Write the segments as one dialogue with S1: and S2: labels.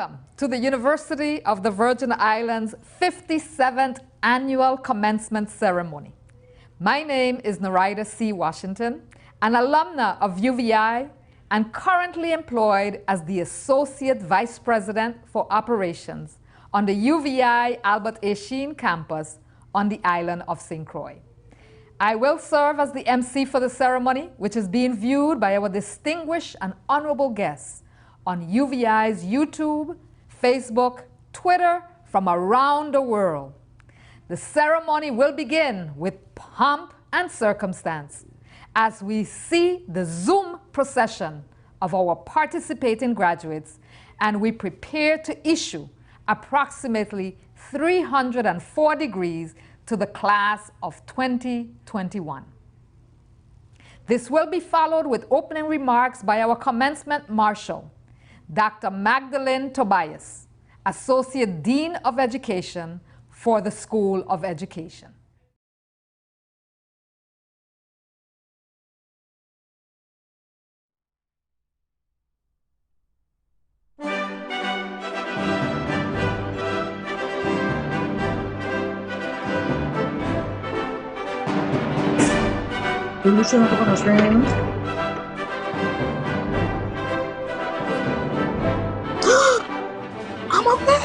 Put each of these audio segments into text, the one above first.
S1: Welcome to the University of the Virgin Islands 57th Annual Commencement Ceremony. My name is Narida C. Washington, an alumna of UVI and currently employed as the Associate Vice President for Operations on the UVI Albert A. Sheen Campus on the island of St. Croix. I will serve as the MC for the ceremony, which is being viewed by our distinguished and honorable guests on UVI's YouTube, Facebook, Twitter from around the world. The ceremony will begin with pomp and circumstance as we see the Zoom procession of our participating graduates, and we prepare to issue approximately 304 degrees to the class of 2021. This will be followed with opening remarks by our commencement marshal, Dr. Magdalene Tobias, Associate Dean of Education for the School of Education.
S2: Solution to constraints. I'm up there.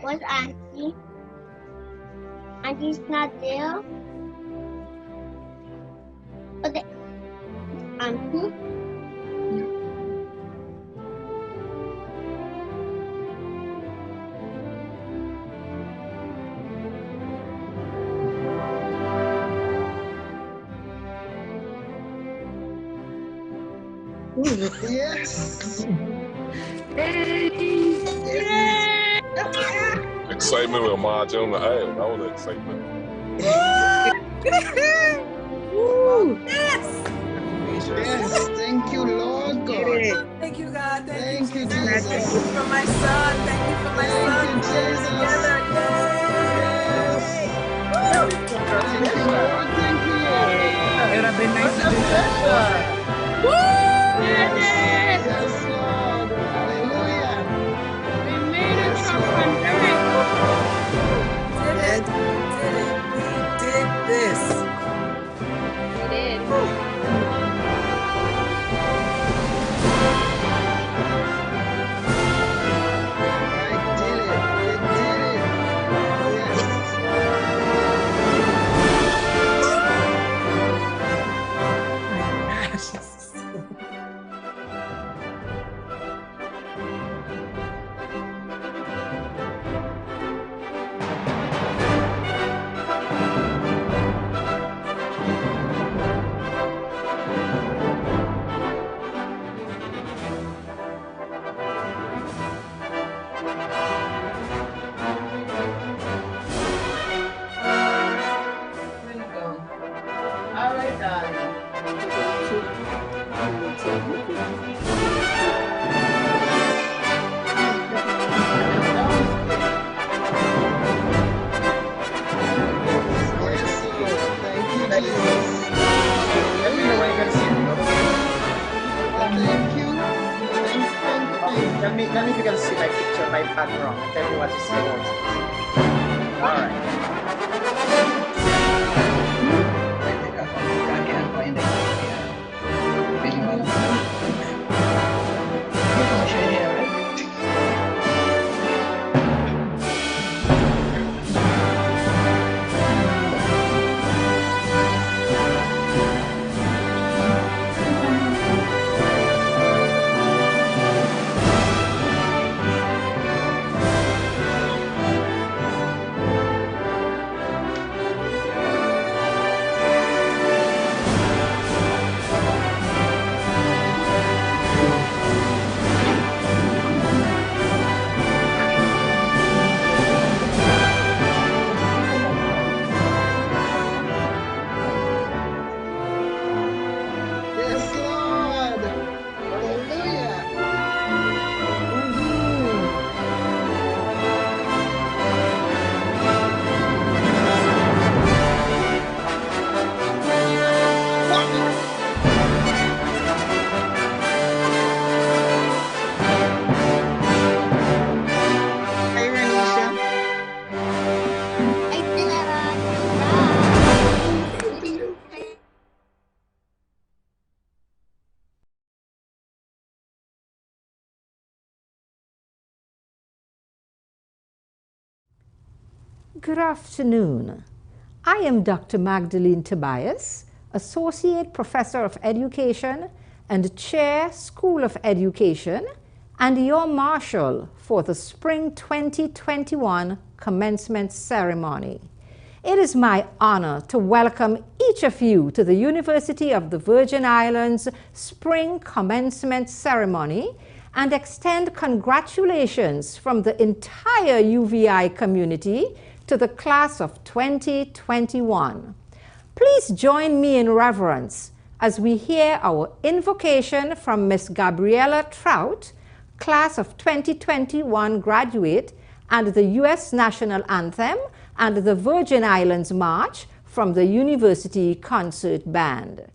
S3: Was Auntie? Auntie's not there. Okay. Auntie?
S2: Yes.
S4: Excitement with Marge on the aisle. That was excitement.
S2: Yes. Yes. Thank you, Lord God.
S5: Thank you, God.
S2: Thank you,
S5: Thank you
S2: Jesus.
S5: for my son. Thank you for my son.
S2: Thank you, Jesus.
S5: Together. Yay. Woo.
S2: Thank you, Lord. Thank you, Lord.
S5: It would have been nice to do that.
S2: Yes, Lord. Hallelujah.
S3: We made it
S2: Yes,
S3: from
S2: Lord.
S3: Conferring.
S5: Did it. We did this.
S3: We did.
S2: I did it. We did it. Yes.
S5: Way to go. All right, darling.
S2: Yes, Lord. Thank you, Jesus.
S5: Let me know when you're gonna see it.
S2: Thank you. Thank you.
S5: Tell me if you can see my picture, my background. Tell me what you see about it. All right.
S6: Good afternoon. I am Dr. Magdalene Tobias, Associate Professor of Education and Chair, School of Education, and your Marshal for the Spring 2021 Commencement Ceremony. It is my honor to welcome each of you to the University of the Virgin Islands Spring Commencement Ceremony and extend congratulations from the entire UVI community to the class of 2021. Please join me in reverence as we hear our invocation from Miss Gabriella Trout, class of 2021 graduate, and the U.S. National Anthem and the Virgin Islands March from the University Concert Band.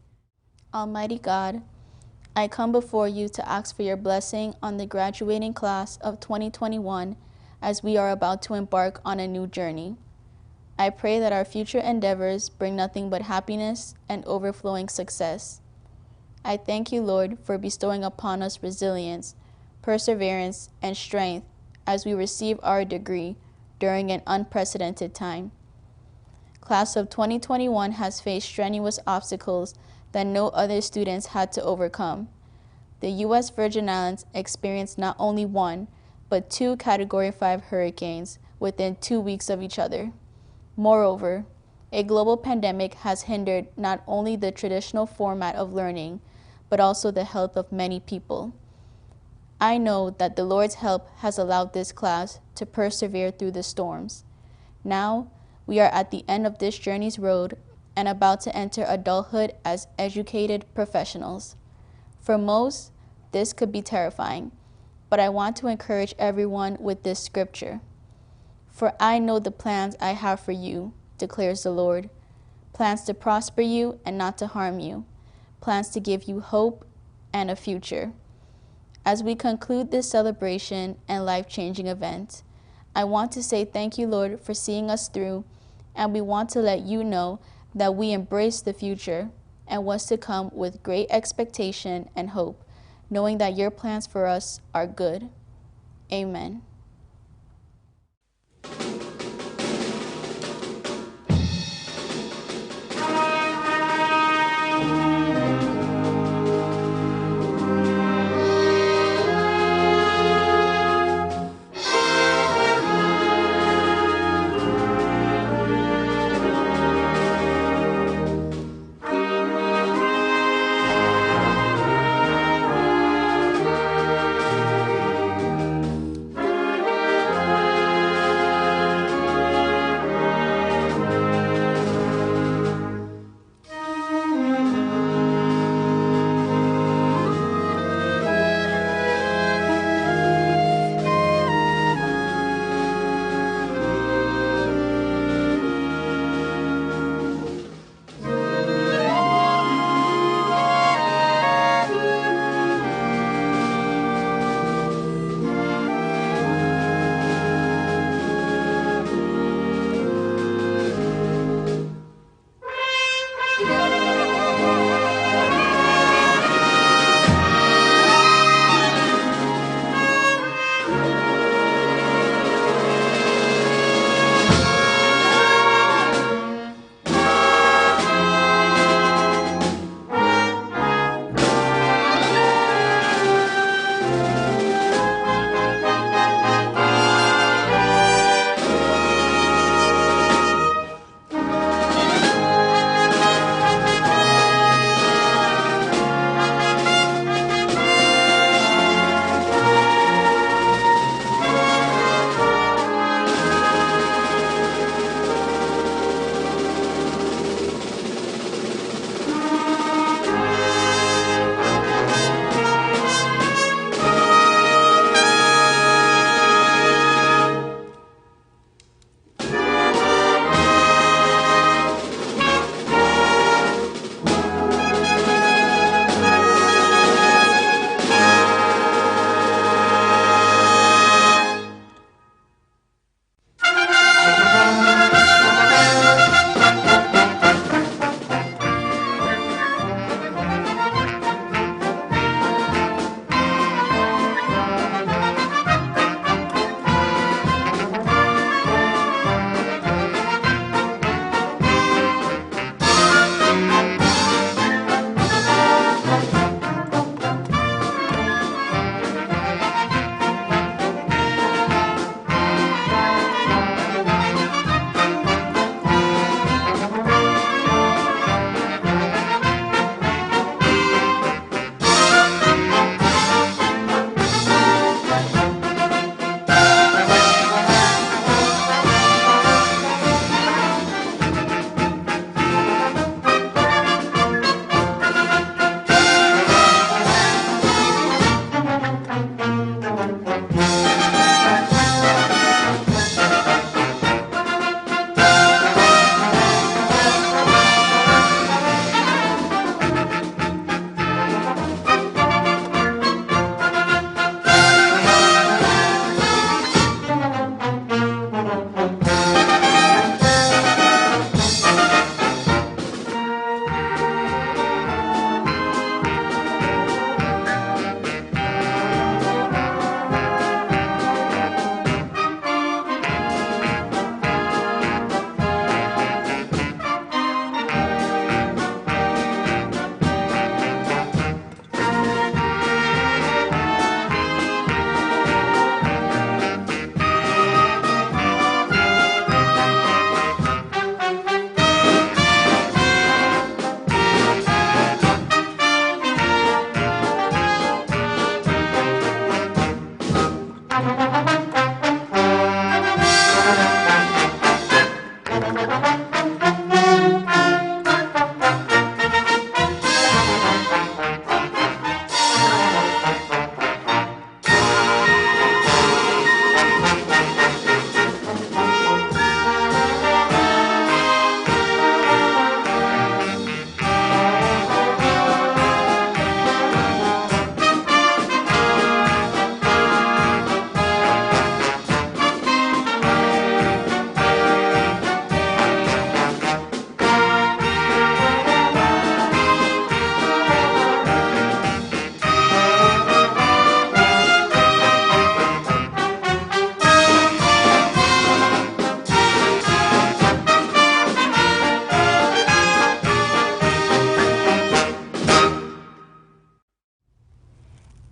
S7: Almighty God, I come before you to ask for your blessing on the graduating class of 2021 as we are about to embark on a new journey. I pray that our future endeavors bring nothing but happiness and overflowing success. I thank you, Lord, for bestowing upon us resilience, perseverance, and strength as we receive our degree during an unprecedented time. Class of 2021 has faced strenuous obstacles that no other students had to overcome. The U.S. Virgin Islands experienced not only one, but two Category 5 hurricanes within 2 weeks of each other. Moreover, a global pandemic has hindered not only the traditional format of learning, but also the health of many people. I know that the Lord's help has allowed this class to persevere through the storms. Now, we are at the end of this journey's road and about to enter adulthood as educated professionals. For most, this could be terrifying, but I want to encourage everyone with this scripture. For I know the plans I have for you, declares the Lord, plans to prosper you and not to harm you, plans to give you hope and a future. As we conclude this celebration and life-changing event, I want to say thank you, Lord, for seeing us through, and we want to let you know that we embrace the future and what's to come with great expectation and hope, knowing that your plans for us are good. Amen.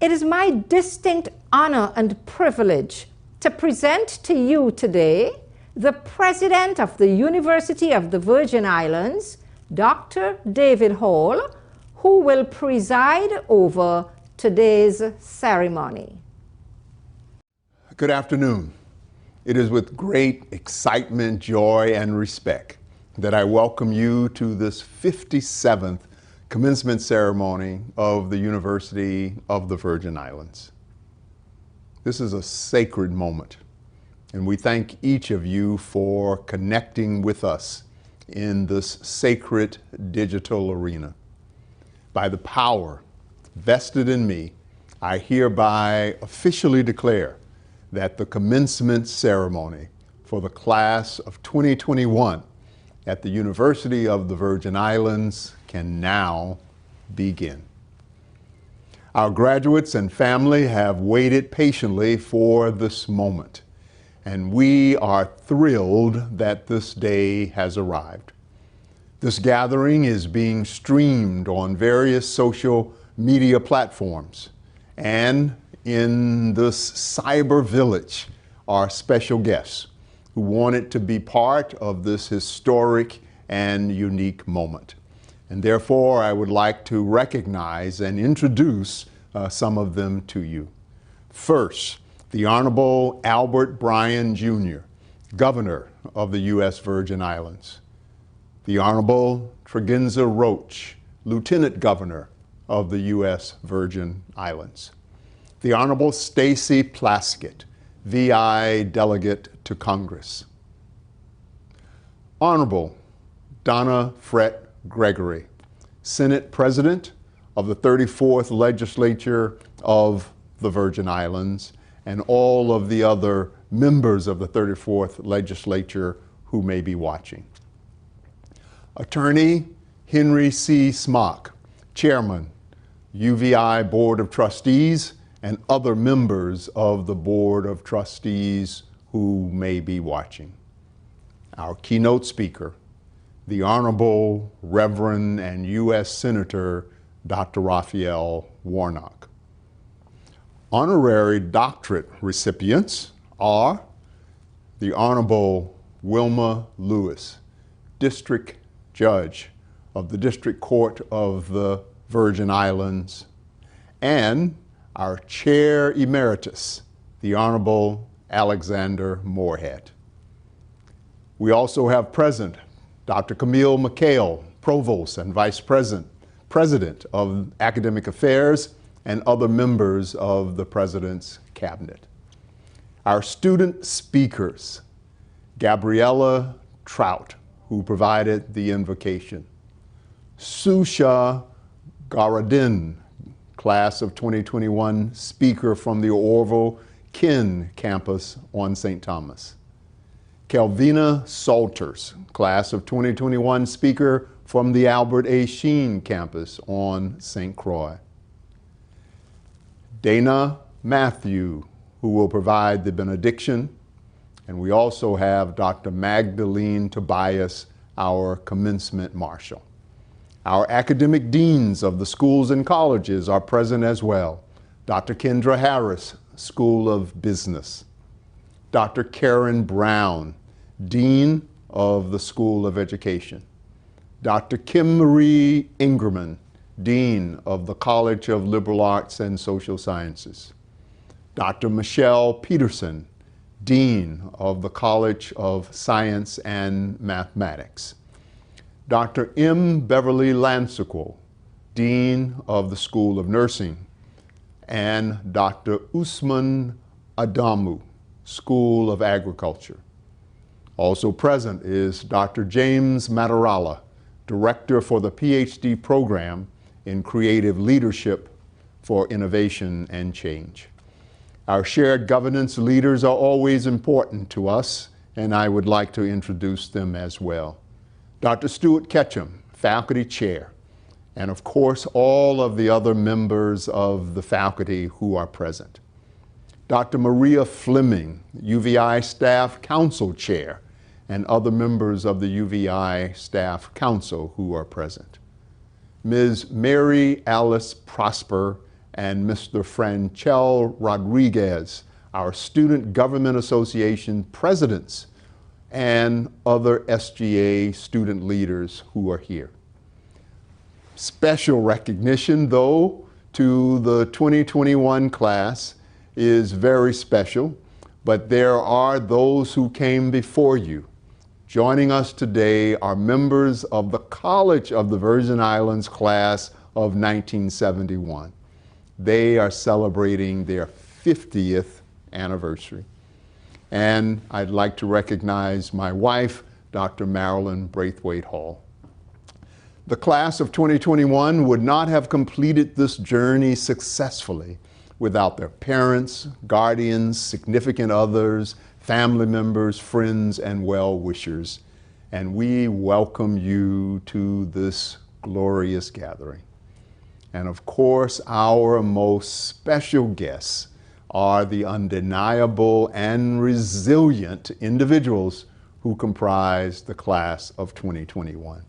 S6: It is my distinct honor and privilege to present to you today the President of the University of the Virgin Islands, Dr. David Hall, who will preside over today's ceremony.
S8: Good afternoon. It is with great excitement, joy, and respect that I welcome you to this 57th commencement ceremony of the University of the Virgin Islands. This is a sacred moment, and we thank each of you for connecting with us in this sacred digital arena. By the power vested in me, I hereby officially declare that the commencement ceremony for the class of 2021 at the University of the Virgin Islands can now begin. Our graduates and family have waited patiently for this moment, and we are thrilled that this day has arrived. This gathering is being streamed on various social media platforms, and in this cyber village are special guests who wanted to be part of this historic and unique moment. And therefore, I would like to recognize and introduce some of them to you. First, the Honorable Albert Bryan Jr., Governor of the U.S. Virgin Islands. The Honorable Tregenza Roach, Lieutenant Governor of the U.S. Virgin Islands. The Honorable Stacy Plaskett, VI Delegate to Congress. Honorable Donna Fret Gregory, Senate President of the 34th Legislature of the Virgin Islands, and all of the other members of the 34th Legislature who may be watching. Attorney Henry C. Smock, Chairman, UVI Board of Trustees, and other members of the Board of Trustees who may be watching. Our keynote speaker, the Honorable Reverend and U.S. Senator Dr. Raphael Warnock. Honorary doctorate recipients are the Honorable Wilma Lewis, District Judge of the District Court of the Virgin Islands, and our Chair Emeritus, the Honorable Alexander Moorhead. We also have present Dr. Camille McHale, Provost and Vice President of Academic Affairs, and other members of the President's Cabinet. Our student speakers, Gabriella Trout, who provided the invocation, Susha Garadin, Class of 2021 speaker from the Orville Kean Campus on St. Thomas. Kelvina Salters, Class of 2021 speaker from the Albert A. Sheen Campus on St. Croix. Dana Matthew, who will provide the benediction. And we also have Dr. Magdalene Tobias, our commencement marshal. Our academic deans of the schools and colleges are present as well. Dr. Kendra Harris, School of Business. Dr. Karen Brown, Dean of the School of Education. Dr. Kim Marie Ingerman, Dean of the College of Liberal Arts and Social Sciences. Dr. Michelle Peterson, Dean of the College of Science and Mathematics. Dr. M. Beverly Lansiquel, Dean of the School of Nursing, and Dr. Usman Adamu, School of Agriculture. Also present is Dr. James Matarala, Director for the PhD program in Creative Leadership for Innovation and Change. Our shared governance leaders are always important to us, and I would like to introduce them as well. Dr. Stuart Ketchum, Faculty Chair, and of course all of the other members of the faculty who are present. Dr. Maria Fleming, UVI Staff Council Chair, and other members of the UVI Staff Council who are present. Ms. Mary Alice Prosper and Mr. Franchel Rodriguez, our Student Government Association presidents, and other SGA student leaders who are here. Special recognition, though, to the 2021 class is very special, but there are those who came before you. Joining us today are members of the College of the Virgin Islands class of 1971. They are celebrating their 50th anniversary. And I'd like to recognize my wife, Dr. Marilyn Braithwaite Hall. The class of 2021 would not have completed this journey successfully without their parents, guardians, significant others, family members, friends, and well-wishers. And we welcome you to this glorious gathering. And of course, our most special guests are the undeniable and resilient individuals who comprise the class of 2021.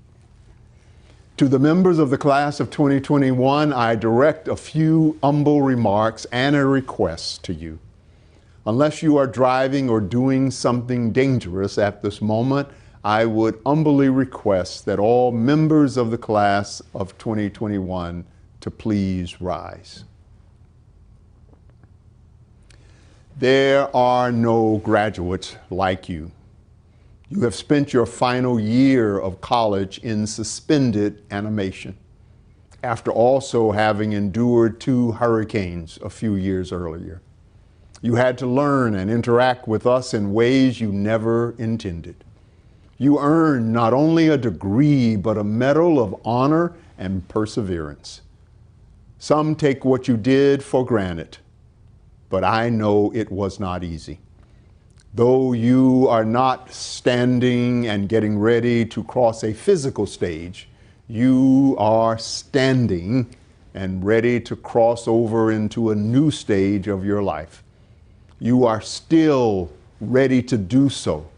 S8: To the members of the class of 2021, I direct a few humble remarks and a request to you. Unless you are driving or doing something dangerous at this moment, I would humbly request that all members of the class of 2021 to please rise. There are no graduates like you. You have spent your final year of college in suspended animation, after also having endured 2 hurricanes a few years earlier. You had to learn and interact with us in ways you never intended. You earned not only a degree, but a medal of honor and perseverance. Some take what you did for granted, but I know it was not easy. Though you are not standing and getting ready to cross a physical stage, you are standing and ready to cross over into a new stage of your life. You are still ready to do so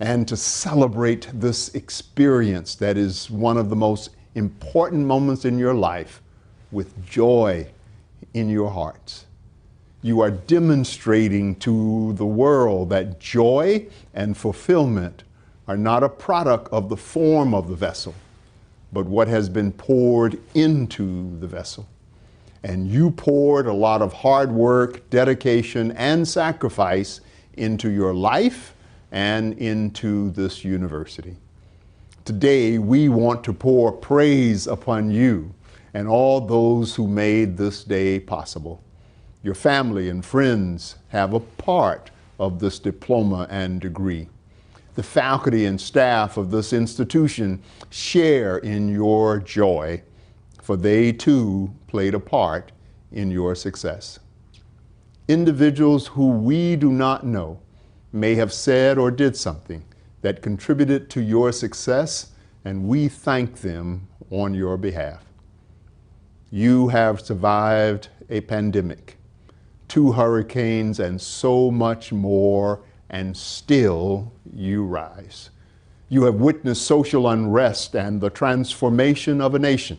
S8: and to celebrate this experience that is one of the most important moments in your life with joy in your hearts. You are demonstrating to the world that joy and fulfillment are not a product of the form of the vessel, but what has been poured into the vessel. And you poured a lot of hard work, dedication, and sacrifice into your life and into this university. Today, we want to pour praise upon you and all those who made this day possible. Your family and friends have a part of this diploma and degree. The faculty and staff of this institution share in your joy, for they too played a part in your success. Individuals who we do not know may have said or did something that contributed to your success, and we thank them on your behalf. You have survived a pandemic, 2 hurricanes, and so much more, and still you rise. You have witnessed social unrest and the transformation of a nation.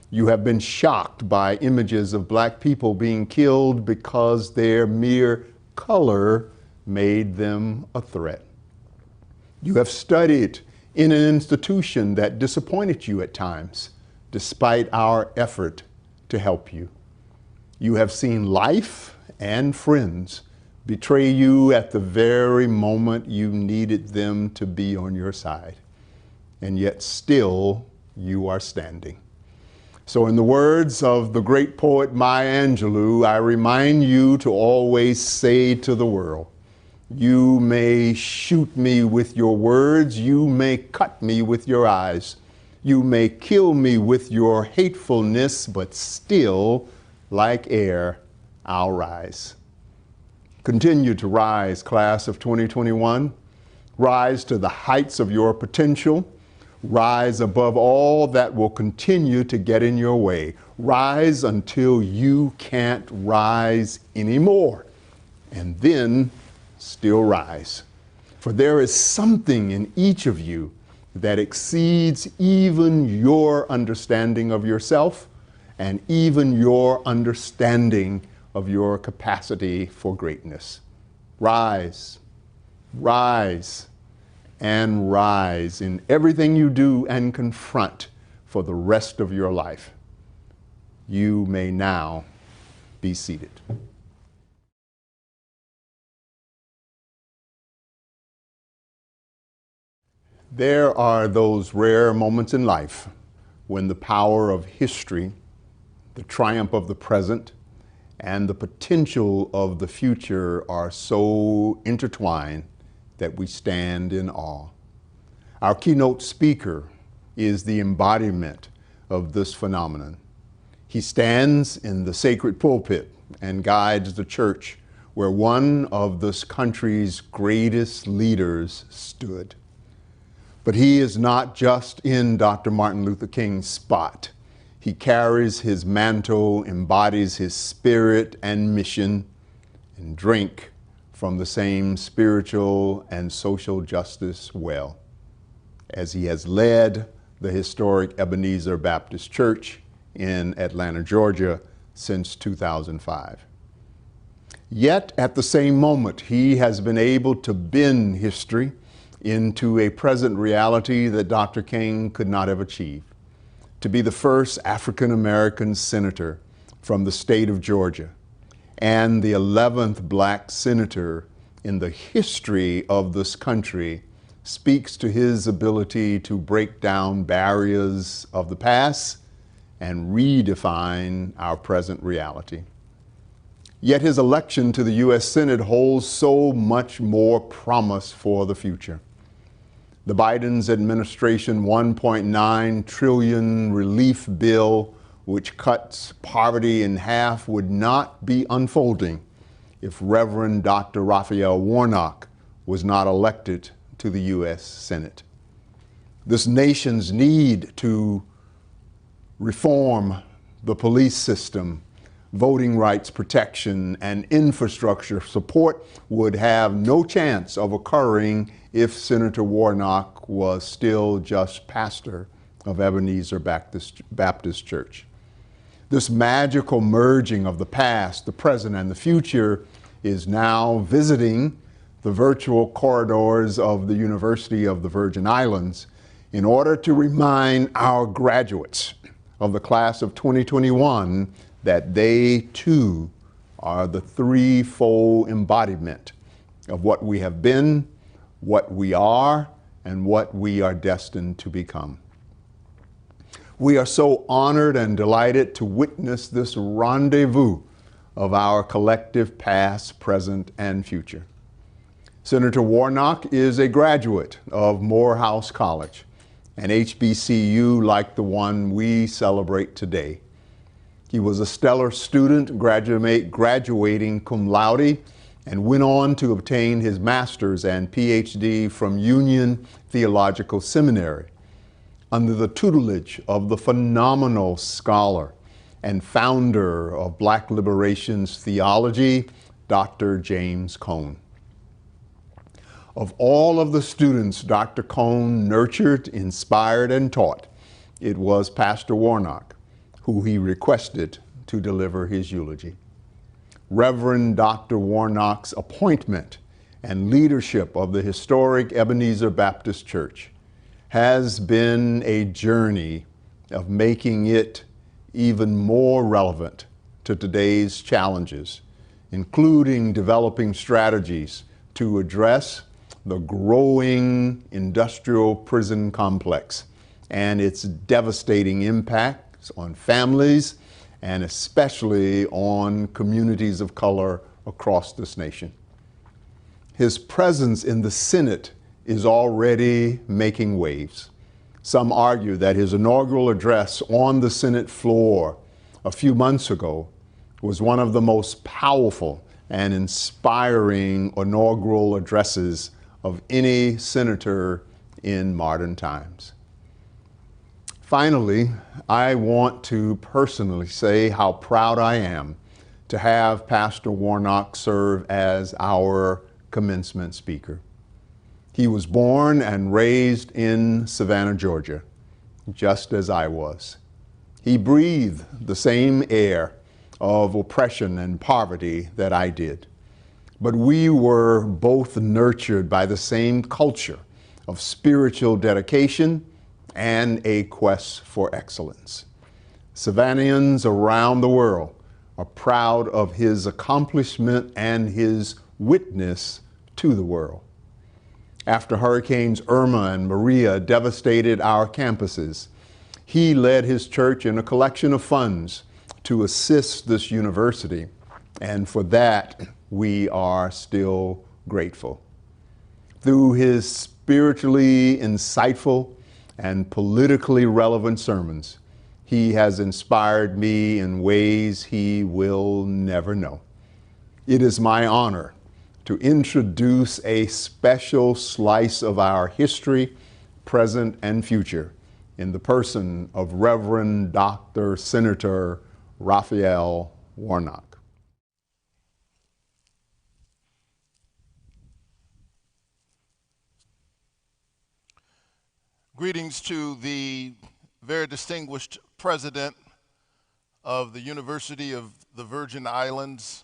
S8: You have been shocked by images of Black people being killed because their mere color made them a threat. You have studied in an institution that disappointed you at times, despite our effort to help you. You have seen life and friends betray you at the very moment you needed them to be on your side, and yet still you are standing. So in the words of the great poet Maya Angelou, I remind you to always say to the world, you may shoot me with your words, you may cut me with your eyes, you may kill me with your hatefulness, but still, like air, I'll rise. Continue to rise, class of 2021. Rise to the heights of your potential. Rise above all that will continue to get in your way. Rise until you can't rise anymore, and then still rise. For there is something in each of you that exceeds even your understanding of yourself and even your understanding of your capacity for greatness. Rise, rise, and rise in everything you do and confront for the rest of your life. You may now be seated. There are those rare moments in life when the power of history, the triumph of the present, and the potential of the future are so intertwined that we stand in awe. Our keynote speaker is the embodiment of this phenomenon. He stands in the sacred pulpit and guides the church where one of this country's greatest leaders stood. But he is not just in Dr. Martin Luther King's spot. He carries his mantle, embodies his spirit and mission, and drink from the same spiritual and social justice well, as he has led the historic Ebenezer Baptist Church in Atlanta, Georgia, since 2005. Yet, at the same moment, he has been able to bend history into a present reality that Dr. King could not have achieved. To be the first African-American senator from the state of Georgia and the 11th black senator in the history of this country speaks to his ability to break down barriers of the past and redefine our present reality. Yet his election to the U.S. Senate holds so much more promise for the future. The Biden's administration $1.9 trillion relief bill, which cuts poverty in half, would not be unfolding if Reverend Dr. Raphael Warnock was not elected to the U.S. Senate. This nation's need to reform the police system, voting rights protection, and infrastructure support would have no chance of occurring if Senator Warnock was still just pastor of Ebenezer Baptist Church. This magical merging of the past, the present, and the future is now visiting the virtual corridors of the University of the Virgin Islands in order to remind our graduates of the class of 2021 that they too are the threefold embodiment of what we have been, what we are, and what we are destined to become. We are so honored and delighted to witness this rendezvous of our collective past, present, and future. Senator Warnock is a graduate of Morehouse College, an HBCU like the one we celebrate today. He was a stellar student, graduating cum laude, and went on to obtain his master's and PhD from Union Theological Seminary under the tutelage of the phenomenal scholar and founder of Black Liberation's theology, Dr. James Cone. Of all of the students Dr. Cone nurtured, inspired, and taught, it was Pastor Warnock who he requested to deliver his eulogy. Reverend Dr. Warnock's appointment and leadership of the historic Ebenezer Baptist Church has been a journey of making it even more relevant to today's challenges, including developing strategies to address the growing industrial prison complex and its devastating impacts on families and especially on communities of color across this nation. His presence in the Senate is already making waves. Some argue that his inaugural address on the Senate floor a few months ago was one of the most powerful and inspiring inaugural addresses of any senator in modern times. Finally, I want to personally say how proud I am to have Pastor Warnock serve as our commencement speaker. He was born and raised in Savannah, Georgia, just as I was. He breathed the same air of oppression and poverty that I did. But we were both nurtured by the same culture of spiritual dedication and a quest for excellence. Savannahans around the world are proud of his accomplishment and his witness to the world. After Hurricanes Irma and Maria devastated our campuses, he led his church in a collection of funds to assist this university, and for that we are still grateful. Through his spiritually insightful and politically relevant sermons, he has inspired me in ways he will never know. It is my honor to introduce a special slice of our history, present, and future in the person of Reverend Dr. Senator Raphael Warnock.
S9: Greetings to the very distinguished president of the University of the Virgin Islands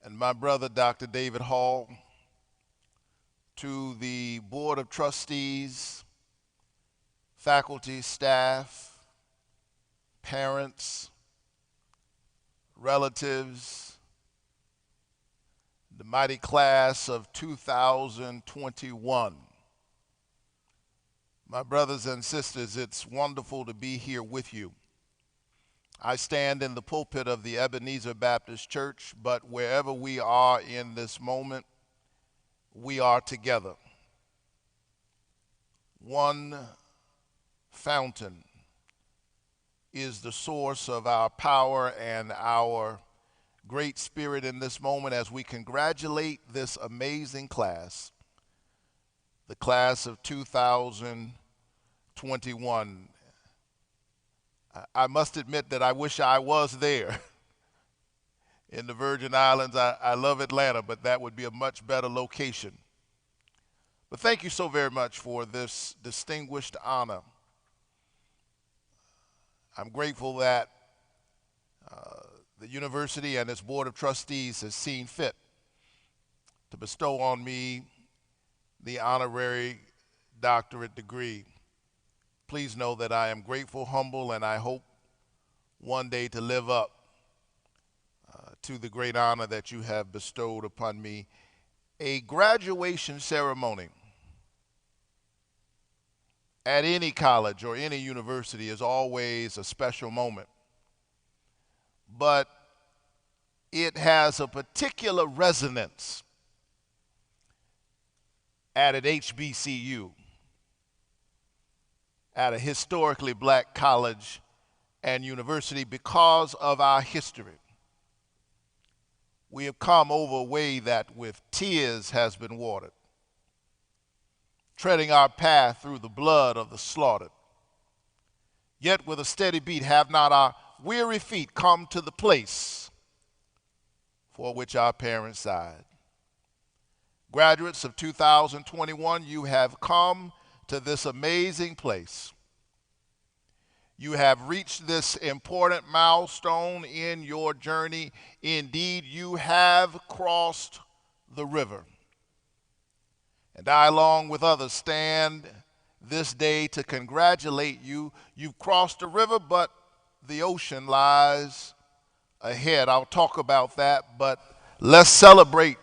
S9: and my brother, Dr. David Hall, to the Board of Trustees, faculty, staff, parents, relatives, the mighty class of 2021. My brothers and sisters, it's wonderful to be here with you. I stand in the pulpit of the Ebenezer Baptist Church, but wherever we are in this moment, we are together. One fountain is the source of our power and our great spirit in this moment as we congratulate this amazing class, the class of 2021. I must admit that I wish I was there in the Virgin Islands. I love Atlanta, but that would be a much better location. But thank you so very much for this distinguished honor. I'm grateful that the university and its Board of Trustees has seen fit to bestow on me the honorary doctorate degree. Please know that I am grateful, humble, and I hope one day to live up to the great honor that you have bestowed upon me. A graduation ceremony at any college or any university is always a special moment, but it has a particular resonance at an HBCU, at a historically black college and university, because of our history. We have come over a way that with tears has been watered, treading our path through the blood of the slaughtered. Yet with a steady beat have not our weary feet come to the place for which our parents died. Graduates of 2021, you have come to this amazing place. You have reached this important milestone in your journey. Indeed, you have crossed the river. And I, along with others, stand this day to congratulate you. You've crossed the river, but the ocean lies ahead. I'll talk about that, but let's celebrate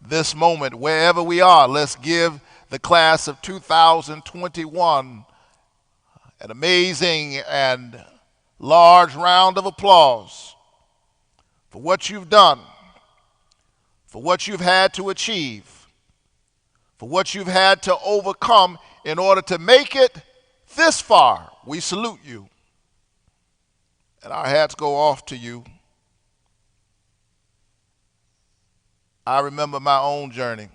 S9: this moment wherever we are. Let's give the class of 2021 an amazing and large round of applause for what you've done, for what you've had to achieve, for what you've had to overcome in order to make it this far. We salute you, and our hats go off to you. I remember my own journey.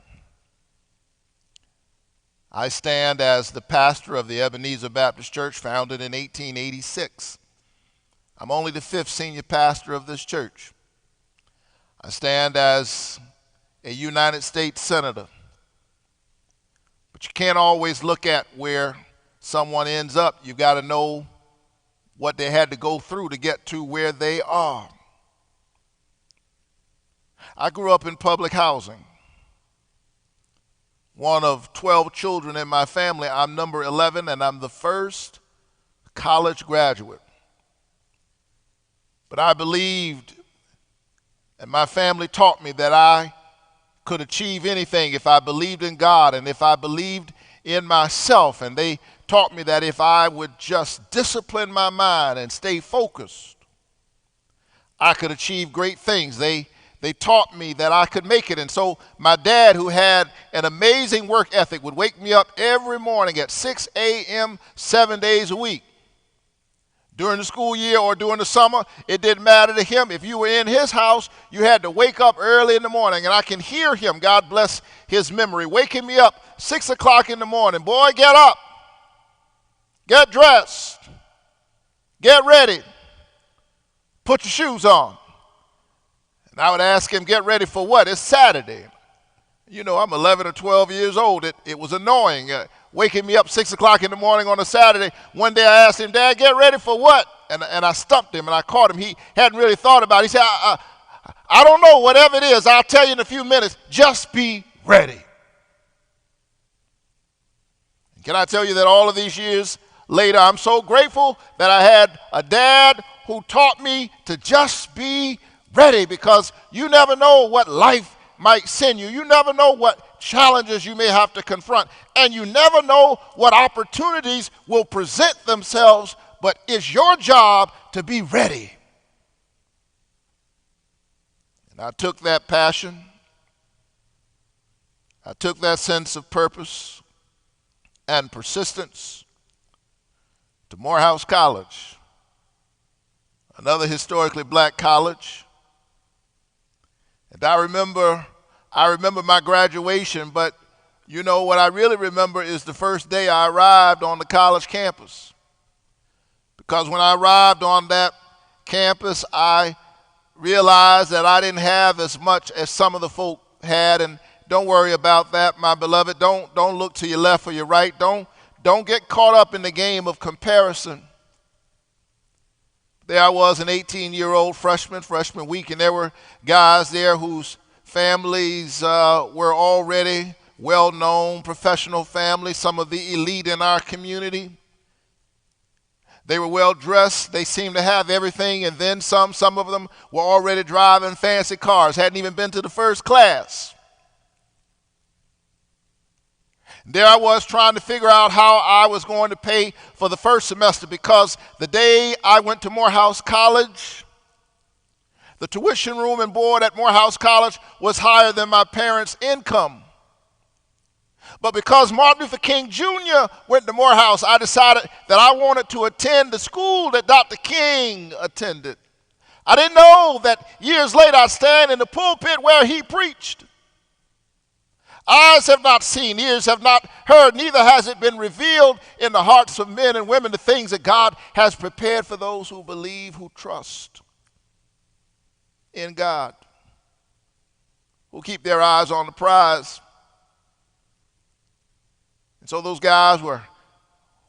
S9: I stand as the pastor of the Ebenezer Baptist Church, founded in 1886. I'm only the 5th senior pastor of this church. I stand as a United States Senator. But you can't always look at where someone ends up. You've got to know what they had to go through to get to where they are. I grew up in public housing. One of 12 children in my family. I'm number 11, and I'm the first college graduate. But I believed, and my family taught me, that I could achieve anything if I believed in God and if I believed in myself. And they taught me that if I would just discipline my mind and stay focused, I could achieve great things. They taught me that I could make it. And so my dad, who had an amazing work ethic, would wake me up every morning at 6 a.m., 7 days a week. During the school year or during the summer, it didn't matter to him. If you were in his house, you had to wake up early in the morning. And I can hear him, God bless his memory, waking me up 6 o'clock in the morning. Boy, get up, get dressed, get ready, put your shoes on. And I would ask him, get ready for what? It's Saturday. You know, I'm 11 or 12 years old. It was annoying, waking me up 6 o'clock in the morning on a Saturday. One day I asked him, Dad, get ready for what? And I stumped him and I caught him. He hadn't really thought about it. He said, I don't know, whatever it is, I'll tell you in a few minutes. Just be ready. And can I tell you that all of these years later, I'm so grateful that I had a dad who taught me to just be ready, because you never know what life might send you. You never know what challenges you may have to confront. And you never know what opportunities will present themselves, but it's your job to be ready. And I took that passion, I took that sense of purpose and persistence to Morehouse College, another historically black college. And I remember my graduation, but you know what I really remember is the first day I arrived on the college campus. Because when I arrived on that campus, I realized that I didn't have as much as some of the folk had. And don't worry about that, my beloved. Don't look to your left or your right. Don't get caught up in the game of comparison. There I was, an 18-year-old freshman week, and there were guys there whose families were already well-known, professional families, some of the elite in our community. They were well-dressed. They seemed to have everything, and then some. Some of them were already driving fancy cars, hadn't even been to the first class. There I was trying to figure out how I was going to pay for the first semester, because the day I went to Morehouse College, the tuition room and board at Morehouse College was higher than my parents' income. But because Martin Luther King Jr. went to Morehouse, I decided that I wanted to attend the school that Dr. King attended. I didn't know that years later I'd stand in the pulpit where he preached. Eyes have not seen, ears have not heard, neither has it been revealed in the hearts of men and women the things that God has prepared for those who believe, who trust in God, who keep their eyes on the prize. And so those guys were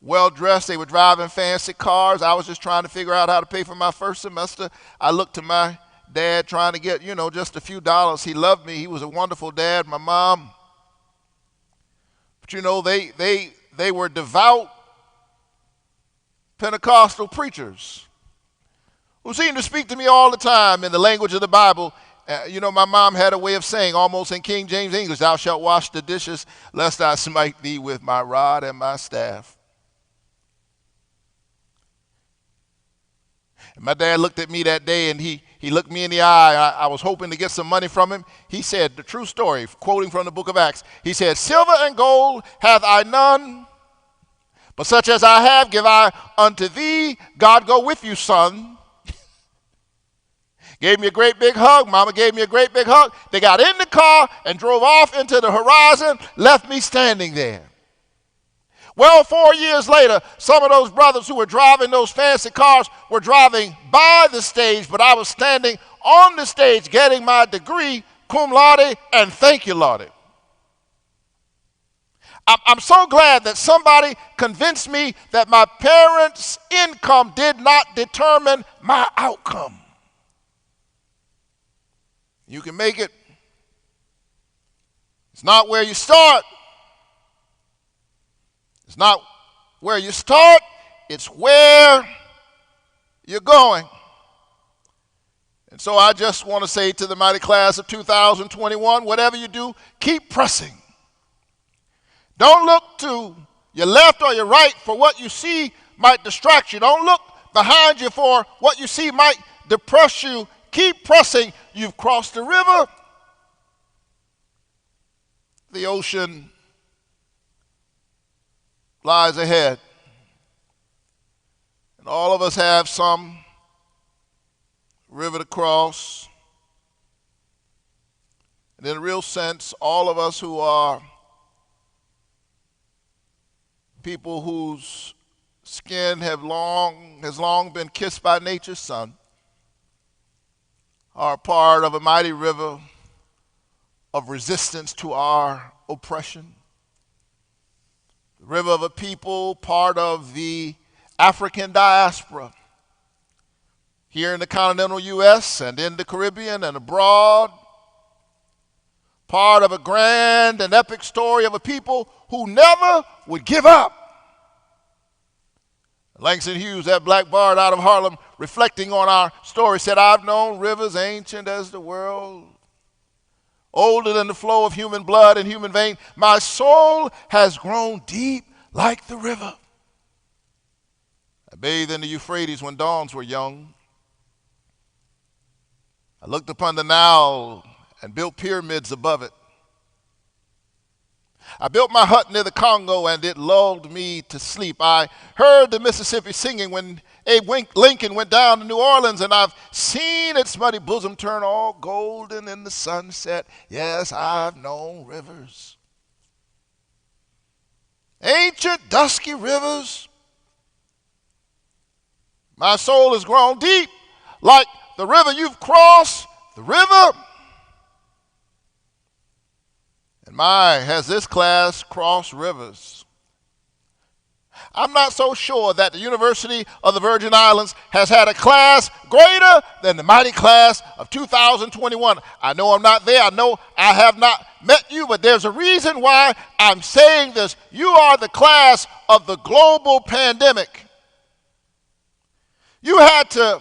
S9: well-dressed. They were driving fancy cars. I was just trying to figure out how to pay for my first semester. I looked to my dad trying to get, just a few dollars. He loved me. He was a wonderful dad. My mom, they were devout Pentecostal preachers who seemed to speak to me all the time in the language of the Bible. My mom had a way of saying, almost in King James English, "Thou shalt wash the dishes, lest I smite thee with my rod and my staff." And my dad looked at me that day, and he looked me in the eye. I was hoping to get some money from him. He said, the true story, quoting from the book of Acts, he said, "Silver and gold hath I none, but such as I have give I unto thee. God go with you, son." Gave me a great big hug. Mama gave me a great big hug. They got in the car and drove off into the horizon, left me standing there. Well, 4 years later, some of those brothers who were driving those fancy cars were driving by the stage, but I was standing on the stage getting my degree, cum laude, and thank you, Lord. I'm so glad that somebody convinced me that my parents' income did not determine my outcome. You can make it. It's not where you start. It's not where you start. It's where you're going. And so I just want to say to the mighty class of 2021, whatever you do, keep pressing. Don't look to your left or your right for what you see might distract you. Don't look behind you for what you see might depress you. Keep pressing. You've crossed the river. The ocean lies ahead. And all of us have some river to cross. And in a real sense, all of us who are people whose skin has long been kissed by nature's sun are part of a mighty river of resistance to our oppression. The river of a people, part of the African diaspora, here in the continental U.S. and in the Caribbean and abroad, part of a grand and epic story of a people who never would give up. Langston Hughes, that black bard out of Harlem, reflecting on our story, said, I've known rivers ancient as the world, older than the flow of human blood and human vein. My soul has grown deep like the river. I bathed in the Euphrates when dawns were young. I looked upon the Nile and built pyramids above it. I built my hut near the Congo and it lulled me to sleep. I heard the Mississippi singing when Abe Lincoln went down to New Orleans, and I've seen its muddy bosom turn all golden in the sunset. Yes, I've known rivers. Ancient, dusky rivers. My soul has grown deep like the river. You've crossed the river. And my, has this class crossed rivers. I'm not so sure that the University of the Virgin Islands has had a class greater than the mighty class of 2021. I know I'm not there. I know I have not met you, but there's a reason why I'm saying this. You are the class of the global pandemic. You had to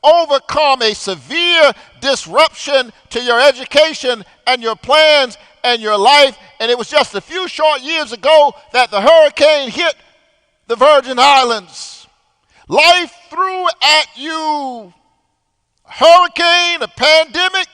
S9: overcome a severe disruption to your education and your plans and your life, and it was just a few short years ago that the hurricane hit the Virgin Islands. Life threw at you a hurricane, a pandemic.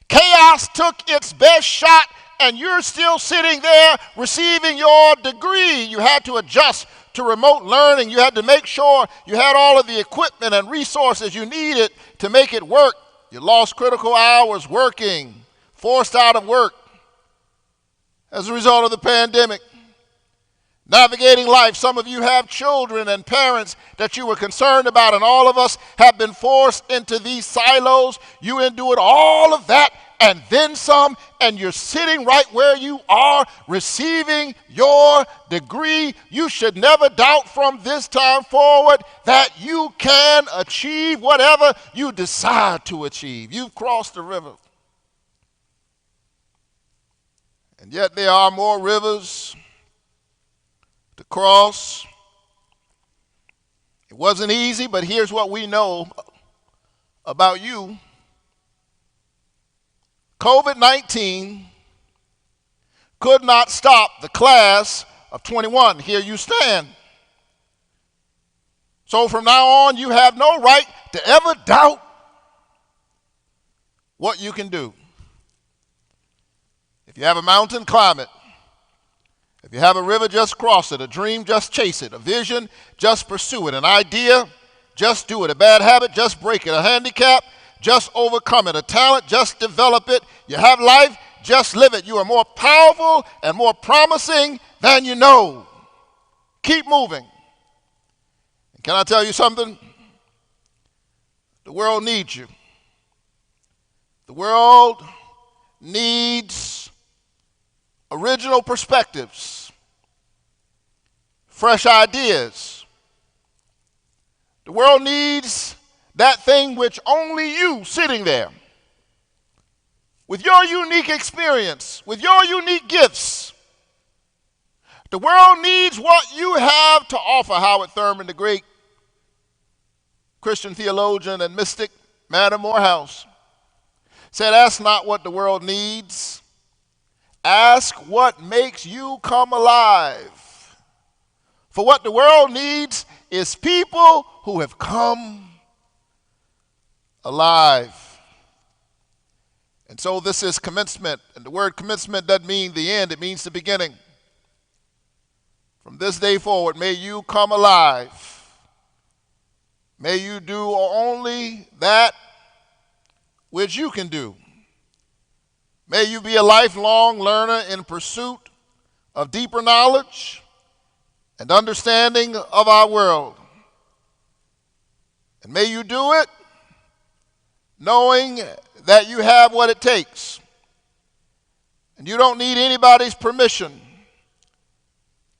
S9: Chaos took its best shot, and you're still sitting there receiving your degree. You had to adjust to remote learning. You had to make sure you had all of the equipment and resources you needed to make it work. You lost critical hours working, forced out of work as a result of the pandemic. Navigating life, some of you have children and parents that you were concerned about, and all of us have been forced into these silos. You endured all of that and then some, and you're sitting right where you are receiving your degree. You should never doubt from this time forward that you can achieve whatever you decide to achieve. You've crossed the river. And yet there are more rivers to cross. It wasn't easy, but here's what we know about you. COVID-19 could not stop the class of 21. Here you stand. So from now on, you have no right to ever doubt what you can do. If you have a mountain, climb it. If you have a river, just cross it. A dream, just chase it. A vision, just pursue it. An idea, just do it. A bad habit, just break it. A handicap, just overcome it. A talent, just develop it. You have life, just live it. You are more powerful and more promising than you know. Keep moving. And can I tell you something? The world needs you. The world needs original perspectives, fresh ideas. The world needs that thing which only you sitting there, with your unique experience, with your unique gifts. The world needs what you have to offer. Howard Thurman, the great Christian theologian and mystic, man of Morehouse, said, ask not what the world needs. Ask what makes you come alive. For what the world needs is people who have come alive. And so this is commencement. And the word commencement doesn't mean the end, it means the beginning. From this day forward, may you come alive. May you do only that which you can do. May you be a lifelong learner in pursuit of deeper knowledge and understanding of our world. And may you do it knowing that you have what it takes. And you don't need anybody's permission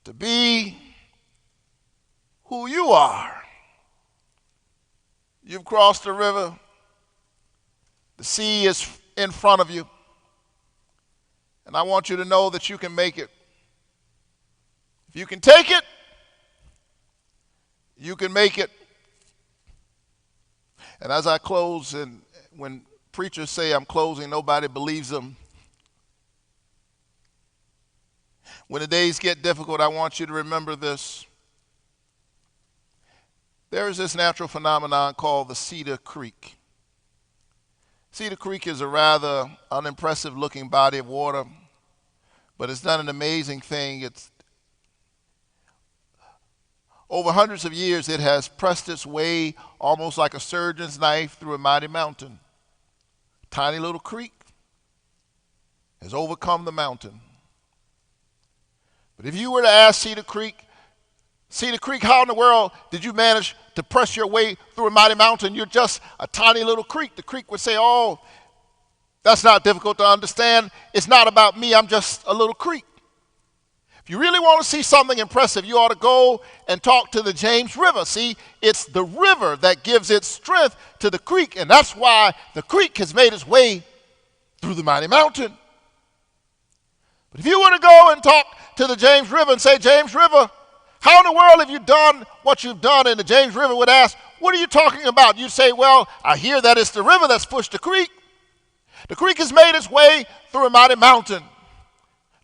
S9: to be who you are. You've crossed the river. The sea is in front of you. And I want you to know that you can make it. If you can take it, you can make it. And as I close, and when preachers say I'm closing, nobody believes them. When the days get difficult, I want you to remember this. There is this natural phenomenon called the Cedar Creek. Cedar Creek is a rather unimpressive looking body of water, but it's done an amazing thing. It's over hundreds of years, it has pressed its way almost like a surgeon's knife through a mighty mountain. Tiny little creek has overcome the mountain. But if you were to ask Cedar Creek, how in the world did you manage to press your way through a mighty mountain? You're just a tiny little creek. The creek would say, oh, that's not difficult to understand. It's not about me. I'm just a little creek. If you really want to see something impressive, you ought to go and talk to the James River. See, it's the river that gives its strength to the creek, and that's why the creek has made its way through the mighty mountain. But if you were to go and talk to the James River and say, James River, how in the world have you done what you've done? And the James River would ask, what are you talking about? You say, well, I hear that it's the river that's pushed the creek. The creek has made its way through a mighty mountain.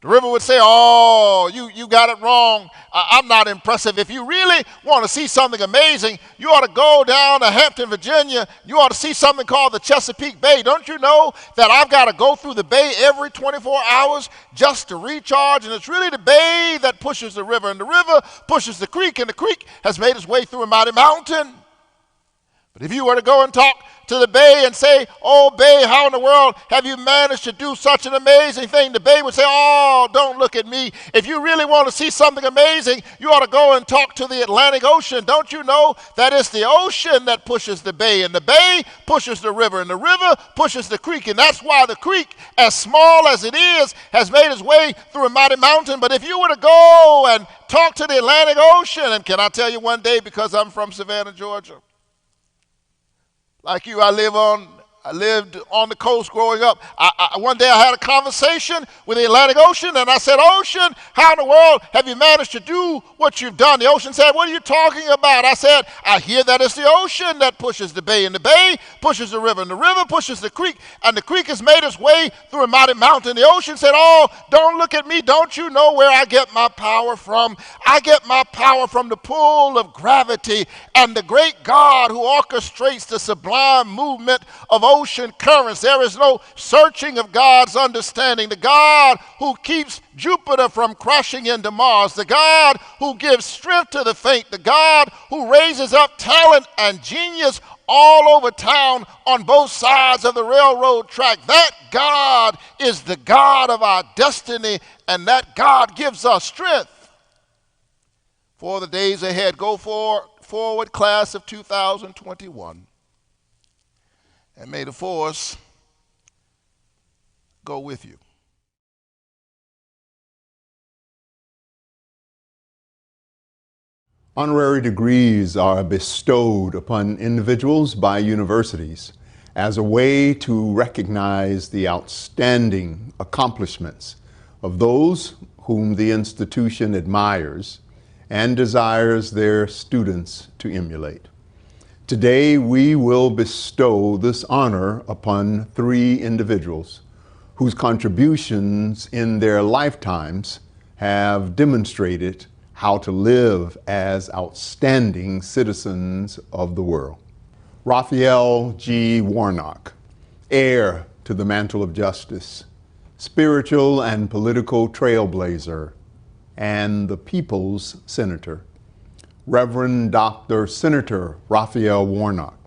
S9: The river would say, oh, you got it wrong. I'm not impressive. If you really want to see something amazing, you ought to go down to Hampton, Virginia. You ought to see something called the Chesapeake Bay. Don't you know that I've got to go through the bay every 24 hours just to recharge? And it's really the bay that pushes the river, and the river pushes the creek, and the creek has made its way through a mighty mountain. But if you were to go and talk to the bay and say, oh, bay, how in the world have you managed to do such an amazing thing? The bay would say, oh, don't look at me. If you really want to see something amazing, you ought to go and talk to the Atlantic Ocean. Don't you know that it's the ocean that pushes the bay, and the bay pushes the river, and the river pushes the creek, and that's why the creek, as small as it is, has made its way through a mighty mountain. But if you were to go and talk to the Atlantic Ocean, and can I tell you one day, because I'm from Savannah, Georgia, like you, I lived on the coast growing up. One day I had a conversation with the Atlantic Ocean, and I said, Ocean, how in the world have you managed to do what you've done? The ocean said, what are you talking about? I said, I hear that it's the ocean that pushes the bay, and the bay pushes the river, and the river pushes the creek, and the creek has made its way through a mighty mountain. The ocean said, oh, don't look at me. Don't you know where I get my power from? I get my power from the pull of gravity and the great God who orchestrates the sublime movement of ocean currents. There is no searching of God's understanding. The God who keeps Jupiter from crashing into Mars, the God who gives strength to the faint, the God who raises up talent and genius all over town on both sides of the railroad track. That God is the God of our destiny, and that God gives us strength for the days ahead. Go forward, class of 2021. And may the force go with you.
S8: Honorary degrees are bestowed upon individuals by universities as a way to recognize the outstanding accomplishments of those whom the institution admires and desires their students to emulate. Today, we will bestow this honor upon 3 individuals whose contributions in their lifetimes have demonstrated how to live as outstanding citizens of the world. Raphael G. Warnock, heir to the mantle of justice, spiritual and political trailblazer, and the people's senator. Reverend Dr. Senator Raphael Warnock,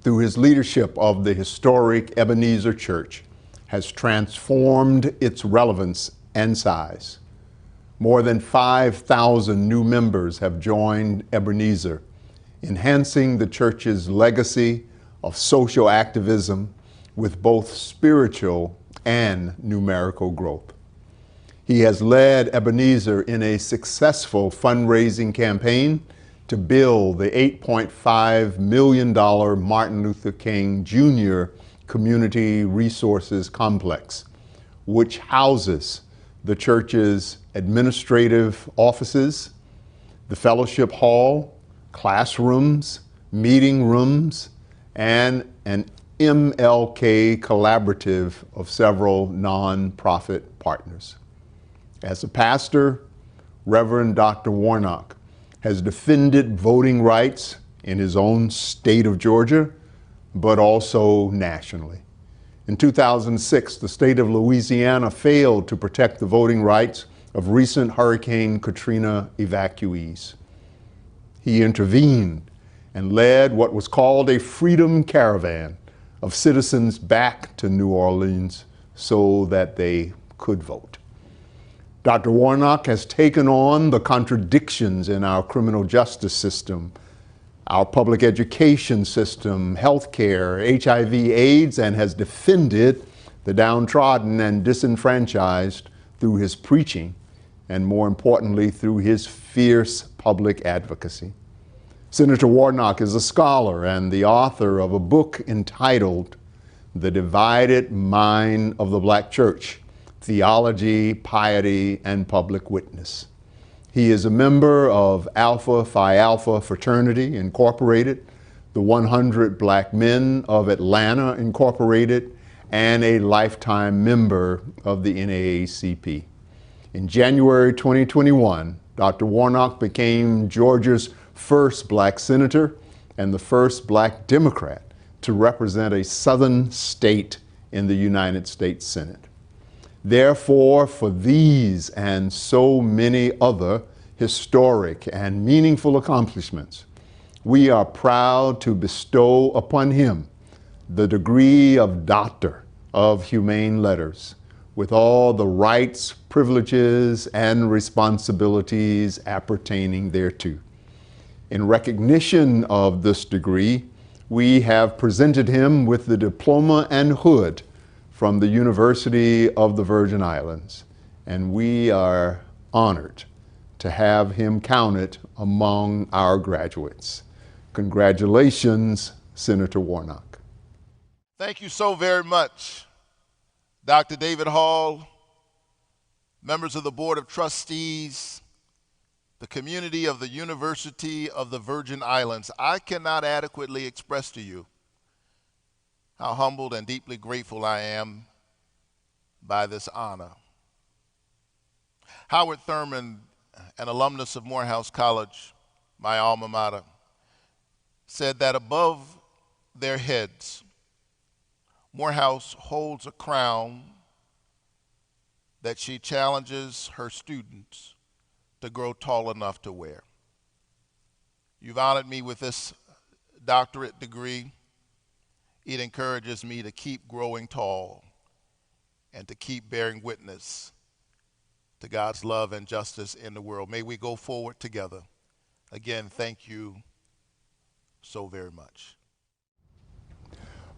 S8: through his leadership of the historic Ebenezer Church, has transformed its relevance and size. More than 5,000 new members have joined Ebenezer, enhancing the church's legacy of social activism with both spiritual and numerical growth. He has led Ebenezer in a successful fundraising campaign to build the $8.5 million Martin Luther King Jr. Community Resources Complex, which houses the church's administrative offices, the fellowship hall, classrooms, meeting rooms, and an MLK collaborative of several nonprofit partners. As a pastor, Reverend Dr. Warnock has defended voting rights in his own state of Georgia, but also nationally. In 2006, the state of Louisiana failed to protect the voting rights of recent Hurricane Katrina evacuees. He intervened and led what was called a freedom caravan of citizens back to New Orleans so that they could vote. Dr. Warnock has taken on the contradictions in our criminal justice system, our public education system, healthcare, HIV/AIDS, and has defended the downtrodden and disenfranchised through his preaching, and more importantly, through his fierce public advocacy. Senator Warnock is a scholar and the author of a book entitled The Divided Mind of the Black Church: Theology, Piety, and Public Witness. He is a member of Alpha Phi Alpha Fraternity Incorporated, the 100 Black Men of Atlanta Incorporated, and a lifetime member of the NAACP. In January 2021, Dr. Warnock became Georgia's first Black senator and the first Black Democrat to represent a southern state in the United States Senate. Therefore, for these and so many other historic and meaningful accomplishments, we are proud to bestow upon him the degree of Doctor of Humane Letters, with all the rights, privileges, and responsibilities appertaining thereto. In recognition of this degree, we have presented him with the diploma and hood from the University of the Virgin Islands, and we are honored to have him counted among our graduates. Congratulations, Senator Warnock.
S9: Thank you so very much, Dr. David Hall, members of the Board of Trustees, the community of the University of the Virgin Islands. I cannot adequately express to you how humbled and deeply grateful I am by this honor. Howard Thurman, an alumnus of Morehouse College, my alma mater, said that above their heads, Morehouse holds a crown that she challenges her students to grow tall enough to wear. You've honored me with this doctorate degree. It encourages me to keep growing tall and to keep bearing witness to God's love and justice in the world. May we go forward together. Again, thank you so very much.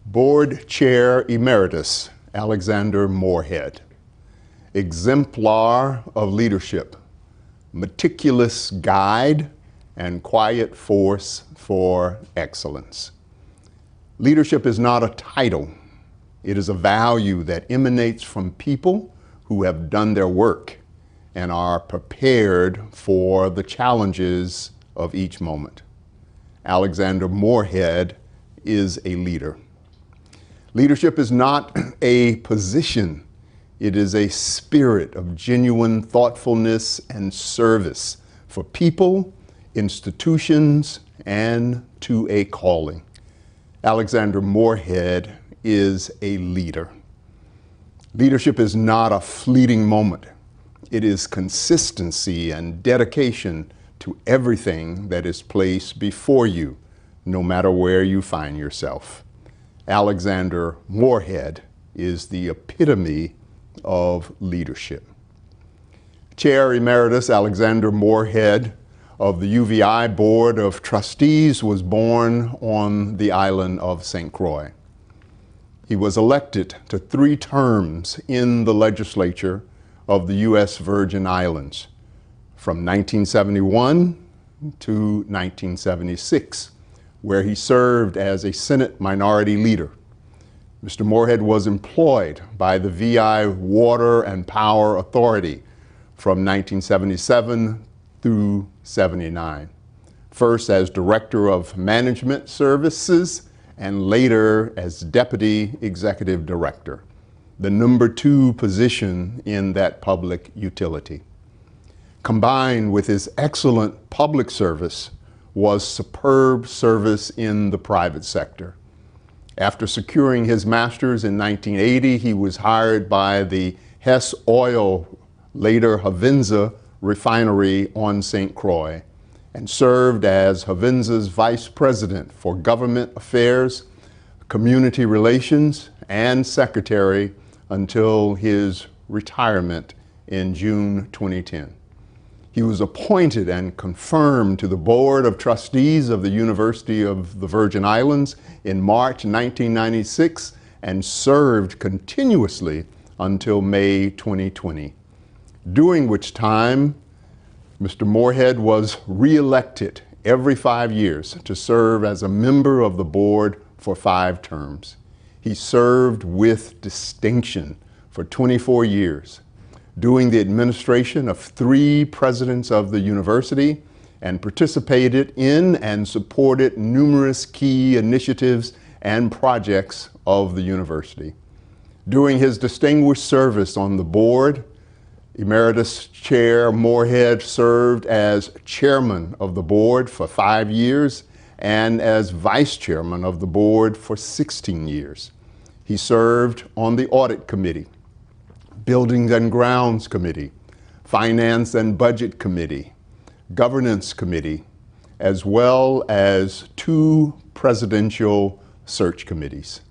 S8: Board Chair Emeritus Alexander Moorhead, exemplar of leadership, meticulous guide, and quiet force for excellence. Leadership is not a title. It is a value that emanates from people who have done their work and are prepared for the challenges of each moment. Alexander Moorehead is a leader. Leadership is not a position. It is a spirit of genuine thoughtfulness and service for people, institutions, and to a calling. Alexander Moorehead is a leader. Leadership is not a fleeting moment. It is consistency and dedication to everything that is placed before you, no matter where you find yourself. Alexander Moorehead is the epitome of leadership. Chair Emeritus Alexander Moorehead of the UVI Board of Trustees was born on the island of St. Croix. He was elected to 3 terms in the legislature of the U.S. Virgin Islands from 1971 to 1976, where he served as a Senate Minority Leader. Mr. Moorehead was employed by the VI Water and Power Authority from 1977 through 79, first as Director of Management Services and later as Deputy Executive Director, the number 2 position in that public utility. Combined with his excellent public service was superb service in the private sector. After securing his master's in 1980, he was hired by the Hess Oil, later Havenza, refinery on St. Croix, and served as Havenza's Vice President for Government Affairs, Community Relations, and Secretary until his retirement in June 2010. He was appointed and confirmed to the Board of Trustees of the University of the Virgin Islands in March 1996 and served continuously until May 2020, during which time Mr. Moorehead was re-elected every 5 years to serve as a member of the board for 5 terms. He served with distinction for 24 years, doing the administration of 3 presidents of the university, and participated in and supported numerous key initiatives and projects of the university. During his distinguished service on the board, Emeritus Chair Moorehead served as chairman of the board for 5 years and as vice chairman of the board for 16 years. He served on the audit committee, buildings and grounds committee, finance and budget committee, governance committee, as well as 2 presidential search committees.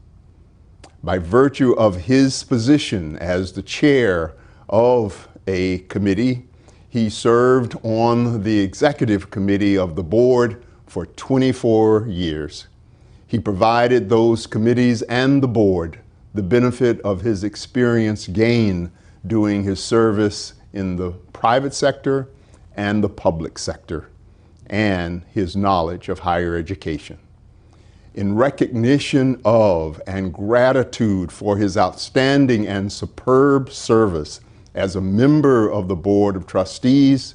S8: By virtue of his position as the chair of a committee, he served on the executive committee of the board for 24 years. He provided those committees and the board the benefit of his experience gained doing his service in the private sector and the public sector, and his knowledge of higher education. In recognition of and gratitude for his outstanding and superb service as a member of the Board of Trustees,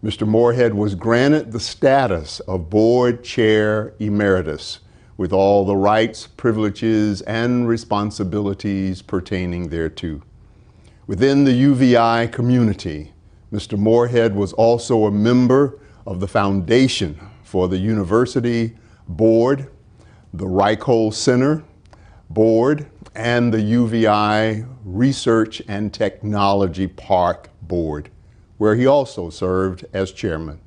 S8: Mr. Moorehead was granted the status of Board Chair Emeritus with all the rights, privileges, and responsibilities pertaining thereto. Within the UVI community, Mr. Moorehead was also a member of the Foundation for the University Board, the Reichhold Center Board, and the UVI Research and Technology Park Board, where he also served as chairman.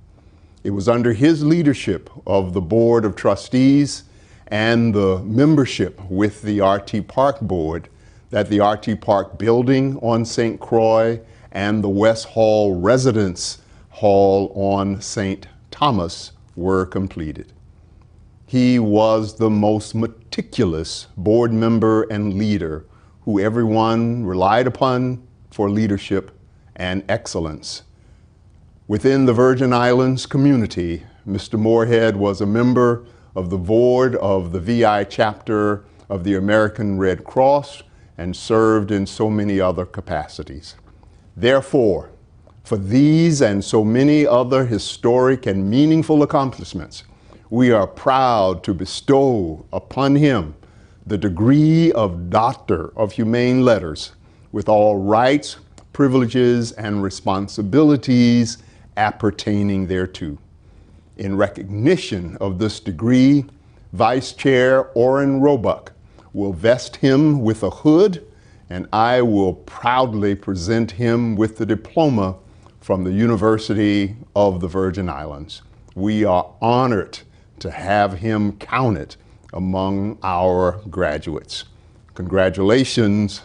S8: It was under his leadership of the Board of Trustees and the membership with the RT Park Board that the RT Park building on St. Croix and the West Hall Residence Hall on St. Thomas were completed. He was the most meticulous board member and leader who everyone relied upon for leadership and excellence. Within the Virgin Islands community, Mr. Moorhead was a member of the board of the VI chapter of the American Red Cross and served in so many other capacities. Therefore, for these and so many other historic and meaningful accomplishments, we are proud to bestow upon him the degree of Doctor of Humane Letters with all rights, privileges, and responsibilities appertaining thereto. In recognition of this degree, Vice Chair Orrin Roebuck will vest him with a hood, and I will proudly present him with the diploma from the University of the Virgin Islands. We are honored to have him counted among our graduates. Congratulations,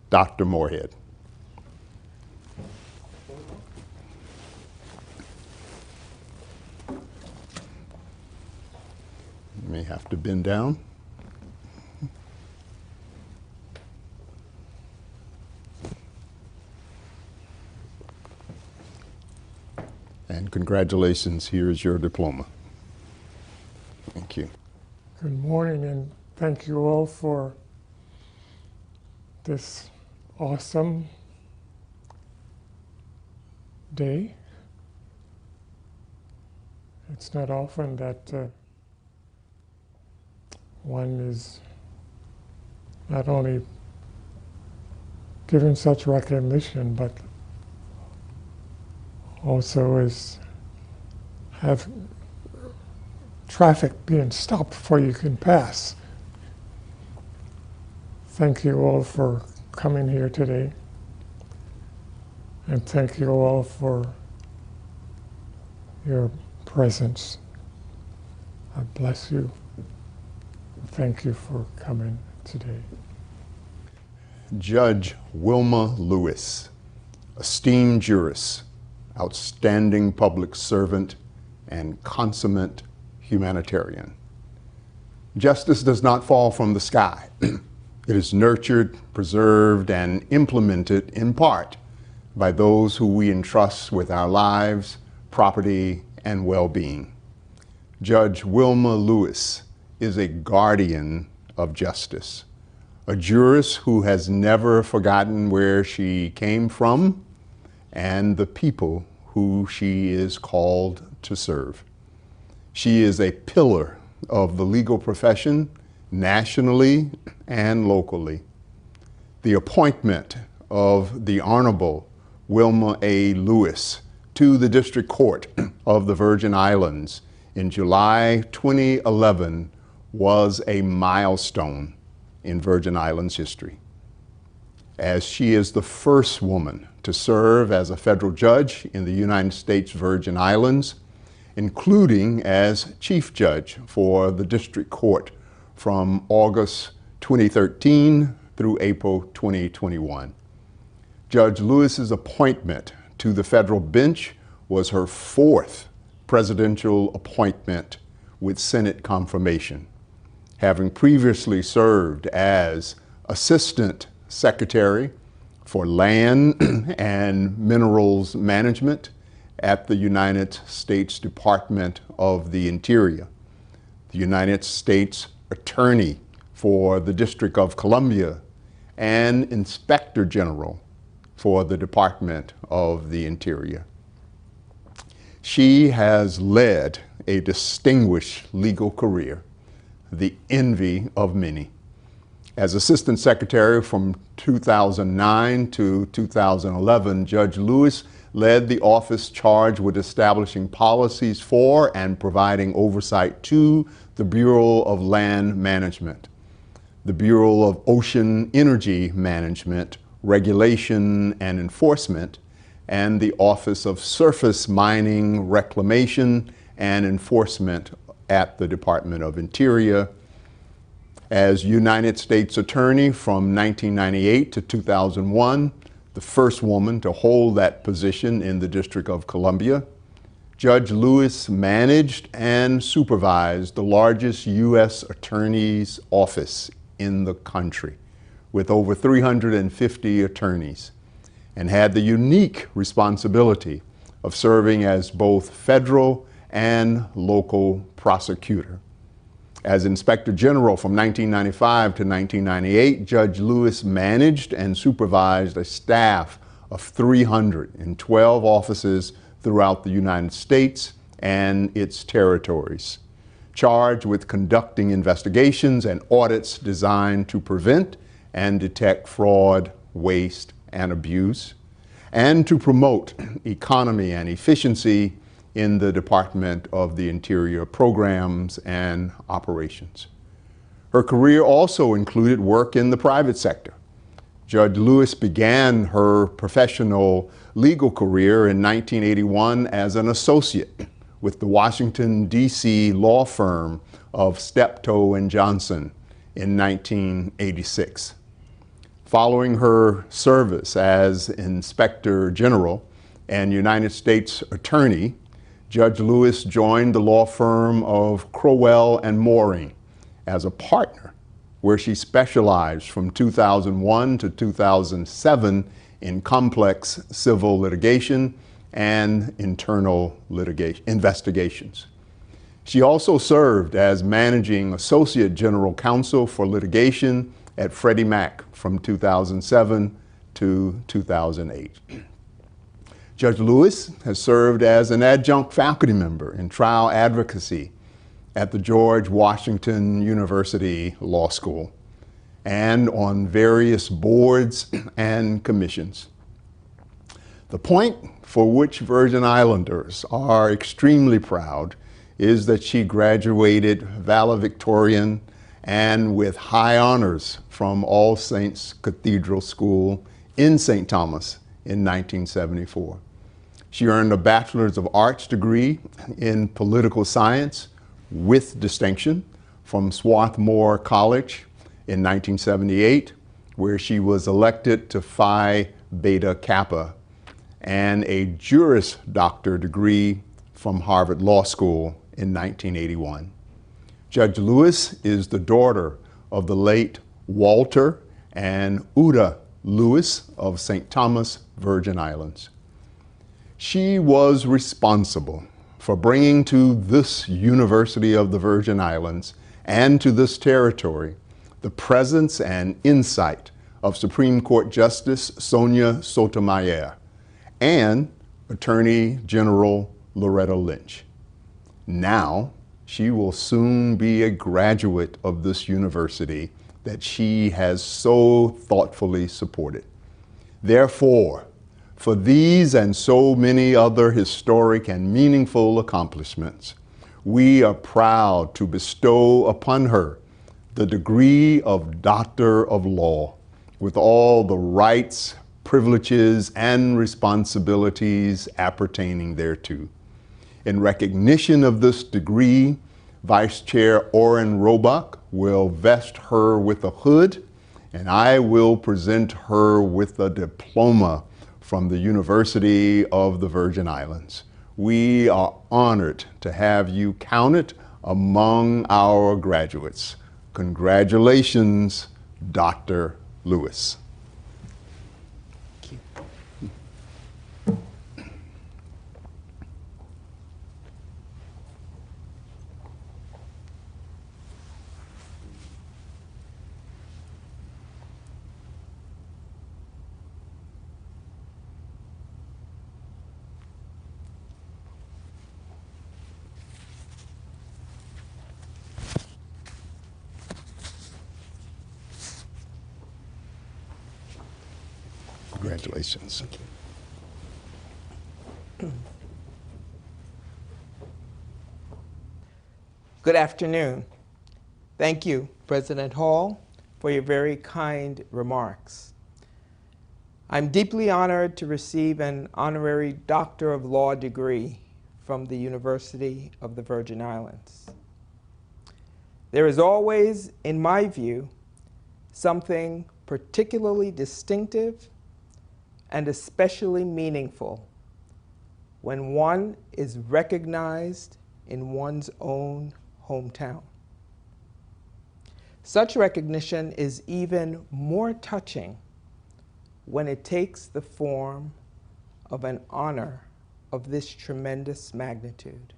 S8: Dr. Moorhead. You may have to bend down. And congratulations, here is your diploma. Thank you.
S10: Good morning, and thank you all for this awesome day. It's not often that one is not only given such recognition, but also is have traffic being stopped before you can pass. Thank you all for coming here today. And thank you all for your presence. God bless you. Thank you for coming today.
S8: Judge Wilma Lewis, esteemed jurist, outstanding public servant, and consummate humanitarian. Justice does not fall from the sky. It is nurtured, preserved, and implemented in part by those who we entrust with our lives, property, and well-being. Judge Wilma Lewis is a guardian of justice, a jurist who has never forgotten where she came from and the people who she is called to serve. She is a pillar of the legal profession nationally and locally. The appointment of the Honorable Wilma A. Lewis to the District Court of the Virgin Islands in July 2011 was a milestone in Virgin Islands history, as she is the first woman to serve as a federal judge in the United States Virgin Islands, including as Chief Judge for the District Court from August 2013 through April 2021. Judge Lewis's appointment to the federal bench was her fourth presidential appointment with Senate confirmation, having previously served as Assistant Secretary for Land and Minerals Management at the United States Department of the Interior, the United States Attorney for the District of Columbia, and Inspector General for the Department of the Interior. She has led a distinguished legal career, the envy of many. As Assistant Secretary from 2009 to 2011, Judge Lewis led the office charged with establishing policies for and providing oversight to the Bureau of Land Management, the Bureau of Ocean Energy Management, Regulation and Enforcement, and the Office of Surface Mining, Reclamation, and Enforcement at the Department of Interior. As United States Attorney from 1998 to 2001, the first woman to hold that position in the District of Columbia, Judge Lewis managed and supervised the largest U.S. Attorney's office in the country, with over 350 attorneys, and had the unique responsibility of serving as both federal and local prosecutor. As Inspector General from 1995 to 1998, Judge Lewis managed and supervised a staff of 312 offices throughout the United States and its territories, charged with conducting investigations and audits designed to prevent and detect fraud, waste, and abuse, and to promote economy and efficiency in the Department of the Interior programs and operations. Her career also included work in the private sector. Judge Lewis began her professional legal career in 1981 as an associate with the Washington, D.C. law firm of Steptoe and Johnson in 1986. Following her service as Inspector General and United States Attorney, Judge Lewis joined the law firm of Croix and Mooring as a partner, where she specialized from 2001 to 2007 in complex civil litigation and internal litigation investigations. She also served as Managing Associate General Counsel for Litigation at Freddie Mac from 2007 to 2008. Judge Lewis has served as an adjunct faculty member in trial advocacy at the George Washington University Law School and on various boards and commissions. The point for which Virgin Islanders are extremely proud is that she graduated valedictorian and with high honors from All Saints Cathedral School in St. Thomas in 1974. She earned a Bachelor's of Arts degree in political science with distinction from Swarthmore College in 1978, where she was elected to Phi Beta Kappa, and a Juris Doctor degree from Harvard Law School in 1981. Judge Lewis is the daughter of the late Walter and Uda Lewis of St. Thomas, Virgin Islands. She was responsible for bringing to this University of the Virgin Islands and to this territory the presence and insight of Supreme Court Justice Sonia Sotomayor and Attorney General Loretta Lynch. Now, she will soon be a graduate of this university that she has so thoughtfully supported. Therefore, for these and so many other historic and meaningful accomplishments, we are proud to bestow upon her the degree of Doctor of Law with all the rights, privileges, and responsibilities appertaining thereto. In recognition of this degree, Vice Chair Orrin Roebuck will vest her with a hood, and I will present her with a diploma from the University of the Virgin Islands. We are honored to have you counted among our graduates. Congratulations, Dr. Lewis. Congratulations.
S11: Good afternoon. Thank you, President Hall, for your very kind remarks. I'm deeply honored to receive an honorary Doctor of Law degree from the University of the Virgin Islands. There is always, in my view, something particularly distinctive and especially meaningful when one is recognized in one's own hometown. Such recognition is even more touching when it takes the form of an honor of this tremendous magnitude.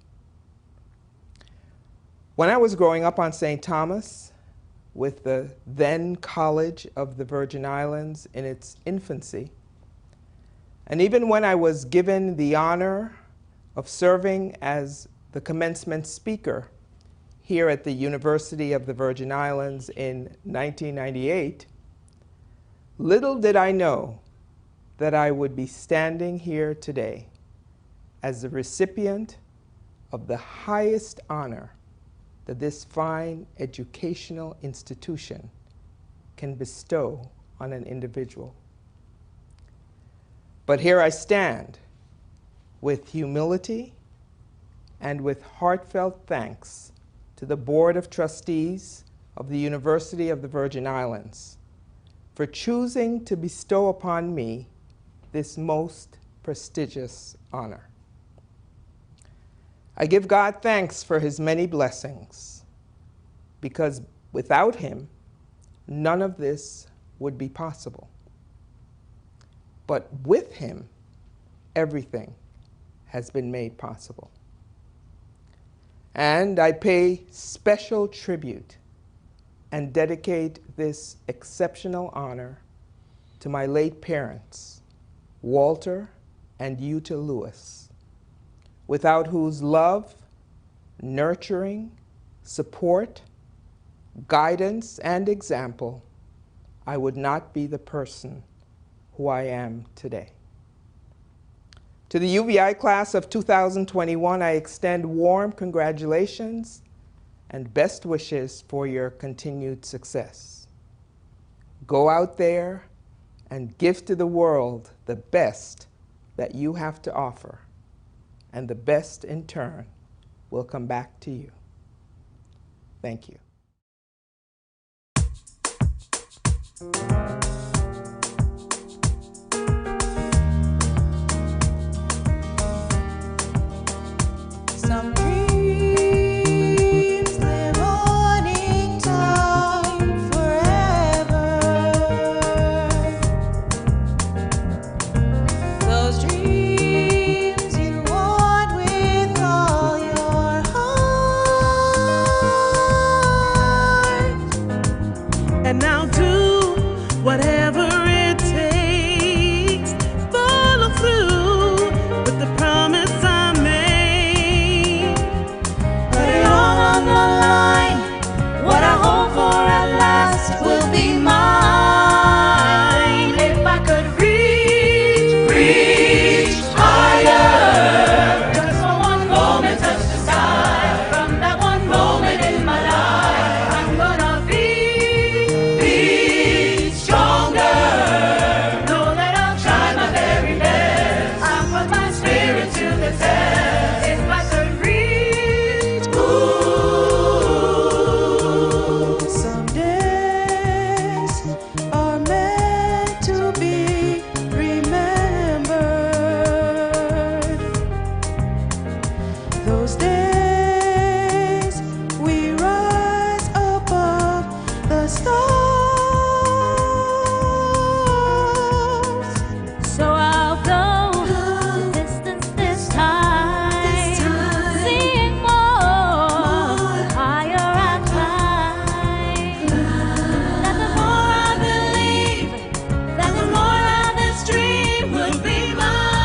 S11: When I was growing up on St. Thomas, with the then College of the Virgin Islands in its infancy, and even when I was given the honor of serving as the commencement speaker here at the University of the Virgin Islands in 1998, little did I know that I would be standing here today as the recipient of the highest honor that this fine educational institution can bestow on an individual. But here I stand with humility and with heartfelt thanks to the Board of Trustees of the University of the Virgin Islands for choosing to bestow upon me this most prestigious honor. I give God thanks for his many blessings, because without him, none of this would be possible. But with him, everything has been made possible. And I pay special tribute and dedicate this exceptional honor to my late parents, Walter and Yuta Lewis, without whose love, nurturing, support, guidance, and example, I would not be the person who I am today. To the UVI class of 2021, I extend warm congratulations and best wishes for your continued success. Go out there and give to the world the best that you have to offer, and the best in turn will come back to you. Thank you.
S12: Some dreams live on in time forever. Those dreams you want with all your heart. And now do whatever it takes. Follow through with the promise I made. Put it all on the line. What I hope for at last will be mine. If I could reach higher, just for one moment touch the sky. From that one moment in my life, I'm gonna be stronger. Know that I'll try my very best. I'll put my spirit to the test. If I could reach, some days are meant to be remembered. Those days we rise above the stars. So I'll go the distance this time, seeing more, higher I climb. That the more I believe, that the more of this dream will be mine.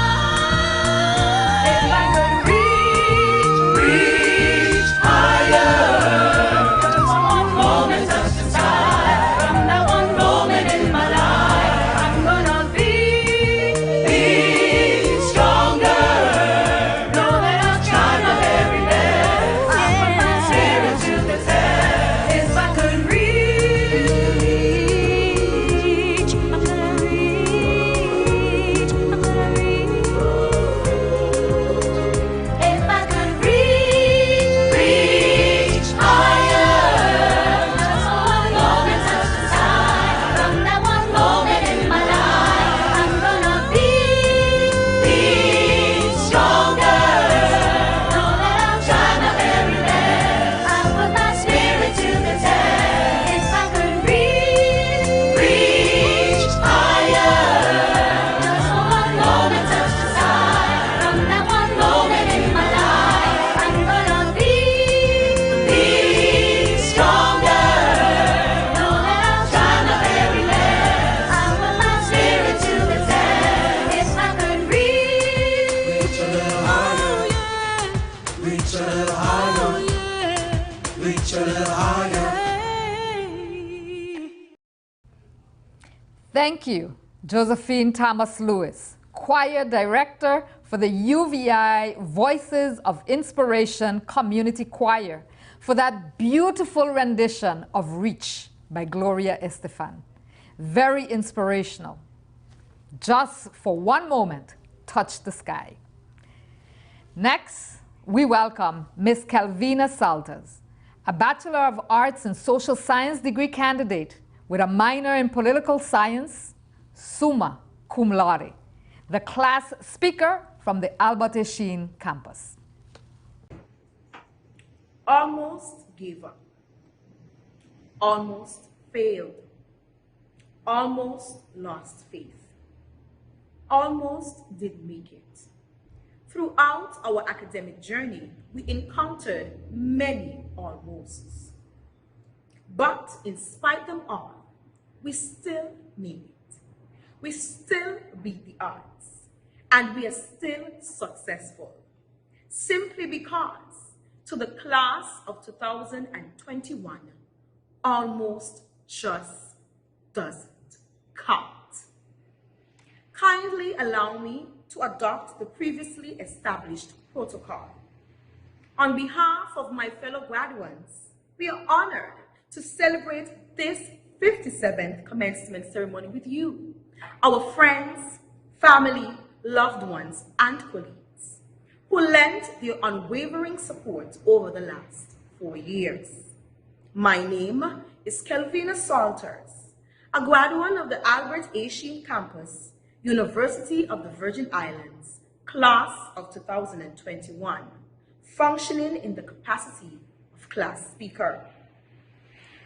S12: If I could reach reach a little higher, reach a little higher.
S1: Thank you, Josephine Thomas Lewis, Choir Director for the UVI Voices of Inspiration Community Choir, for that beautiful rendition of Reach by Gloria Estefan. Very inspirational. Just for one moment, touch the sky. Next, we welcome Miss Kelvina Salters, a Bachelor of Arts in Social Science degree candidate with a minor in Political Science, summa cum laude, the class speaker from the Albert E. Sheen Campus.
S13: Almost gave up, almost failed, almost lost faith, almost didn't make it. Throughout our academic journey, we encountered many almosts. But in spite of them all, we still made it. We still beat the odds, and we are still successful, simply because to the class of 2021, almost just doesn't count. Kindly allow me to adopt the previously established protocol. On behalf of my fellow graduates, we are honored to celebrate this 57th commencement ceremony with you, our friends, family, loved ones, and colleagues who lent their unwavering support over the last 4 years. My name is Kelvina Salters, a graduate of the Albert E. Sheen Campus, University of the Virgin Islands, class of 2021, functioning in the capacity of class speaker.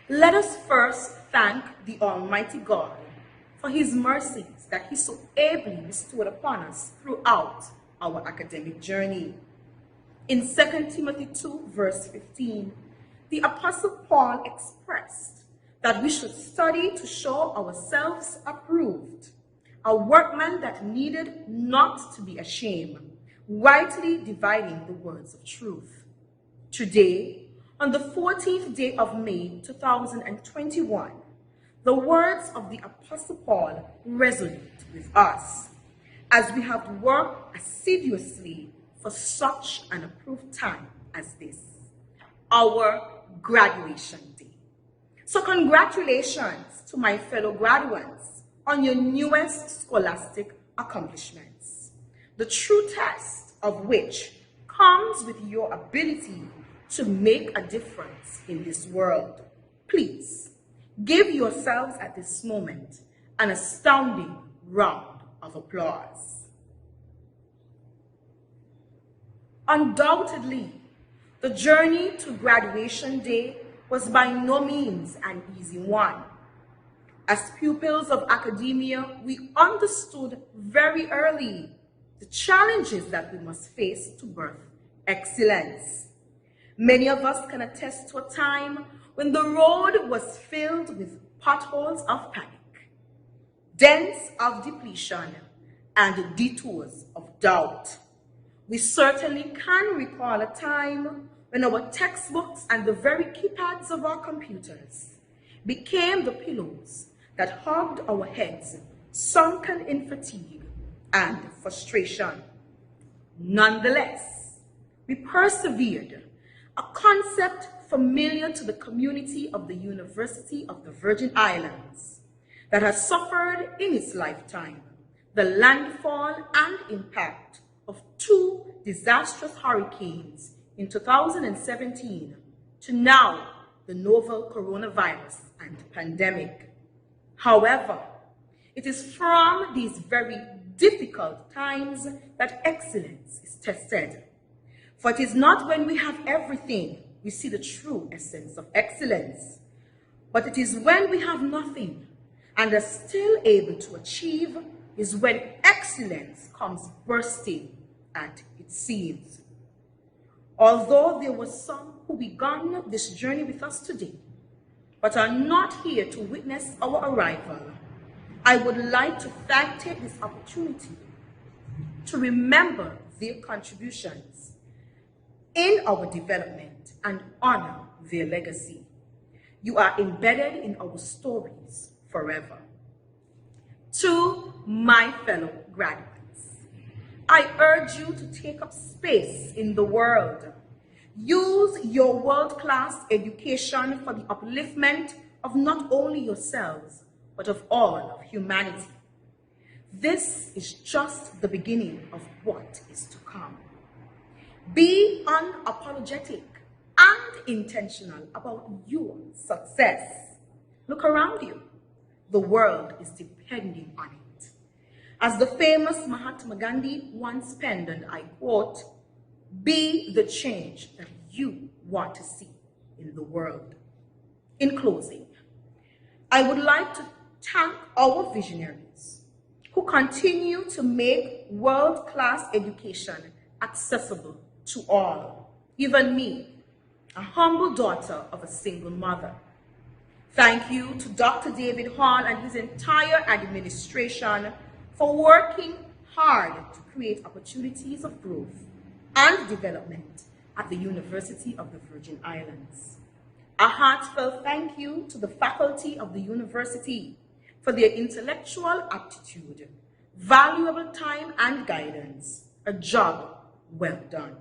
S13: Let us first thank the Almighty God for His mercies that He so ably bestowed upon us throughout our academic journey. In 2 Timothy 2, verse 15, the Apostle Paul expressed that we should study to show ourselves approved, a workman that needed not to be ashamed, rightly dividing the words of truth. Today, on the 14th day of May 2021, the words of the Apostle Paul resonate with us as we have worked assiduously for such an approved time as this, our graduation day. So congratulations to my fellow graduates on your newest scholastic accomplishments, the true test of which comes with your ability to make a difference in this world. Please give yourselves at this moment an astounding round of applause. Undoubtedly, the journey to graduation day was by no means an easy one. As pupils of academia, we understood very early the challenges that we must face to birth excellence. Many of us can attest to a time when the road was filled with potholes of panic, dents of depletion, and detours of doubt. We certainly can recall a time when our textbooks and the very keypads of our computers became the pillows that hugged our heads, sunken in fatigue and frustration. Nonetheless, we persevered, a concept familiar to the community of the University of the Virgin Islands that has suffered in its lifetime the landfall and impact of 2 disastrous hurricanes in 2017 to now the novel coronavirus and pandemic. However, it is from these very difficult times that excellence is tested. For it is not when we have everything we see the true essence of excellence, but it is when we have nothing and are still able to achieve is when excellence comes bursting at its seams. Although there were some who began this journey with us today, but are not here to witness our arrival, I would like to take this opportunity to remember their contributions in our development and honor their legacy. You are embedded in our stories forever. To my fellow graduates, I urge you to take up space in the world. Use your world-class education for the upliftment of not only yourselves, but of all of humanity. This is just the beginning of what is to come. Be unapologetic and intentional about your success. Look around you. The world is depending on it. As the famous Mahatma Gandhi once penned, and I quote, "Be the change that you want to see in the world." In closing, I would like to thank our visionaries who continue to make world-class education accessible to all, even me, a humble daughter of a single mother. Thank you to Dr. David Hall and his entire administration for working hard to create opportunities of growth and development at the University of the Virgin Islands. A heartfelt thank you to the faculty of the university for their intellectual aptitude, valuable time and guidance, a job well done.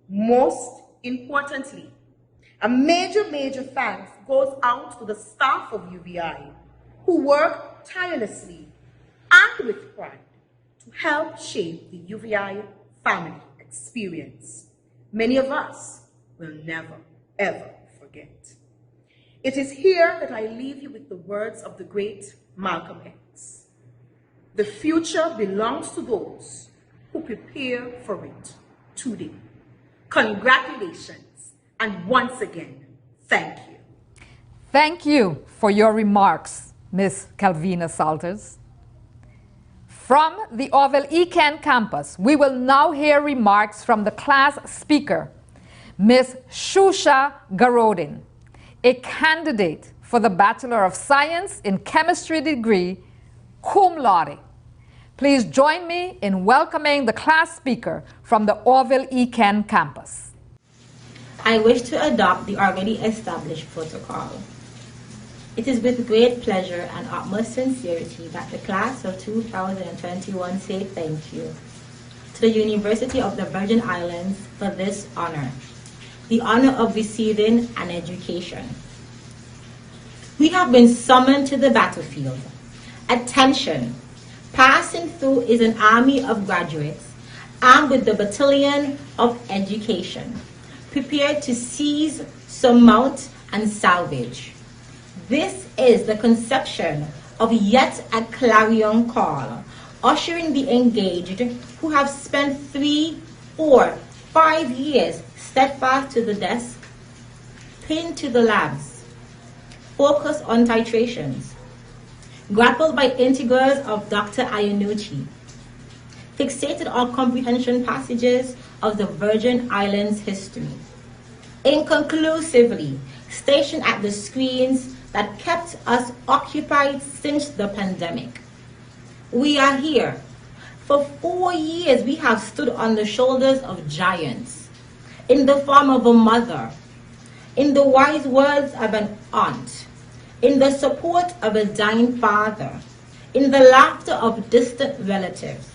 S13: Most importantly, a major thanks goes out to the staff of UVI who work tirelessly and with pride to help shape the UVI family experience. Many of us will never, ever forget. It is here that I leave you with the words of the great Malcolm X. The future belongs to those who prepare for it today. Congratulations, and once again, thank you.
S1: Thank you for your remarks, Ms. Calvina Salters. From the Orville E. Kean Campus, we will now hear remarks from the class speaker, Ms. Shusha Garodin, a candidate for the Bachelor of Science in Chemistry degree, cum laude. Please join me in welcoming the class speaker from the Orville E. Kean Campus.
S14: I wish to adopt the already established protocol. It is with great pleasure and utmost sincerity that the class of 2021 say thank you to the University of the Virgin Islands for this honor, the honor of receiving an education. We have been summoned to the battlefield. Attention! Passing through is an army of graduates armed with the battalion of education, prepared to seize, surmount, and salvage. This is the conception of yet a clarion call, ushering the engaged who have spent 3, 4, 5 years steadfast to the desk, pinned to the labs, focused on titrations, grappled by integrals of Dr. Iannucci, fixated on comprehension passages of the Virgin Islands history, inconclusively stationed at the screens that kept us occupied since the pandemic. We are here. For 4 years we have stood on the shoulders of giants, in the form of a mother, in the wise words of an aunt, in the support of a dying father, in the laughter of distant relatives,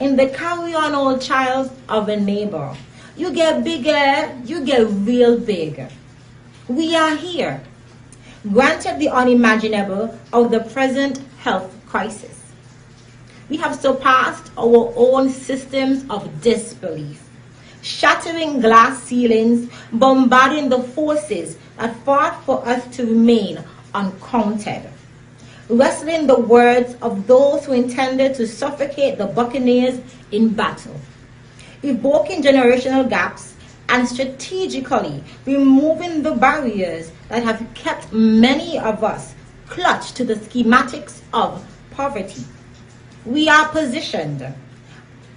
S14: in the carry-on old child of a neighbor. You get bigger, you get real big. We are here, granted the unimaginable of the present health crisis. We have surpassed our own systems of disbelief, shattering glass ceilings, bombarding the forces that fought for us to remain uncounted, wrestling the words of those who intended to suffocate the buccaneers in battle, evoking generational gaps and strategically removing the barriers that have kept many of us clutched to the schematics of poverty. We are positioned,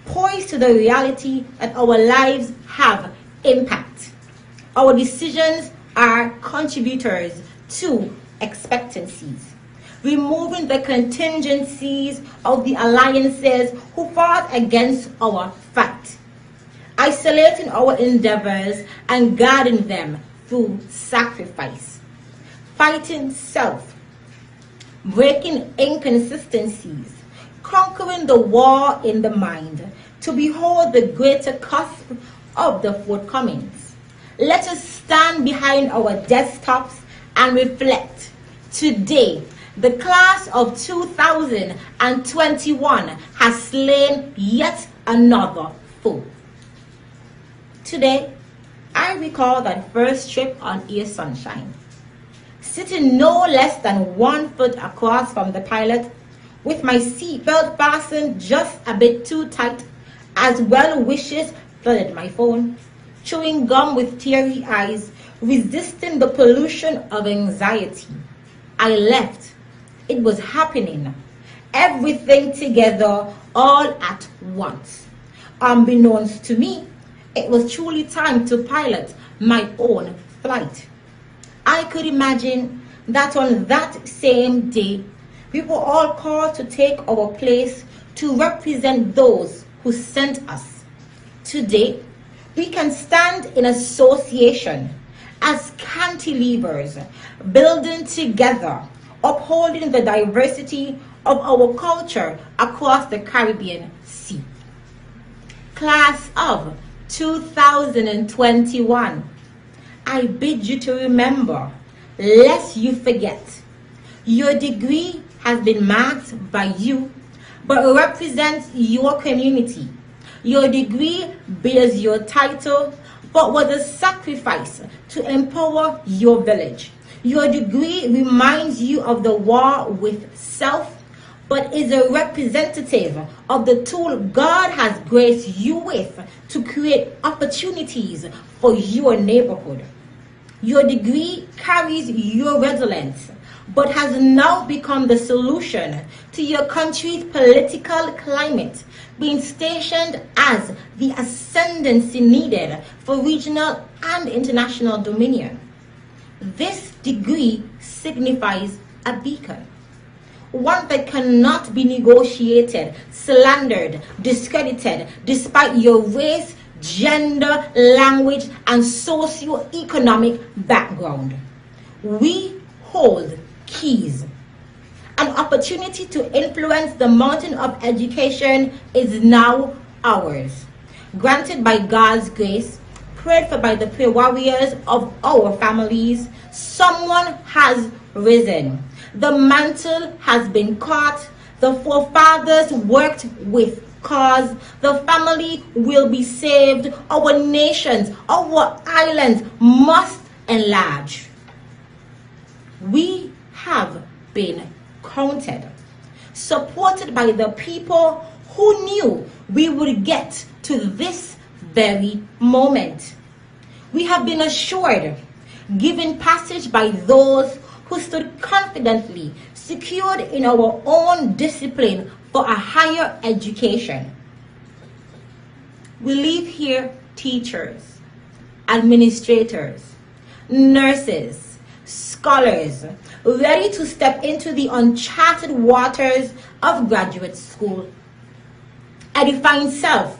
S14: poised to the reality that our lives have impact. Our decisions are contributors to expectancies, removing the contingencies of the alliances who fought against our fight. isolating our endeavors and guarding them through sacrifice, fighting self, breaking inconsistencies, conquering the war in the mind to behold the greater cusp of the forthcomings. Let us stand behind our desktops and reflect. Today, the class of 2021 has slain yet another foe. Today, I recall that first trip on Air Sunshine, sitting no less than 1 foot across from the pilot, with my seatbelt fastened just a bit too tight, as well wishes flooded my phone, chewing gum with teary eyes, resisting the pollution of anxiety. I left. It was happening. Everything together, all at once. Unbeknownst to me, it was truly time to pilot my own flight. I could imagine that on that same day, we were all called to take our place to represent those who sent us. Today, we can stand in association as cantilevers, building together, upholding the diversity of our culture across the Caribbean Sea. Class of 2021, I bid you to remember, lest you forget, your degree has been marked by you, but represents your community. Your degree bears your title, but was a sacrifice to empower your village. Your degree reminds you of the war with self, but is a representative of the tool God has graced you with to create opportunities for your neighborhood. Your degree carries your resilience, but has now become the solution to your country's political climate, being stationed as the ascendancy needed for regional and international dominion. This degree signifies a beacon, one that cannot be negotiated, slandered, discredited, despite your race, gender, language, and socio-economic background. We hold keys. An opportunity to influence the mountain of education is now ours. Granted by God's grace, prayed for by the prayer warriors of our families, someone has risen. The mantle has been caught. The forefathers worked with cause. The family will be saved. Our nations, our islands must enlarge. We have been counted, supported by the people who knew we would get to this very moment. We have been assured, given passage by those who stood confidently, secured in our own discipline for a higher education. We leave here teachers, administrators, nurses, scholars, ready to step into the uncharted waters of graduate school, edifying self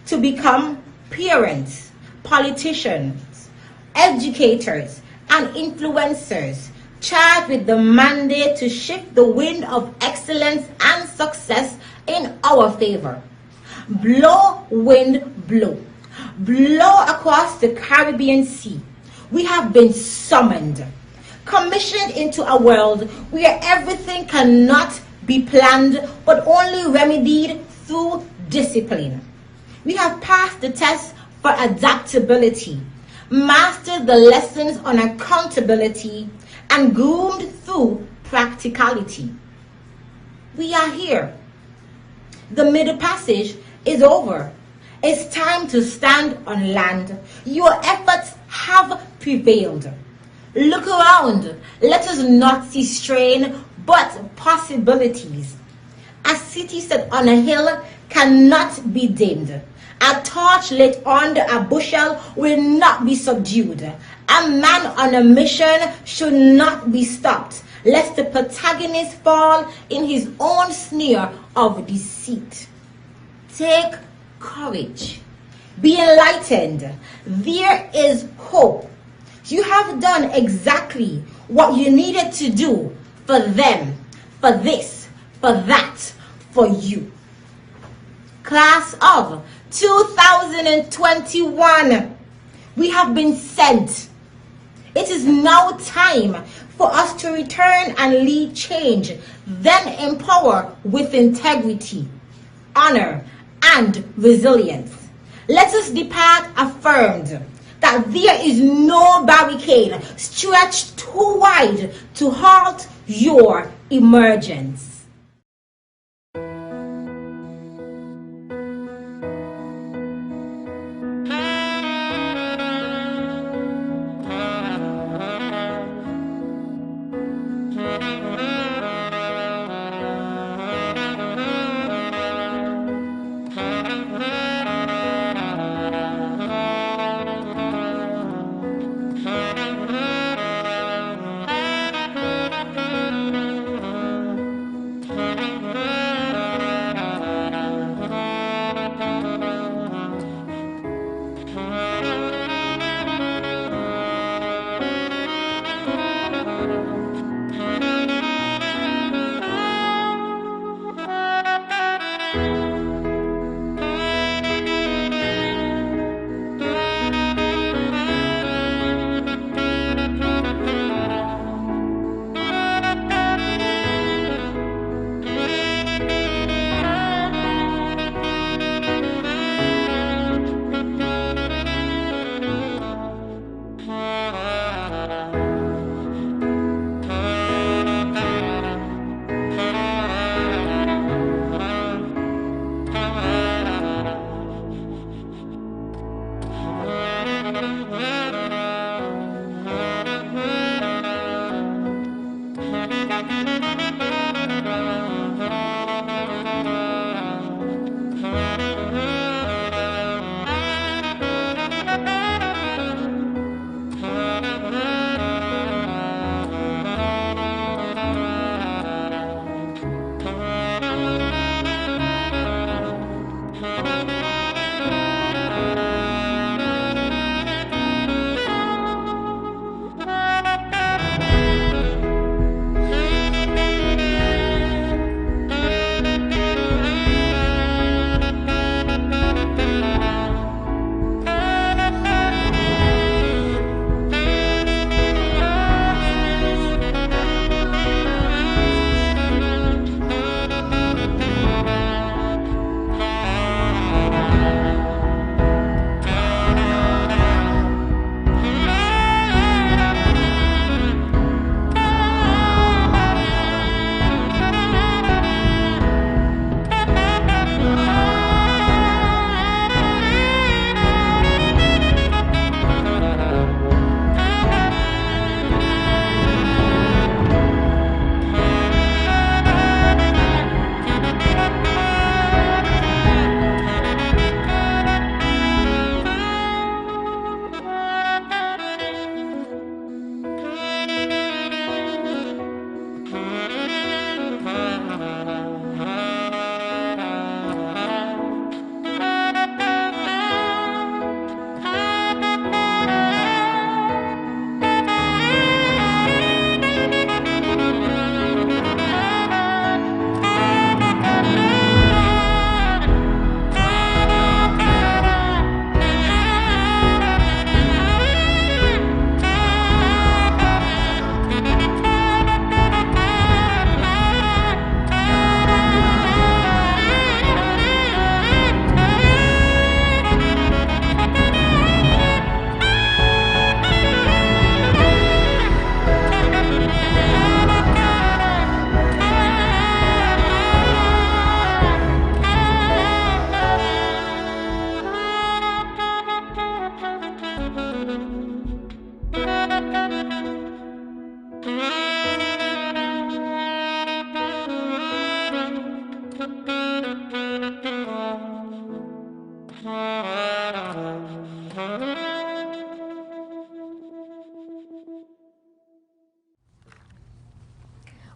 S14: to become parents, politicians, educators, and influencers, charged with the mandate to shift the wind of excellence and success in our favor. Blow, wind, blow. Blow across the Caribbean Sea. We have been summoned, commissioned into a world where everything cannot be planned but only remedied through discipline. We have passed the test for adaptability, mastered the lessons on accountability, and groomed through practicality. We are here. The middle passage is over. It's time to stand on land. Your efforts have prevailed. Look around. Let us not see strain, but possibilities. A city set on a hill cannot be dimmed. A torch lit under a bushel will not be subdued. A man on a mission should not be stopped, lest the protagonist fall in his own snare of deceit. Take courage. Be enlightened. There is hope. You have done exactly what you needed to do for them, for this, for that, for you. Class of 2021, we have been sent. It is now time for us to return and lead change, then empower with integrity, honor, and resilience. Let us depart affirmed that there is no barricade stretched too wide to halt your emergence.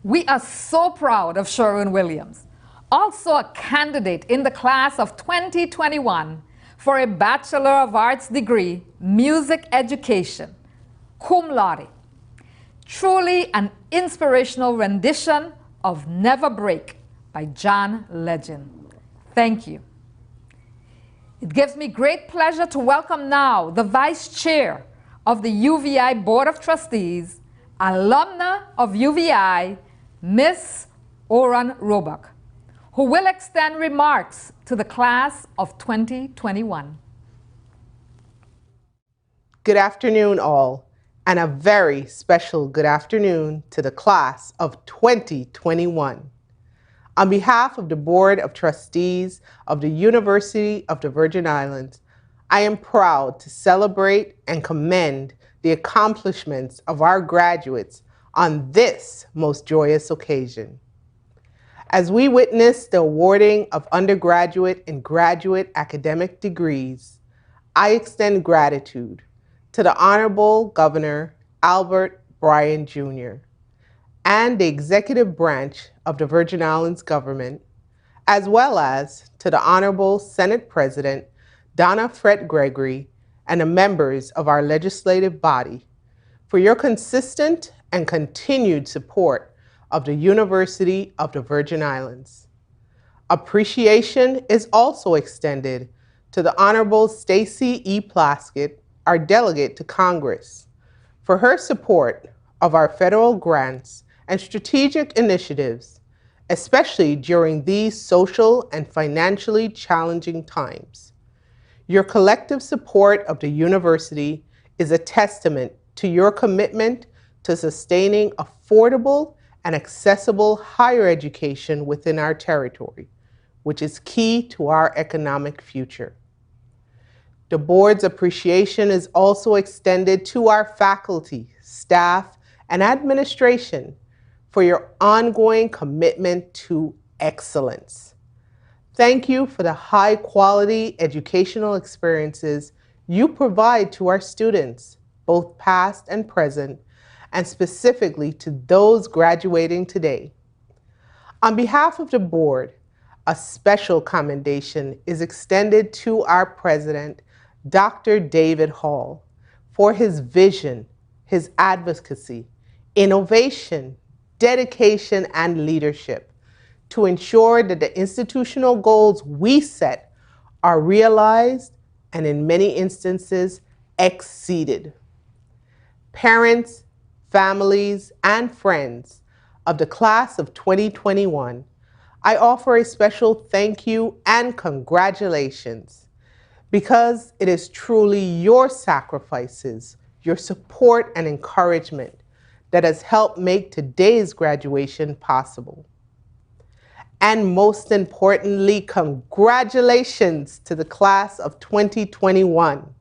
S1: We are so proud of Sherwin Williams, also a candidate in the class of 2021 for a Bachelor of Arts degree, Music Education, cum laude. Truly an inspirational rendition of Never Break by John Legend. Thank you. It gives me great pleasure to welcome now the Vice Chair of the UVI Board of Trustees, alumna of UVI, Miss Oran Roebuck, who will extend remarks to the class of 2021.
S15: Good afternoon, all, and a very special good afternoon to the class of 2021. On behalf of the Board of Trustees of the University of the Virgin Islands, I am proud to celebrate and commend the accomplishments of our graduates on this most joyous occasion. As we witness the awarding of undergraduate and graduate academic degrees, I extend gratitude to the Honorable Governor Albert Bryan Jr. and the executive branch of the Virgin Islands government, as well as to the Honorable Senate President Donna Fred Gregory and the members of our legislative body for your consistent and continued support of the University of the Virgin Islands. Appreciation is also extended to the Honorable Stacy E. Plaskett, our delegate to Congress, for her support of our federal grants and strategic initiatives, especially during these social and financially challenging times. Your collective support of the university is a testament to your commitment to sustaining affordable and accessible higher education within our territory, which is key to our economic future. The board's appreciation is also extended to our faculty, staff, and administration for your ongoing commitment to excellence. Thank you for the high-quality educational experiences you provide to our students, both past and present, and specifically to those graduating today. On behalf of the board, a special commendation is extended to our president, Dr. David Hall, for his vision, his advocacy, innovation, dedication, and leadership to ensure that the institutional goals we set are realized and in many instances exceeded. Parents, families, and friends of the class of 2021, I offer a special thank you and congratulations because it is truly your sacrifices, your support and encouragement that has helped make today's graduation possible. And most importantly, congratulations to the class of 2021.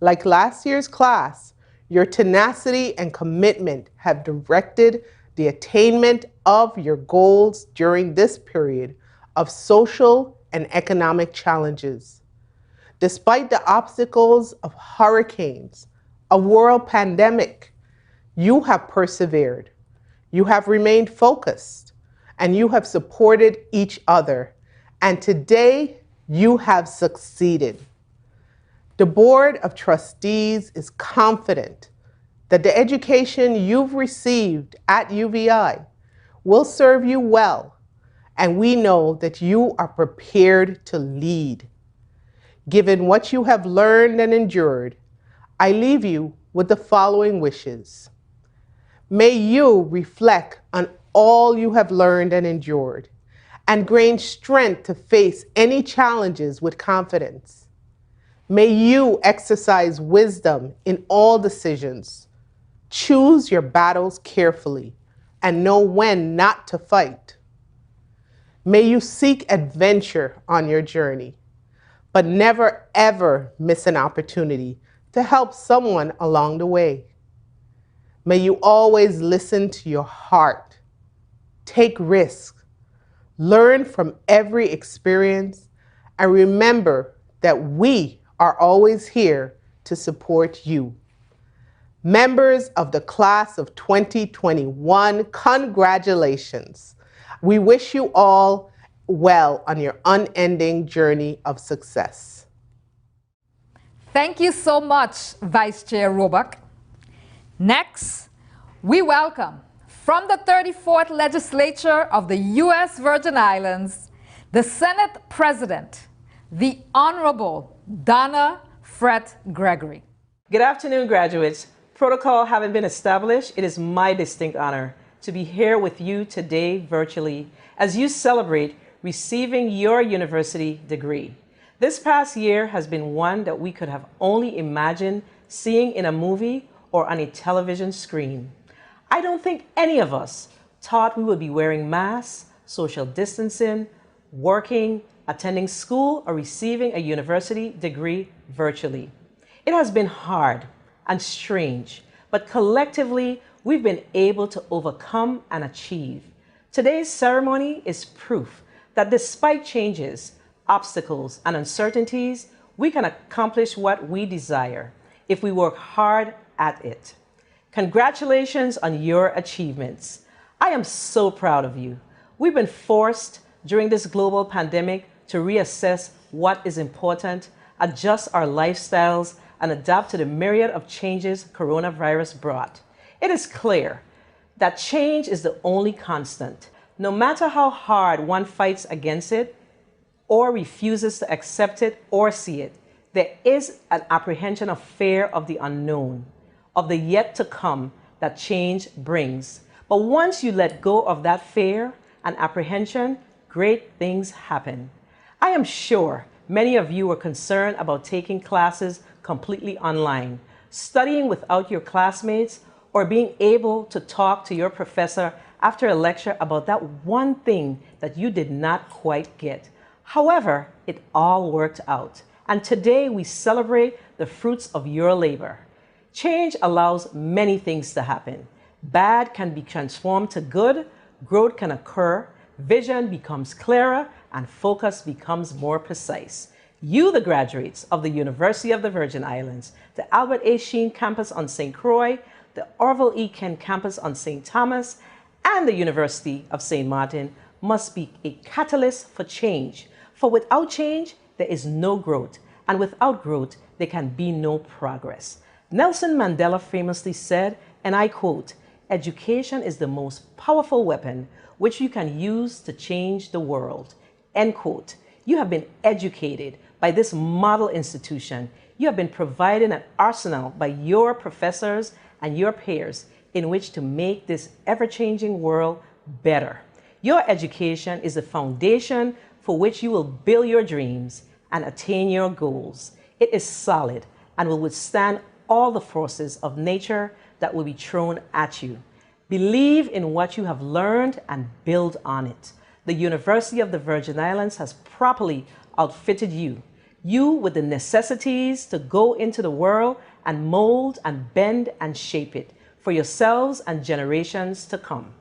S15: Like last year's class, your tenacity and commitment have directed the attainment of your goals during this period of social and economic challenges. Despite the obstacles of hurricanes, a world pandemic, you have persevered, you have remained focused, and you have supported each other. And today, you have succeeded. The Board of Trustees is confident that the education you've received at UVI will serve you well, and we know that you are prepared to lead. Given what you have learned and endured, I leave you with the following wishes. May you reflect on all you have learned and endured, and gain strength to face any challenges with confidence. May you exercise wisdom in all decisions, choose your battles carefully, and know when not to fight. May you seek adventure on your journey, but never ever miss an opportunity to help someone along the way. May you always listen to your heart, take risks, learn from every experience, and remember that we are always here to support you. Members of the class of 2021, congratulations. We wish you all well on your unending journey of success.
S1: Thank you so much, Vice Chair Roebuck. Next, we welcome from the 34th Legislature of the U.S. Virgin Islands, the Senate President, the Honorable Donna Fret Gregory.
S16: Good afternoon, graduates. Protocol having been established, it is my distinct honor to be here with you today virtually as you celebrate receiving your university degree. This past year has been one that we could have only imagined seeing in a movie or on a television screen. I don't think any of us thought we would be wearing masks, social distancing, working, attending school, or receiving a university degree virtually. It has been hard and strange, but collectively, we've been able to overcome and achieve. Today's ceremony is proof that despite changes, obstacles, and uncertainties, we can accomplish what we desire if we work hard at it. Congratulations on your achievements. I am so proud of you. We've been forced during this global pandemic to reassess what is important, adjust our lifestyles, and adapt to the myriad of changes coronavirus brought. It is clear that change is the only constant. No matter how hard one fights against it or refuses to accept it or see it, there is an apprehension of fear of the unknown, of the yet to come that change brings. But once you let go of that fear and apprehension, great things happen. I am sure many of you were concerned about taking classes completely online, studying without your classmates, or being able to talk to your professor after a lecture about that one thing that you did not quite get. However, it all worked out, and today we celebrate the fruits of your labor. Change allows many things to happen. Bad can be transformed to good, growth can occur, vision becomes clearer, and focus becomes more precise. You, the graduates of the University of the Virgin Islands, the Albert A. Sheen Campus on St. Croix, the Orville E. Kean Campus on St. Thomas, and the University of St. Martin must be a catalyst for change. For without change, there is no growth, and without growth, there can be no progress. Nelson Mandela famously said, and I quote, "Education is the most powerful weapon which you can use to change the world." End quote. You have been educated by this model institution. You have been provided an arsenal by your professors and your peers in which to make this ever-changing world better. Your education is the foundation for which you will build your dreams and attain your goals. It is solid and will withstand all the forces of nature that will be thrown at you. Believe in what you have learned and build on it. The University of the Virgin Islands has properly outfitted you. You with the necessities to go into the world and mold and bend and shape it for yourselves and generations to come.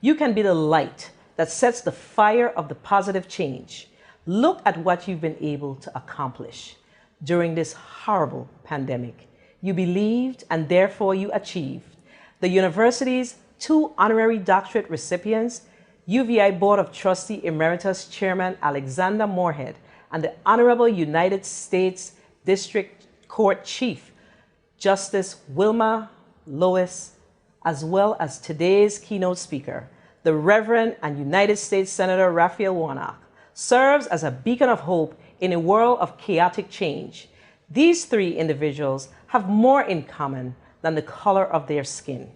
S16: You can be the light that sets the fire of the positive change. Look at what you've been able to accomplish during this horrible pandemic. You believed and therefore you achieved. The university's 2 honorary doctorate recipients, UVI Board of Trustee Emeritus Chairman Alexander Moorhead and the Honorable United States District Court Chief Justice Wilma Lois, as well as today's keynote speaker, the Reverend and United States Senator Raphael Warnock, serves as a beacon of hope in a world of chaotic change. These 3 individuals have more in common than the color of their skin.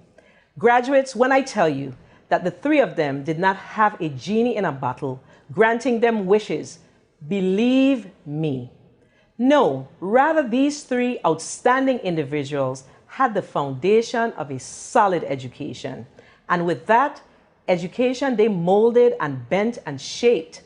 S16: Graduates, when I tell you that the 3 of them did not have a genie in a bottle granting them wishes, believe me. No, rather these 3 outstanding individuals had the foundation of a solid education. And with that education, they molded and bent and shaped,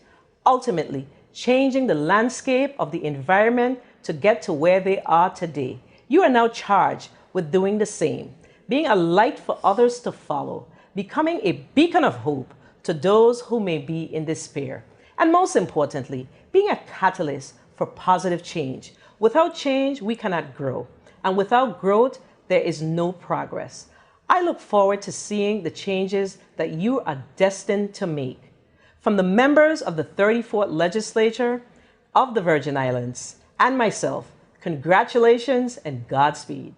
S16: ultimately changing the landscape of the environment to get to where they are today. You are now charged with doing the same, being a light for others to follow, becoming a beacon of hope to those who may be in despair, and most importantly, being a catalyst for positive change. Without change, we cannot grow, and without growth, there is no progress. I look forward to seeing the changes that you are destined to make. From the members of the 34th Legislature of the Virgin Islands and myself, Congratulations and Godspeed.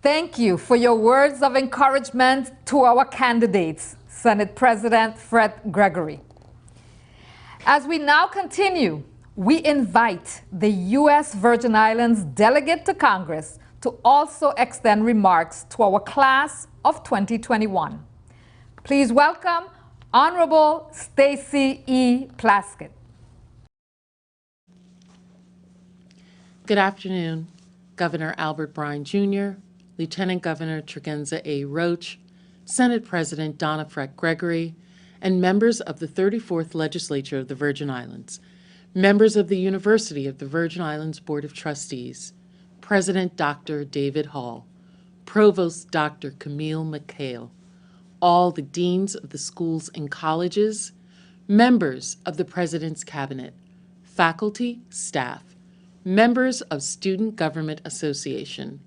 S1: Thank you for your words of encouragement to our candidates, Senate President Fred Gregory. As we now continue, we invite the U.S. Virgin Islands delegate to Congress to also extend remarks to our class of 2021. Please welcome Honorable Stacy E. Plaskett.
S17: Good afternoon, Governor Albert Bryan Jr., Lieutenant Governor Tregenza A. Roach, Senate President Donna Fred Gregory, and members of the 34th Legislature of the Virgin Islands, members of the University of the Virgin Islands Board of Trustees, President Dr. David Hall, Provost Dr. Camille McHale, all the deans of the schools and colleges, members of the President's Cabinet, faculty, staff, members of Student Government Association,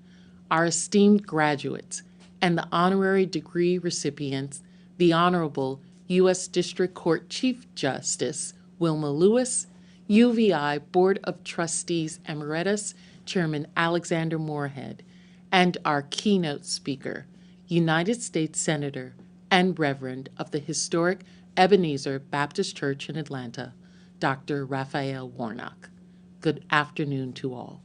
S17: our esteemed graduates, and the honorary degree recipients, the Honorable U.S. District Court Chief Justice Wilma Lewis, UVI Board of Trustees Emeritus Chairman Alexander Moorhead, and our keynote speaker, United States Senator and Reverend of the historic Ebenezer Baptist Church in Atlanta, Dr. Raphael Warnock. Good afternoon to all.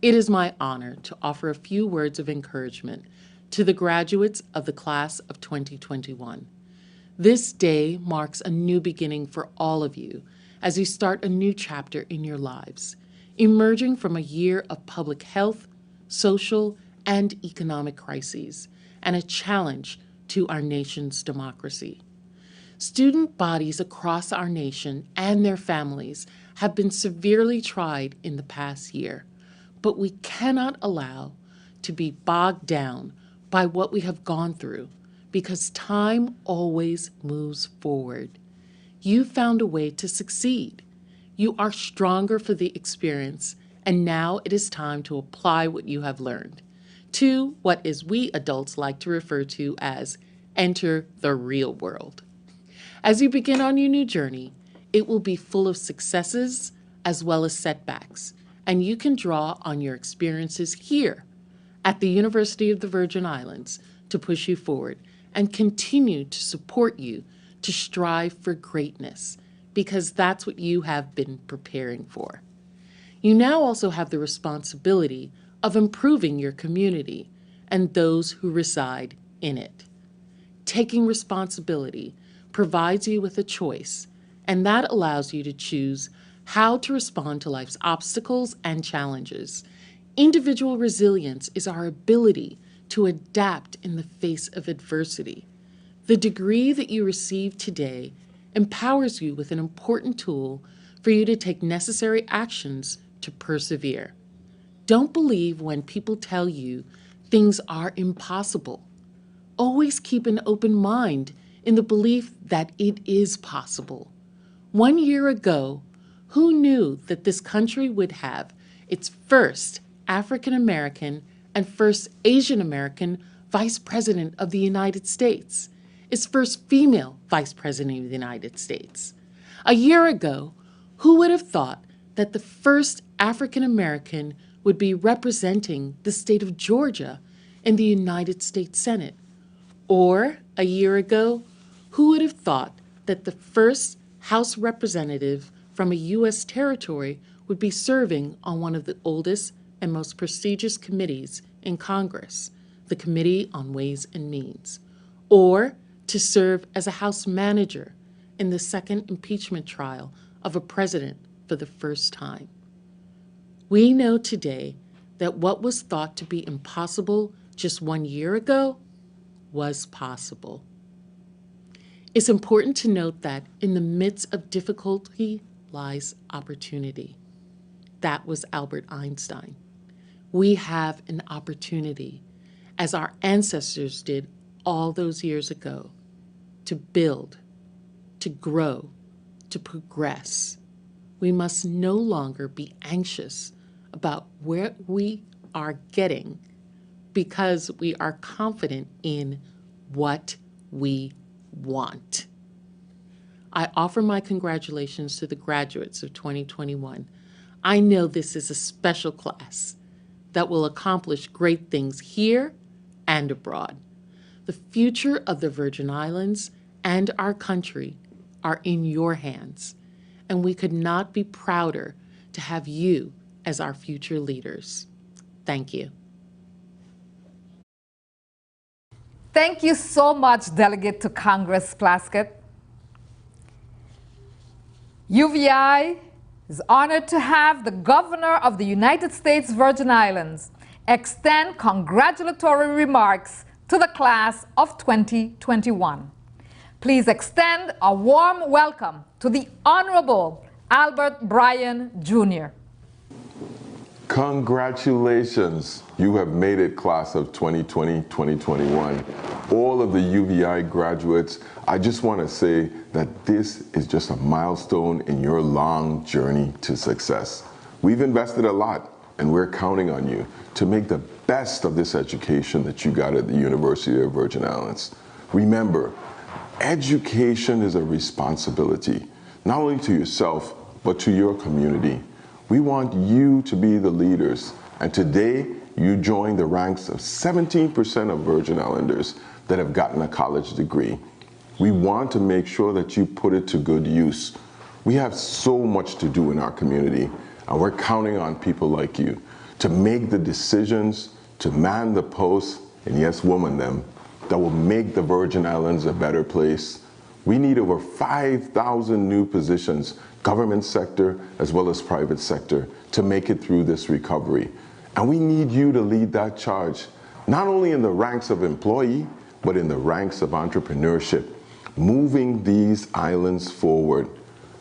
S17: It is my honor to offer a few words of encouragement to the graduates of the class of 2021. This day marks a new beginning for all of you as you start a new chapter in your lives, emerging from a year of public health, social, and economic crises, and a challenge to our nation's democracy. Student bodies across our nation and their families have been severely tried in the past year, but we cannot allow to be bogged down by what we have gone through because time always moves forward. You found a way to succeed. You are stronger for the experience, and now it is time to apply what you have learned to what is we adults like to refer to as enter the real world. As you begin on your new journey, it will be full of successes as well as setbacks, and you can draw on your experiences here at the University of the Virgin Islands to push you forward and continue to support you to strive for greatness, because that's what you have been preparing for. You now also have the responsibility of improving your community and those who reside in it. Taking responsibility provides you with a choice, and that allows you to choose how to respond to life's obstacles and challenges. Individual resilience is our ability to adapt in the face of adversity. The degree that you receive today empowers you with an important tool for you to take necessary actions to persevere. Don't believe when people tell you things are impossible. Always keep an open mind in the belief that it is possible. 1 year ago, who knew that this country would have its first African American and first Asian American Vice President of the United States, its first female Vice President of the United States? A year ago, who would have thought that the first African American would be representing the state of Georgia in the United States Senate? Or a year ago, who would have thought that the first House representative from a U.S. territory would be serving on one of the oldest and most prestigious committees in Congress, the Committee on Ways and Means, or to serve as a House manager in the second impeachment trial of a president for the first time? We know today that what was thought to be impossible just 1 year ago was possible. It's important to note that in the midst of difficulty lies opportunity. That was Albert Einstein. We have an opportunity, as our ancestors did all those years ago, to build, to grow, to progress. We must no longer be anxious about where we are getting because we are confident in what we want. I offer my congratulations to the graduates of 2021. I know this is a special class that will accomplish great things here and abroad. The future of the Virgin Islands and our country are in your hands, and we could not be prouder to have you as our future leaders. Thank you.
S1: Thank you so much, Delegate to Congress Plaskett. UVI is honored to have the Governor of the United States Virgin Islands extend congratulatory remarks to the class of 2021. Please extend a warm welcome to the Honorable Albert Bryan, Jr.
S18: Congratulations. You have made it, class of 2020-2021. All of the UVI graduates, I just want to say that this is just a milestone in your long journey to success. We've invested a lot, and we're counting on you to make the best of this education that you got at the University of Virgin Islands. Remember, education is a responsibility, not only to yourself, but to your community. We want you to be the leaders, and today you join the ranks of 17% of Virgin Islanders that have gotten a college degree. We want to make sure that you put it to good use. We have so much to do in our community, and we're counting on people like you to make the decisions, to man the posts, and yes, woman them, that will make the Virgin Islands a better place. We need over 5,000 new positions, government sector as well as private sector, to make it through this recovery. And we need you to lead that charge, not only in the ranks of employee, but in the ranks of entrepreneurship, moving these islands forward.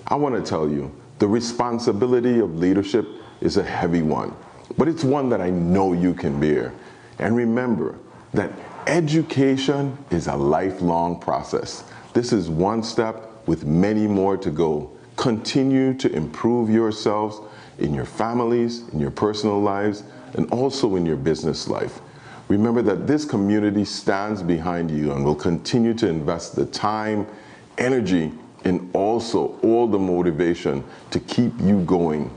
S18: I want to tell you, the responsibility of leadership is a heavy one, but it's one that I know you can bear. And remember that education is a lifelong process. This is one step with many more to go. Continue to improve yourselves in your families, in your personal lives, and also in your business life. Remember that this community stands behind you and will continue to invest the time, energy, and also all the motivation to keep you going.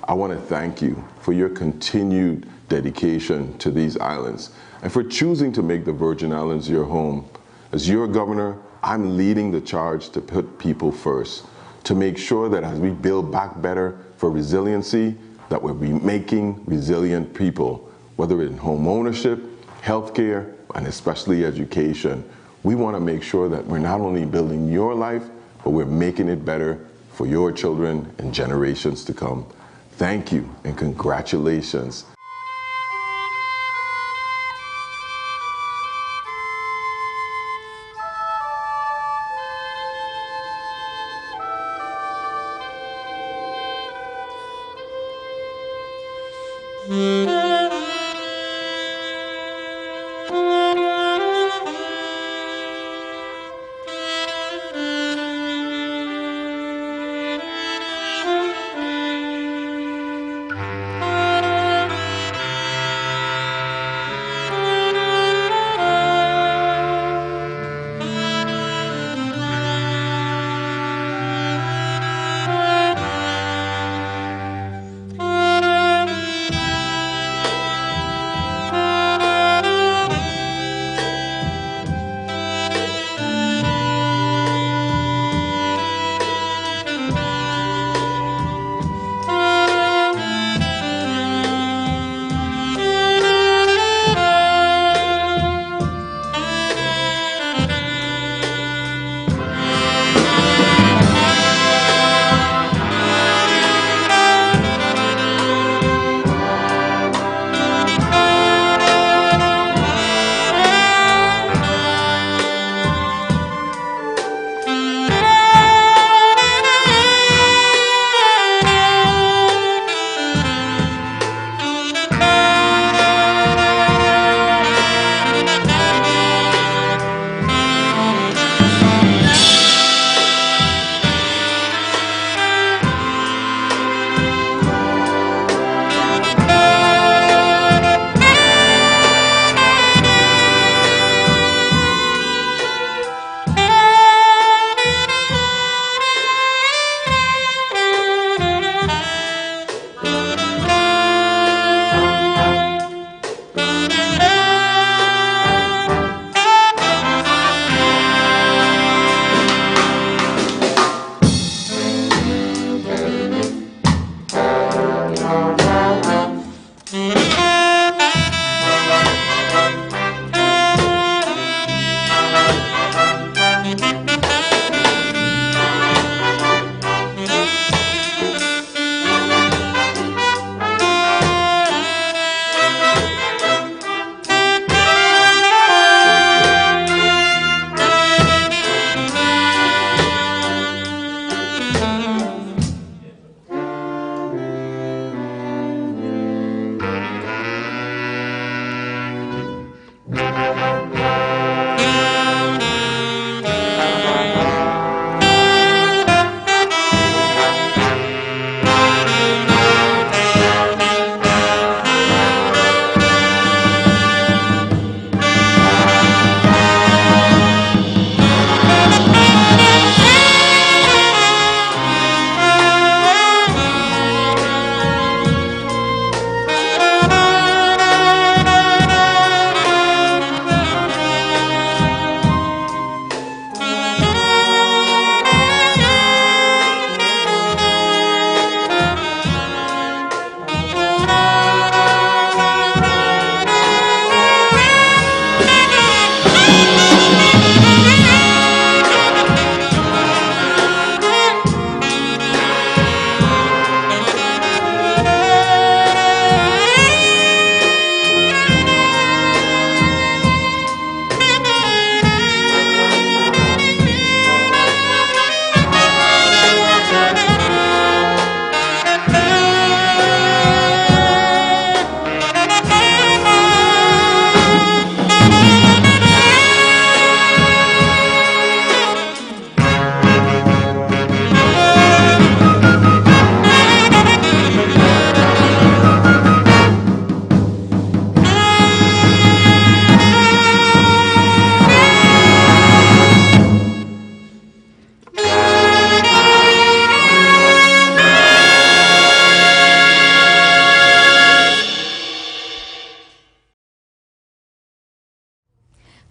S18: I want to thank you for your continued dedication to these islands and for choosing to make the Virgin Islands your home. As your governor, I'm leading the charge to put people first, to make sure that as we build back better for resiliency, that we'll be making resilient people, whether in home ownership, healthcare, and especially education. We want to make sure that we're not only building your life, but we're making it better for your children and generations to come. Thank you and congratulations.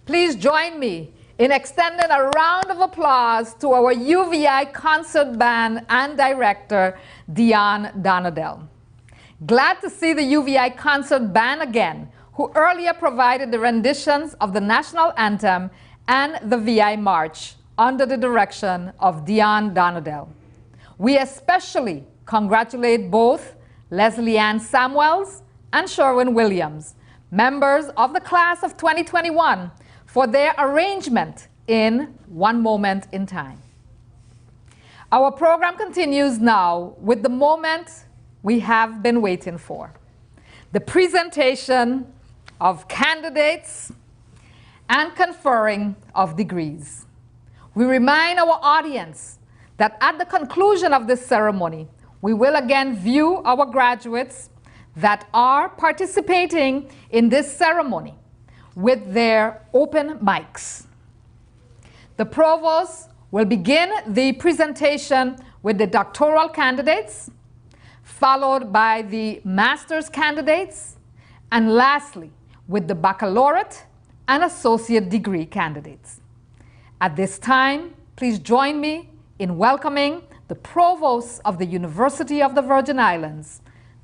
S1: Please join me in extending a round of applause to our UVI concert band and director, Dion Donadell. Glad to see the UVI concert band again, who earlier provided the renditions of the national anthem and the VI March under the direction of Dion Donadell. We especially congratulate both Leslie Ann Samuels and Sherwin Williams, members of the class of 2021, for their arrangement in One Moment in Time. Our program continues now with the moment we have been waiting for, the presentation of candidates and conferring of degrees. We remind our audience that at the conclusion of this ceremony, we will again view our graduates that are participating in this ceremony with their open mics. The provost will begin the presentation with the doctoral candidates, followed by the master's candidates, and lastly, with the baccalaureate and associate degree candidates. At this time, please join me in welcoming the provost of the University of the Virgin Islands,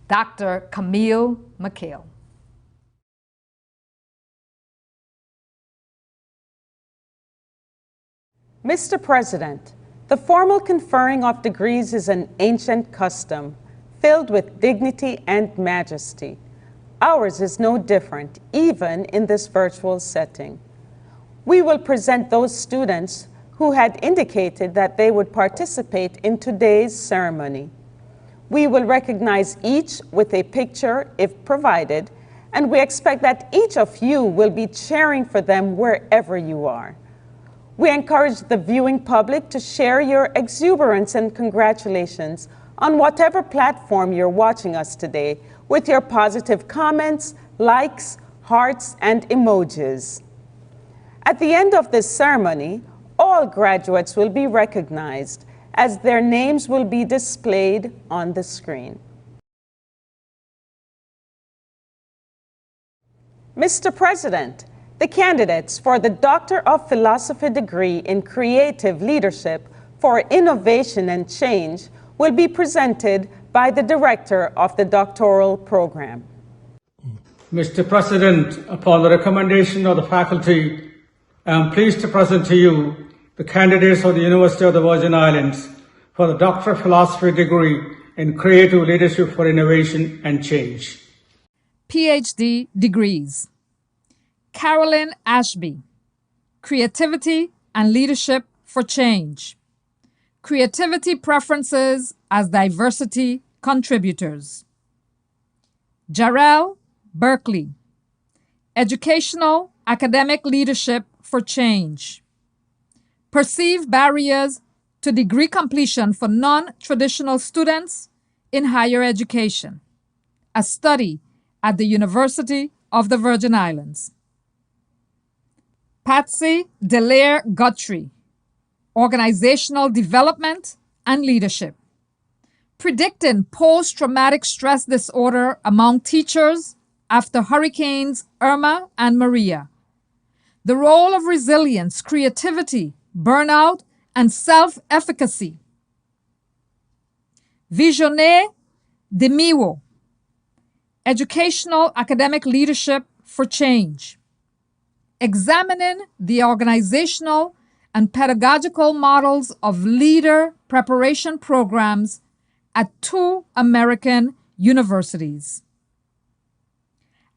S1: Dr. Camille McHale.
S19: Mr. President, the formal conferring of degrees is an ancient custom filled with dignity and majesty. Ours is no different, even in this virtual setting. We will present those students who had indicated that they would participate in today's ceremony. We will recognize each with a picture if provided, and we expect that each of you will be cheering for them wherever you are. We encourage the viewing public to share your exuberance and congratulations on whatever platform you're watching us today with your positive comments, likes, hearts, and emojis. At the end of this ceremony, all graduates will be recognized as their names will be displayed on the screen. Mr. President, the candidates for the Doctor of Philosophy degree in Creative Leadership for Innovation and Change will be presented by the Director of the doctoral program.
S20: Mr. President, upon the recommendation of the faculty, I am pleased to present to you the candidates of the University of the Virgin Islands for the Doctor of Philosophy degree in Creative Leadership for Innovation and Change.
S1: PhD degrees. Carolyn Ashby, Creativity and Leadership for Change. Creativity Preferences as Diversity Contributors. Jarrell Berkeley, Educational Academic Leadership for Change. Perceived Barriers to Degree Completion for Non-Traditional Students in Higher Education, a study at the University of the Virgin Islands. Patsy Delaire Guthrie, Organizational Development and Leadership. Predicting post-traumatic stress disorder among teachers after Hurricanes Irma and Maria. The role of resilience, creativity, burnout, and self-efficacy. Visionnaire Demiwo, Educational Academic Leadership for Change. Examining the organizational and pedagogical models of leader preparation programs at 2 American universities.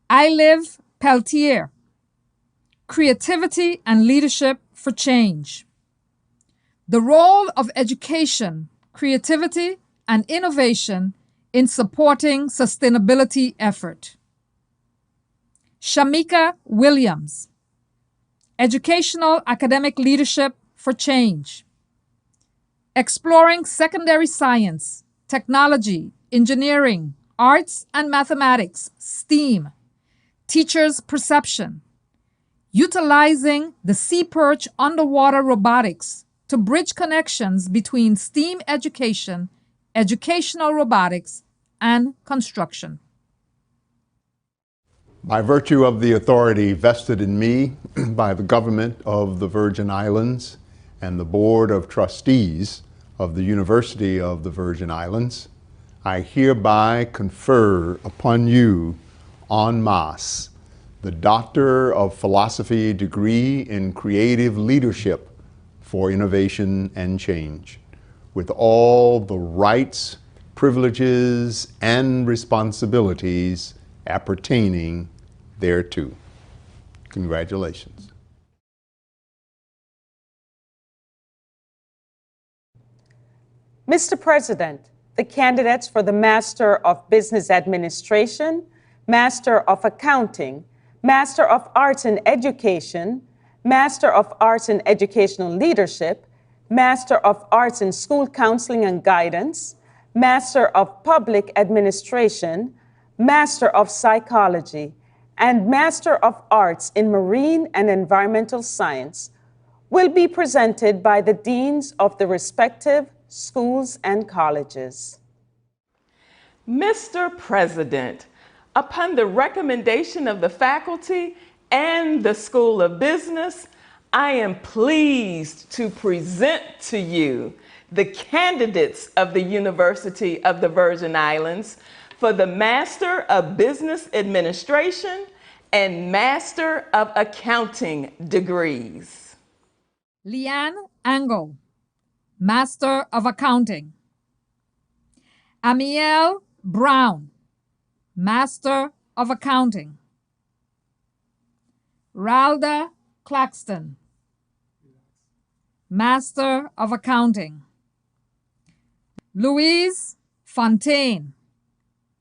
S1: Iliv Peltier, Creativity and Leadership for Change. The role of education, creativity, and innovation in supporting sustainability effort. Shamika Williams, Educational Academic Leadership for Change. Exploring secondary science, technology, engineering, arts and mathematics, STEAM, teachers' perception. Utilizing the sea perch underwater robotics to bridge connections between STEAM education, educational robotics, and construction.
S8: By virtue of the authority vested in me by the government of the Virgin Islands and the Board of Trustees of the University of the Virgin Islands, I hereby confer upon you en masse the Doctor of Philosophy degree in Creative Leadership for Innovation and Change, with all the rights, privileges, and responsibilities appertaining thereto. Congratulations.
S19: Mr. President, the candidates for the Master of Business Administration, Master of Accounting, Master of Arts in Education, Master of Arts in Educational Leadership, Master of Arts in School Counseling and Guidance, Master of Public Administration, Master of Psychology, and Master of Arts in Marine and Environmental Science will be presented by the deans of the respective schools and colleges.
S21: Mr. President, upon the recommendation of the faculty and the School of Business, I am pleased to present to you the candidates of the University of the Virgin Islands for the Master of Business Administration and Master of Accounting degrees.
S1: Leanne Angle, Master of Accounting. Amiel Brown, Master of Accounting. Ralda Claxton, Master of Accounting. Louise Fontaine,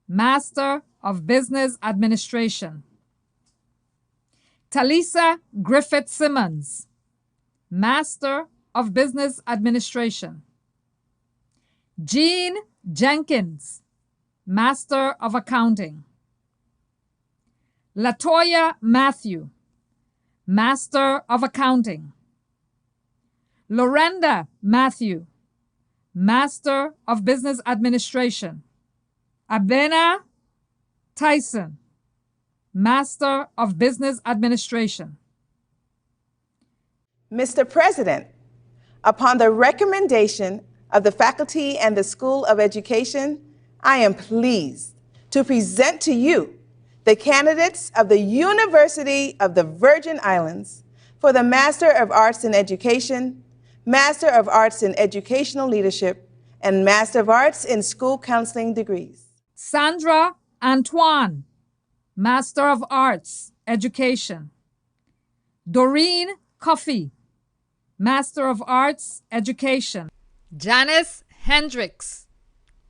S1: Master of Business Administration. Talisa Griffith Simmons, Master of Business Administration. Jean Jenkins, Master of Accounting. Latoya Matthew, Master of Accounting. Lorenda Matthew, Master of Business Administration. Abena Tyson, Master of Business Administration.
S15: Mr. President, upon the recommendation of the faculty and the School of Education, I am pleased to present to you the candidates of the University of the Virgin Islands for the Master of Arts in Education, Master of Arts in Educational Leadership, and Master of Arts in School Counseling degrees.
S1: Sandra Antoine, Master of Arts, Education. Doreen Coffey, Master of Arts, Education. Janice Hendricks,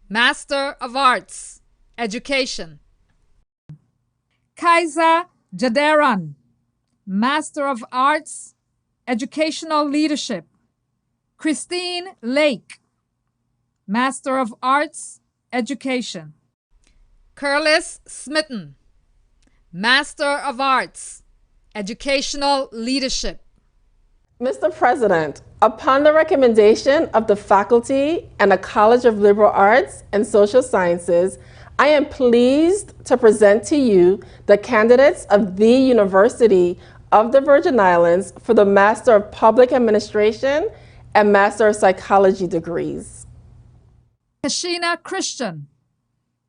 S1: Master of Arts, Education. Kaiser Jaderan, Master of Arts, Educational Leadership. Christine Lake, Master of Arts, Education. Curlis Smitten, Master of Arts, Educational Leadership.
S22: Mr. President, upon the recommendation of the faculty and the College of Liberal Arts and Social Sciences, I am pleased to present to you the candidates of the University of the Virgin Islands for the Master of Public Administration and Master of Psychology degrees.
S1: Kashina Christian,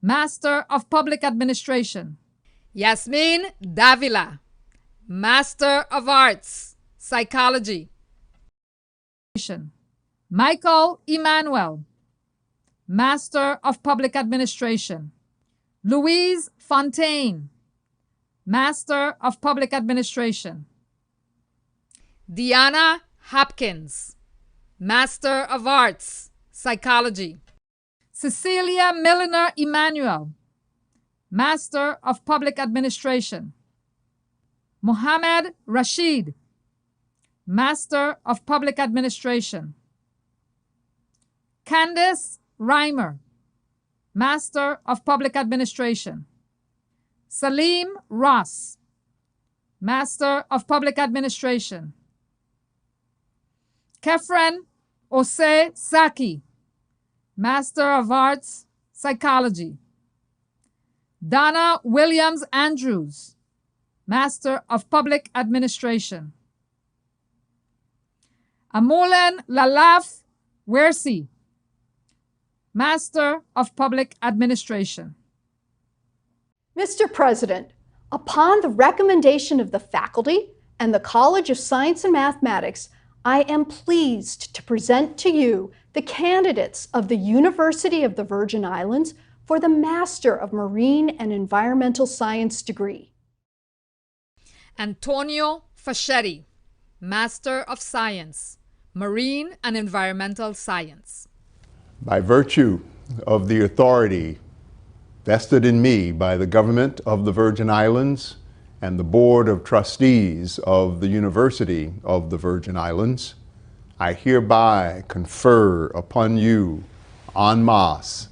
S1: Master of Public Administration. Yasmin Davila, Master of Arts, Psychology. Michael Emmanuel, Master of Public Administration. Louise Fontaine, Master of Public Administration. Deanna Hopkins, Master of Arts, Psychology. Cecilia Milliner Emmanuel, Master of Public Administration. Mohammed Rashid, Master of Public Administration. Candace Reimer, Master of Public Administration. Salim Ross, Master of Public Administration. Kefren Ose Saki, Master of Arts, Psychology. Donna Williams Andrews, Master of Public Administration. Amolen Lalaf Wersi, Master of Public Administration.
S3: Mr. President, upon the recommendation of the faculty and the College of Science and Mathematics, I am pleased to present to you the candidates of the University of the Virgin Islands for the Master of Marine and Environmental Science degree.
S1: Antonio Faschetti, Master of Science, Marine and Environmental Science.
S8: By virtue of the authority vested in me by the government of the Virgin Islands and the Board of Trustees of the University of the Virgin Islands, I hereby confer upon you en masse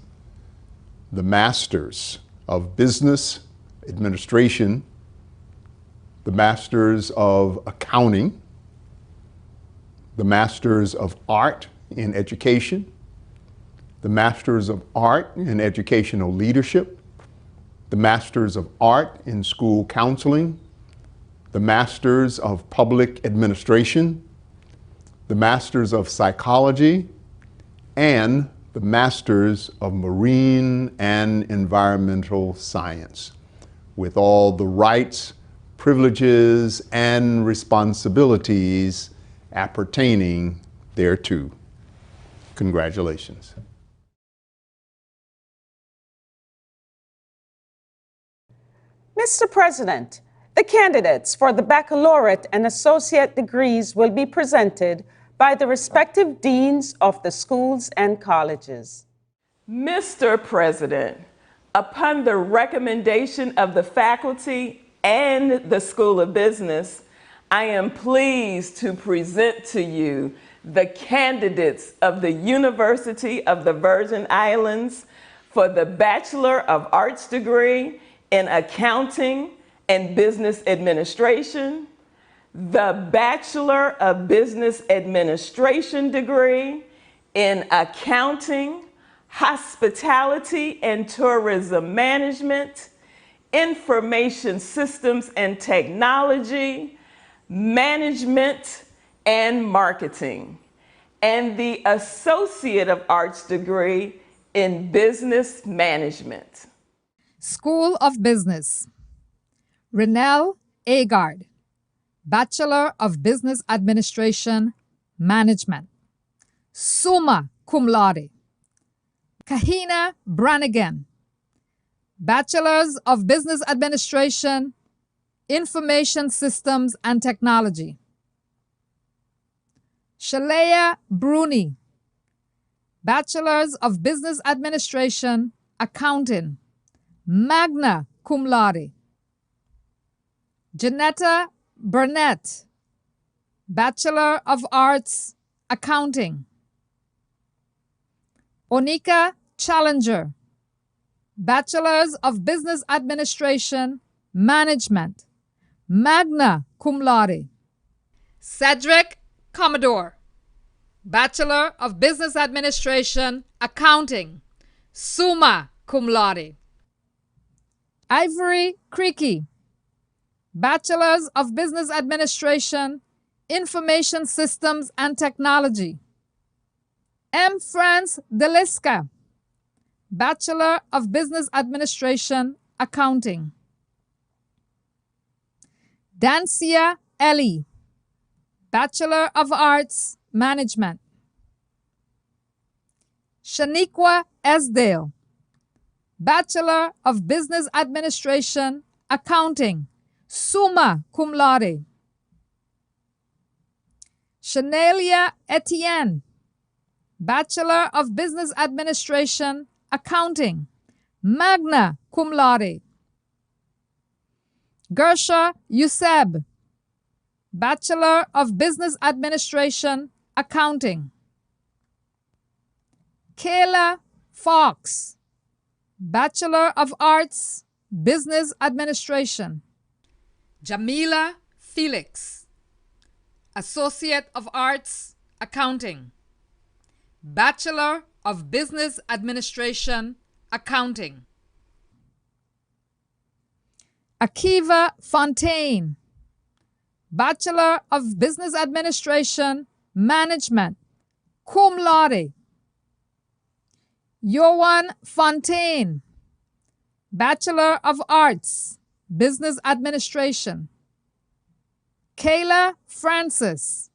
S8: the Masters of Business Administration, the Masters of Accounting, the Masters of Art in Education, the Masters of Art in Educational Leadership, the Masters of Art in School Counseling, the Masters of Public Administration, the Masters of Psychology, and the Masters of Marine and Environmental Science, with all the rights, privileges, and responsibilities appertaining thereto. Congratulations.
S19: Mr. President, the candidates for the baccalaureate and associate degrees will be presented by the respective deans of the schools and colleges.
S21: Mr. President, upon the recommendation of the faculty and the School of Business, I am pleased to present to you the candidates of the University of the Virgin Islands for the Bachelor of Arts degree in Accounting and Business Administration, the Bachelor of Business Administration degree in Accounting, Hospitality and Tourism Management, Information Systems and Technology, Management and Marketing, and the Associate of Arts degree in Business Management.
S1: School of Business. Renelle Agard, Bachelor of Business Administration, Management, summa cum laude. Kahina Brannigan, Bachelors of Business Administration, Information Systems and Technology. Shalea Bruni, Bachelors of Business Administration, Accounting, magna cum laude. Janetta Burnett, Bachelor of Arts, Accounting. Onika Challenger, Bachelors of Business Administration, Management, magna cum laude. Cedric Commodore, Bachelor of Business Administration, Accounting, summa cum laude. Ivory Creaky, Bachelors of Business Administration, Information Systems and Technology. M. France Deliska, Bachelor of Business Administration, Accounting. Dancia Ellie, Bachelor of Arts, Management. Shaniqua Esdale, Bachelor of Business Administration, Accounting, summa cum laude. Shanelia Etienne, Bachelor of Business Administration, Accounting, magna cum laude. Gersha Yuseb, Bachelor of Business Administration, Accounting. Kayla Fox, Bachelor of Arts, Business Administration. Jamila Felix, Associate of Arts, Accounting. Bachelor of Business Administration, Accounting. Akiva Fontaine, Bachelor of Business Administration, Management, cum laude. Yohan Fontaine, Bachelor of Arts, Business Administration. Kayla Francis,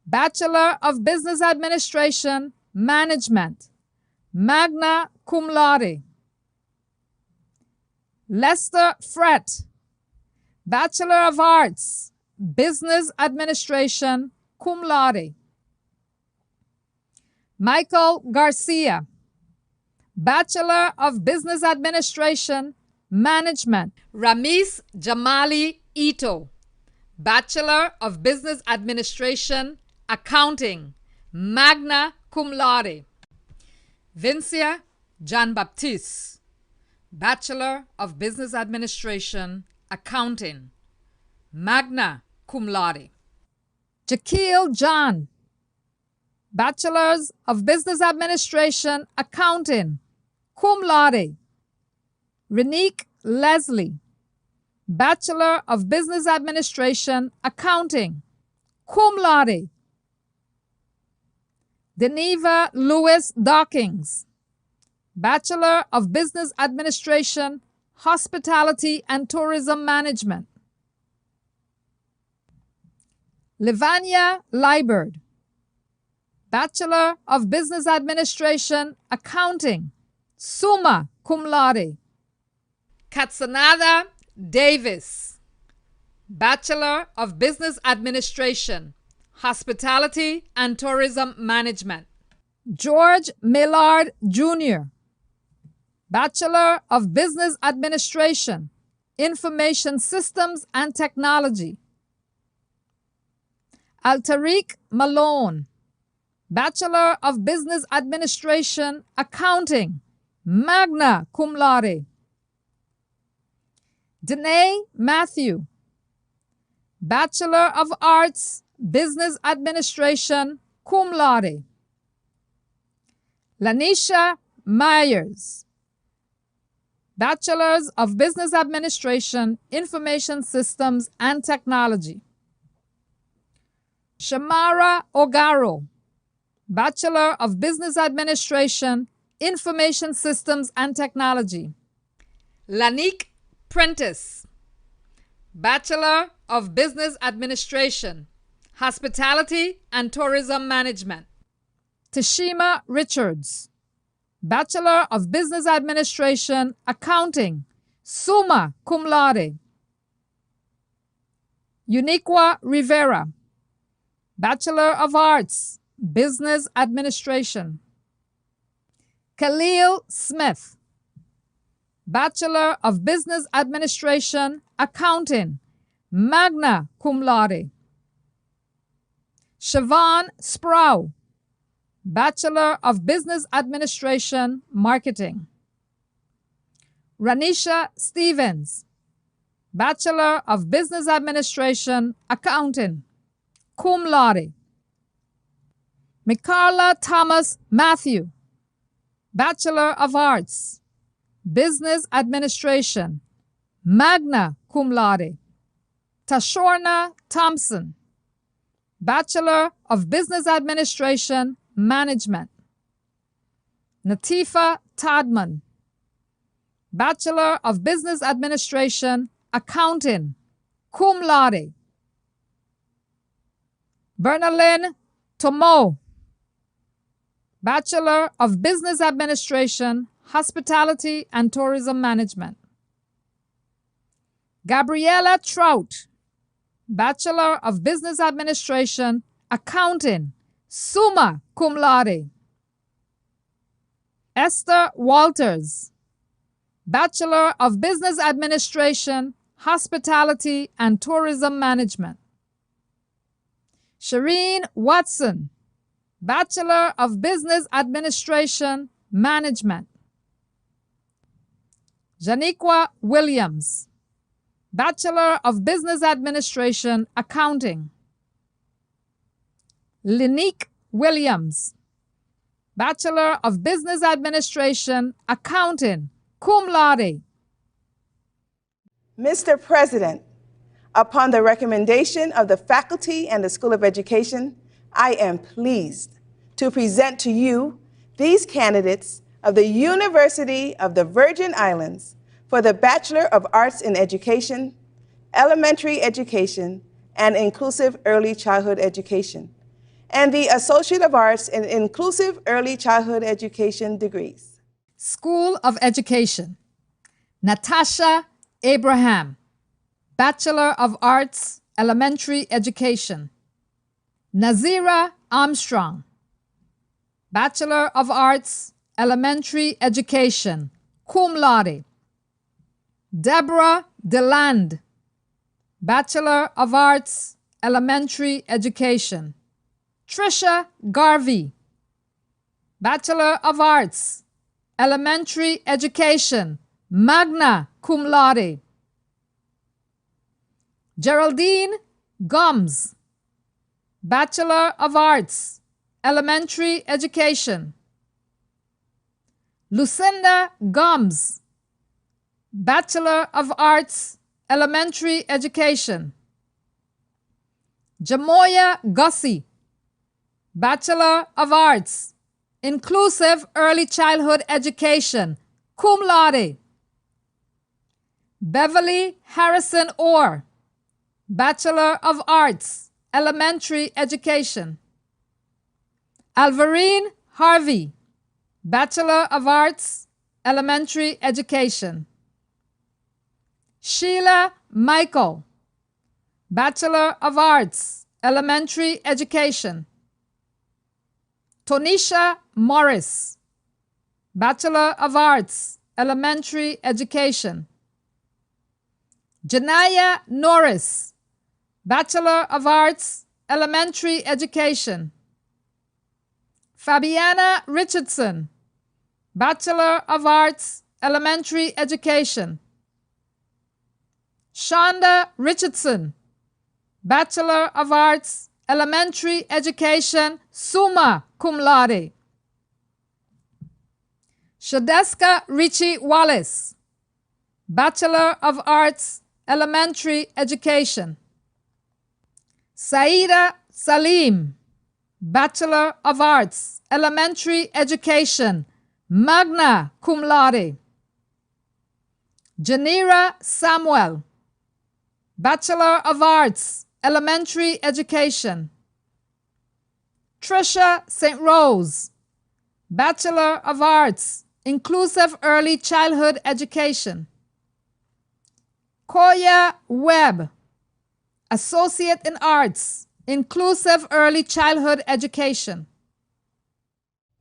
S1: Bachelor of Business Administration, Management, magna cum laude. Lester Frett, Bachelor of Arts, Business Administration, cum laude. Michael Garcia, Bachelor of Business Administration, Management. Ramis Jamali Ito, Bachelor of Business Administration, Accounting, magna cum laude. Vincia Jean Baptiste, Bachelor of Business Administration, Accounting, magna cum laude. Jaquil John, Bachelors of Business Administration, Accounting, cum laude. Renique Leslie, Bachelor of Business Administration, Accounting, cum laude. Deneva Lewis Dawkins, Bachelor of Business Administration, Hospitality and Tourism Management. Livania Liebert, Bachelor of Business Administration, Accounting, summa cum laude. Katsanada Davis, Bachelor of Business Administration, Hospitality and Tourism Management. George Millard Jr., Bachelor of Business Administration, Information Systems and Technology. Altariq Malone, Bachelor of Business Administration, Accounting, magna cum laude. Danae Matthew, Bachelor of Arts, Business Administration, cum laude. Lanisha Myers, Bachelors of Business Administration, Information Systems and Technology. Shamara Ogaro, Bachelor of Business Administration, Information Systems and Technology. Lanique Prentice, Bachelor of Business Administration, Hospitality and Tourism Management. Tashima Richards, Bachelor of Business Administration, Accounting, summa cum laude. Uniqua Rivera, Bachelor of Arts, Business Administration. Khalil Smith, Bachelor of Business Administration, Accounting, magna cum laude. Siobhan Sproul, Bachelor of Business Administration, Marketing. Ranisha Stevens, Bachelor of Business Administration, Accounting, cum laude. Mikarla Thomas Matthew, Bachelor of Arts, Business Administration, magna cum laude. Tashorna Thompson, Bachelor of Business Administration, Management. Natifa Tadman, Bachelor of Business Administration, Accounting, cum laude. Bernalyn Tomo, Bachelor of Business Administration, Hospitality and Tourism Management. Gabriella Trout, Bachelor of Business Administration, Accounting, summa cum laude. Esther Walters, Bachelor of Business Administration, Hospitality and Tourism Management. Shireen Watson, Bachelor of Business Administration, Management. Janiqua Williams, Bachelor of Business Administration, Accounting. Linique Williams, Bachelor of Business Administration, Accounting, cum laude.
S2: Mr. President, upon the recommendation of the faculty and the School of Education, I am pleased to present to you these candidates of the University of the Virgin Islands for the Bachelor of Arts in Education, Elementary Education, and Inclusive Early Childhood Education, and the Associate of Arts in Inclusive Early Childhood Education degrees.
S1: School of Education. Natasha Abraham, Bachelor of Arts, Elementary Education. Nazira Armstrong, Bachelor of Arts, Elementary Education, cum laude. Deborah Deland, Bachelor of Arts, Elementary Education. Trisha Garvey, Bachelor of Arts, Elementary Education, magna cum laude. Geraldine Gomes, Bachelor of Arts, Elementary Education. Lucinda Gomes, Bachelor of Arts, Elementary Education. Jamoya Gussie, Bachelor of Arts, Inclusive Early Childhood Education, cum laude. Beverly Harrison Orr, Bachelor of Arts, Elementary Education. Alvarine Harvey, Bachelor of Arts, Elementary Education. Sheila Michael, Bachelor of Arts, Elementary Education. Tonisha Morris, Bachelor of Arts, Elementary Education. Janaya Norris, Bachelor of Arts, Elementary Education. Fabiana Richardson, Bachelor of Arts, Elementary Education. Shonda Richardson, Bachelor of Arts, Elementary Education, summa cum laude. Shadeska Richie Wallace, Bachelor of Arts, Elementary Education. Saida Salim, Bachelor of Arts, Elementary Education, magna cum laude. Janira Samuel, Bachelor of Arts, Elementary Education. Trisha St. Rose, Bachelor of Arts, Inclusive Early Childhood Education. Koya Webb, Associate in Arts, Inclusive Early Childhood Education.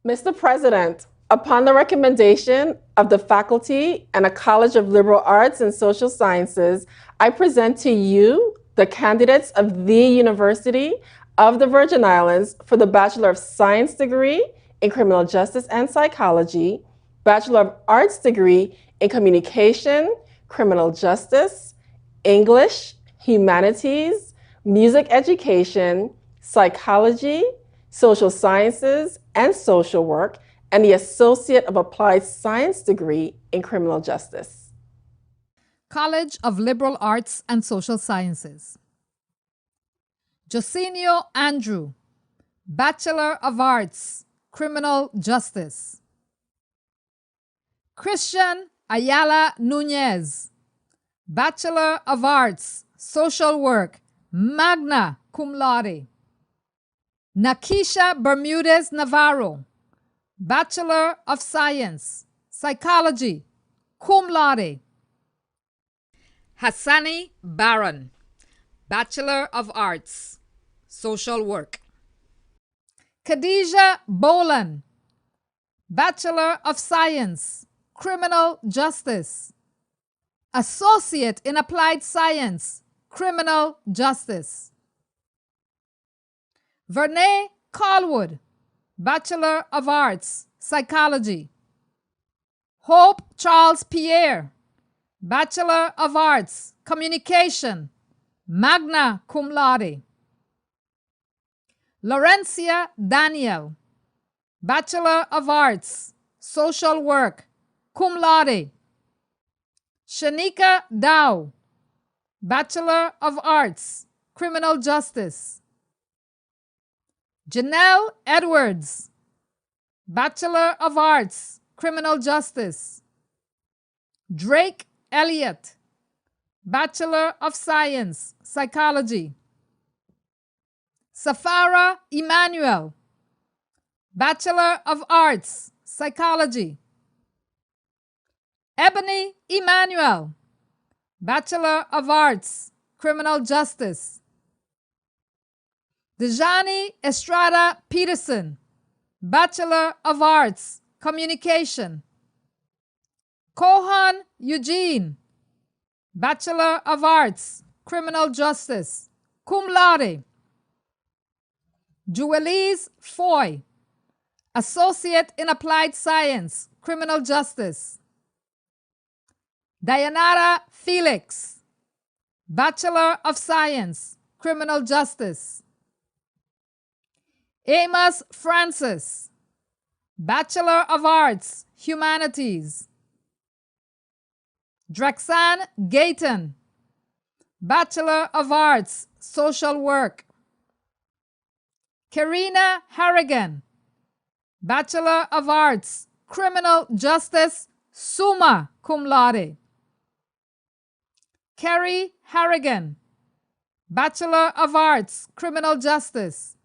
S22: Mr. President, upon the recommendation of the faculty and a College of Liberal Arts and Social Sciences, I present to you the candidates of the University of the Virgin Islands for the Bachelor of Science degree in Criminal Justice and Psychology, Bachelor of Arts degree in Communication, Criminal Justice, English, Humanities, Music Education, Psychology, Social Sciences, and Social Work, and the Associate of Applied Science degree in Criminal Justice.
S1: College of Liberal Arts and Social Sciences. Josenio Andrew, Bachelor of Arts, Criminal Justice. Christian Ayala Nunez, Bachelor of Arts, Social Work, magna cum laude. Nakisha Bermudez Navarro, Bachelor of Science, Psychology, cum laude. Hassani Baron, Bachelor of Arts, Social Work. Khadija Bolan, Bachelor of Science, Criminal Justice. Associate in Applied Science, Criminal Justice. Vernay Callwood, Bachelor of Arts, Psychology. Hope Charles Pierre, Bachelor of Arts, Communication, magna cum laude. Laurencia Daniel, Bachelor of Arts, Social Work, cum laude. Shanika Dow, Bachelor of Arts, Criminal Justice. Janelle Edwards, Bachelor of Arts, Criminal Justice. Drake Elliott, Bachelor of Science, Psychology. Safara Emmanuel, Bachelor of Arts, Psychology. Ebony Emmanuel, Bachelor of Arts, Criminal Justice. Dejani Estrada Peterson, Bachelor of Arts, Communication. Kohan Eugene, Bachelor of Arts, Criminal Justice, cum laude. Juelise Foy, Associate in Applied Science, Criminal Justice. Dayanara Felix, Bachelor of Science, Criminal Justice. Amos Francis, Bachelor of Arts, Humanities. Drexan Gayton, Bachelor of Arts, Social Work. Karina Harrigan, Bachelor of Arts, Criminal Justice, summa cum laude. Kerry Harrigan, Bachelor of Arts, Criminal Justice.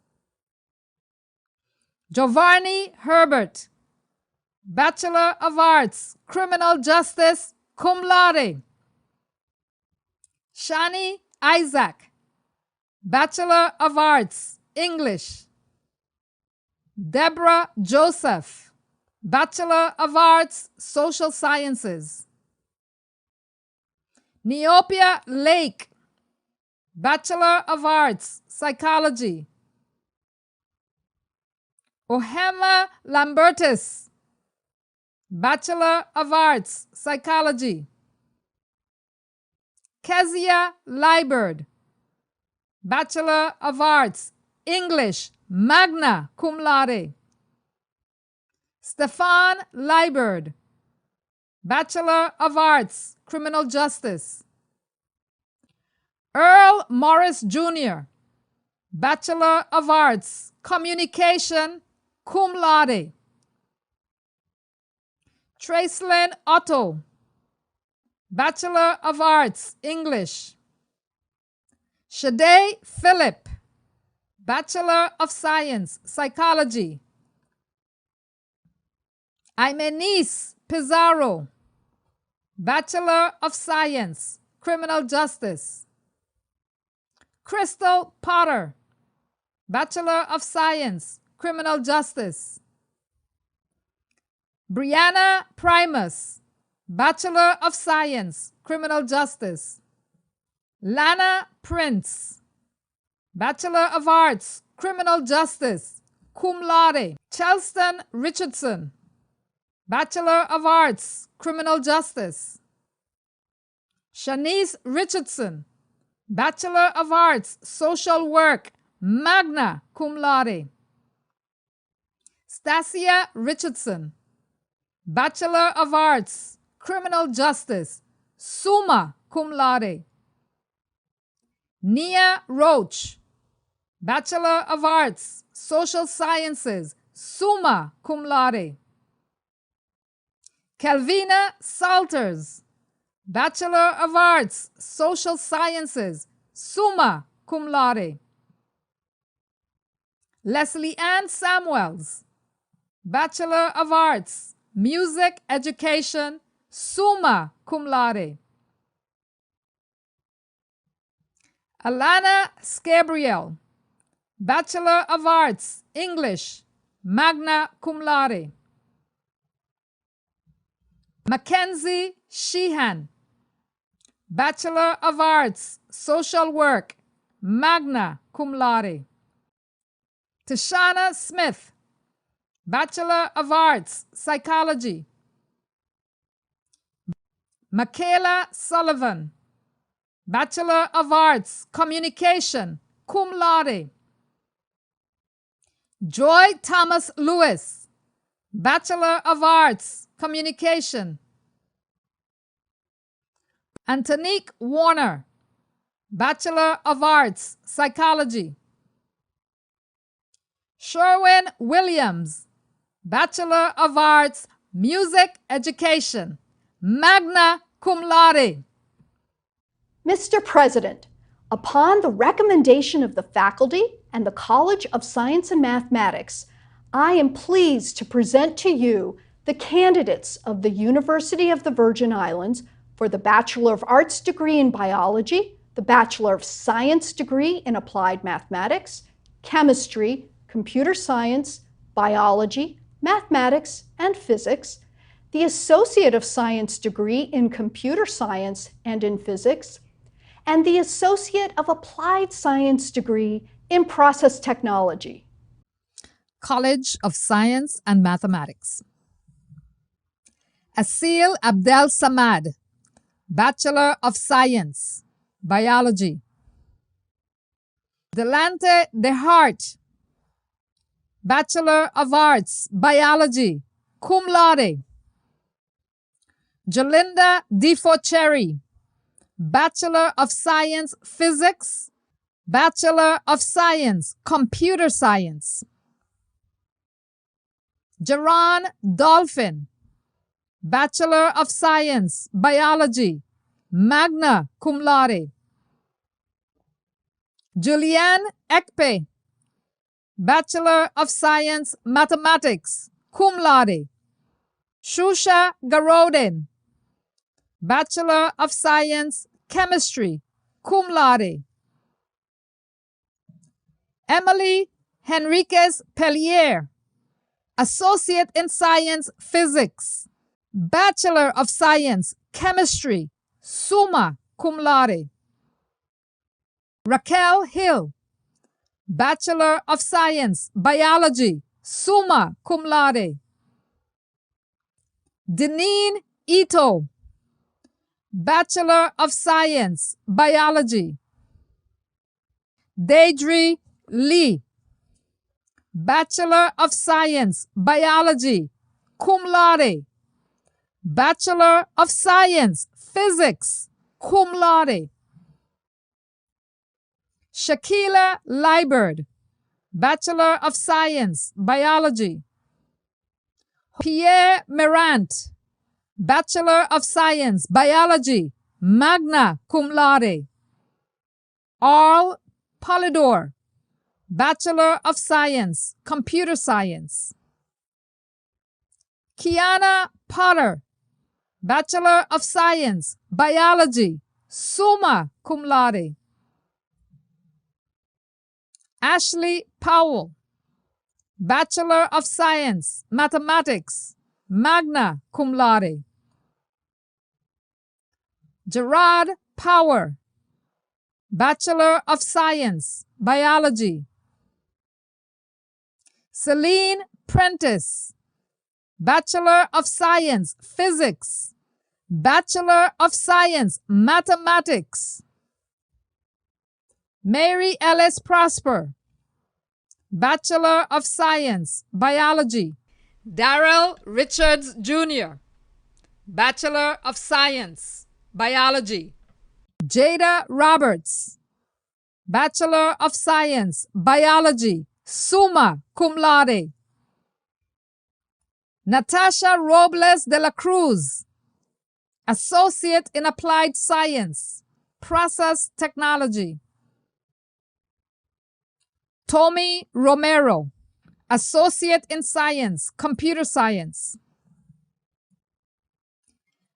S1: Giovanni Herbert, Bachelor of Arts, Criminal Justice, cum laude. Shani Isaac, Bachelor of Arts, English. Deborah Joseph, Bachelor of Arts, Social Sciences. Neopia Lake, Bachelor of Arts, Psychology. Ohema Lambertus, Bachelor of Arts, Psychology. Kezia Liebert, Bachelor of Arts, English, magna cum laude. Stefan Liebert, Bachelor of Arts, Criminal Justice. Earl Morris Jr., Bachelor of Arts, Communication, cum laude. Tracelyn Otto, Bachelor of Arts, English. Shade Phillip, Bachelor of Science, Psychology. Imenis Pizarro, Bachelor of Science, Criminal Justice. Crystal Potter, Bachelor of Science, Criminal Justice. Brianna Primus, Bachelor of Science, Criminal Justice. Lana Prince, Bachelor of Arts, Criminal Justice, cum laude. Chelston Richardson, Bachelor of Arts, Criminal Justice. Shanice Richardson, Bachelor of Arts, Social Work, magna cum laude. Stasia Richardson, Bachelor of Arts, Criminal Justice, summa cum laude. Nia Roach, Bachelor of Arts, Social Sciences, summa cum laude. Calvina Salters, Bachelor of Arts, Social Sciences, summa cum laude. Leslie Ann Samuels, Bachelor of Arts, Music Education, summa cum laude. Alana Scabriel, Bachelor of Arts, English, magna cum laude. Mackenzie Sheehan, Bachelor of Arts, Social Work, magna cum laude. Tashana Smith, Bachelor of Arts, Psychology. Michaela Sullivan, Bachelor of Arts, Communication, cum laude. Joy Thomas Lewis, Bachelor of Arts, Communication. Antonique Warner, Bachelor of Arts, Psychology. Sherwin Williams, Bachelor of Arts, Music Education, magna cum laude.
S3: Mr. President, upon the recommendation of the faculty and the College of Science and Mathematics, I am pleased to present to you the candidates of the University of the Virgin Islands for the Bachelor of Arts degree in Biology, the Bachelor of Science degree in Applied Mathematics, Chemistry, Computer Science, Biology, Mathematics, and Physics, the Associate of Science degree in Computer Science and in Physics, and the Associate of Applied Science degree in Process Technology.
S1: College of Science and Mathematics. Asil Abdel Samad, Bachelor of Science, Biology. Delante DeHart, Bachelor of Arts, Biology, cum laude. Jolinda DeForcherry, Bachelor of Science, Physics, Bachelor of Science, Computer Science. Jaron Dolphin, Bachelor of Science, Biology, magna cum laude. Julianne Ekpe, Bachelor of Science, Mathematics, cum laude. Shusha Garodin, Bachelor of Science, Chemistry, cum laude. Emily Henriquez Pellier, Associate in Science, Physics, Bachelor of Science, Chemistry, summa cum laude. Raquel Hill, Bachelor of Science, Biology, summa cum laude. Deneen Ito, Bachelor of Science, Biology. Deidre Lee, Bachelor of Science, Biology, cum laude. Bachelor of Science, Physics, cum laude. Shakila Liebert, Bachelor of Science, Biology. Pierre Merant, Bachelor of Science, Biology, magna cum laude. Arl Polidor, Bachelor of Science, Computer Science. Kiana Potter, Bachelor of Science, Biology, summa cum laude. Ashley Powell, Bachelor of Science, Mathematics, magna cum laude. Gerard Power, Bachelor of Science, Biology. Celine Prentice, Bachelor of Science, Physics, Bachelor of Science, Mathematics. Mary Ellis Prosper, Bachelor of Science, Biology. Darrell Richards Jr., Bachelor of Science, Biology. Jada Roberts, Bachelor of Science, Biology, summa cum laude. Natasha Robles de la Cruz, Associate in Applied Science, Process Technology. Tommy Romero, Associate in Science, Computer Science.